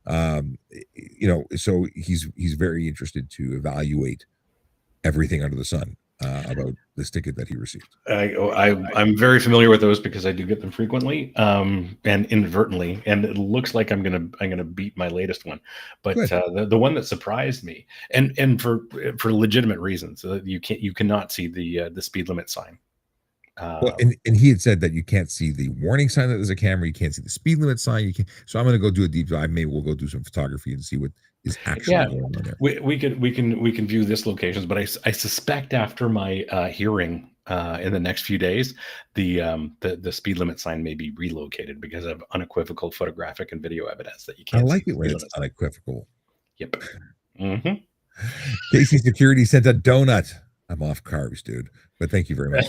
so he's very interested to evaluate everything under the sun about this ticket that he received. I'm very familiar with those because I do get them frequently and inadvertently, and it looks like I'm gonna beat my latest one. But the one that surprised me, and for legitimate reasons, you cannot see the speed limit sign. Well, and he had said that you can't see the warning sign that there's a camera. You can't see the speed limit sign. You can. So I'm going to go do a deep dive. Maybe we'll go do some photography and see what is actually going on there. We can view this locations, but I suspect after my hearing in the next few days, the speed limit sign may be relocated because of unequivocal photographic and video evidence that you can't. I like it when it's unequivocal. Yep. Mm-hmm. Casey Security sent a donut. I'm off carbs, dude. But thank you very much.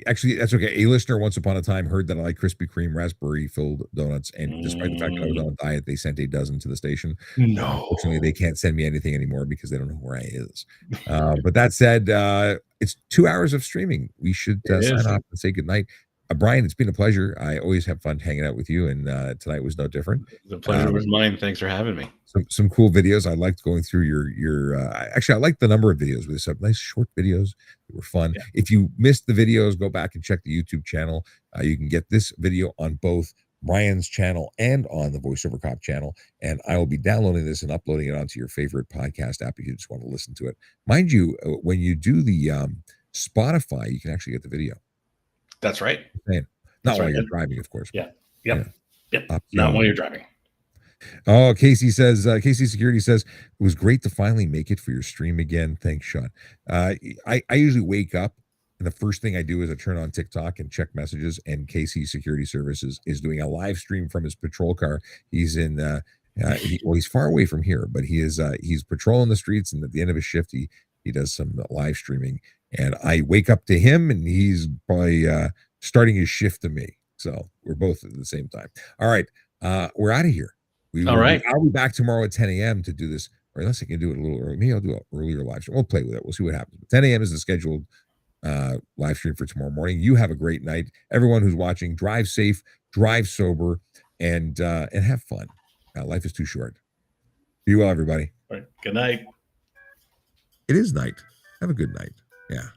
Actually, that's okay. A listener once upon a time heard that I like Krispy Kreme raspberry filled donuts, and despite the fact that I was on a diet, they sent a dozen to the station. No, unfortunately, they can't send me anything anymore because they don't know where I is. But that said, it's 2 hours of streaming. We should sign off and say goodnight. Brian, it's been a pleasure. I always have fun hanging out with you, and tonight was no different. The pleasure was mine. Thanks for having me. Some cool videos. I liked going through your. Actually, I liked the number of videos with some nice short videos. They were fun. Yeah. If you missed the videos, go back and check the YouTube channel. You can get this video on both Brian's channel and on the VoiceOver Cop channel. And I will be downloading this and uploading it onto your favorite podcast app if you just want to listen to it. Mind you, when you do the Spotify, you can actually get the video. That's right. Not while you're driving, of course. Yeah. Not while you're driving. Oh, Casey Security says it was great to finally make it for your stream again. Thanks, Sean. I usually wake up and the first thing I do is I turn on TikTok and check messages. And Casey Security Services is doing a live stream from his patrol car. He's in. He's far away from here, but he's patrolling the streets. And at the end of his shift, he does some live streaming. And I wake up to him, and he's probably starting his shift to me. So we're both at the same time. All right, we're out of here. All right. I'll be back tomorrow at 10 a.m. to do this, or unless I can do it a little early. Maybe I'll do an earlier live stream. We'll play with it. We'll see what happens. But 10 a.m. is the scheduled live stream for tomorrow morning. You have a great night. Everyone who's watching, drive safe, drive sober, and have fun. Life is too short. Be well, everybody. All right. Good night. It is night. Have a good night. Yeah.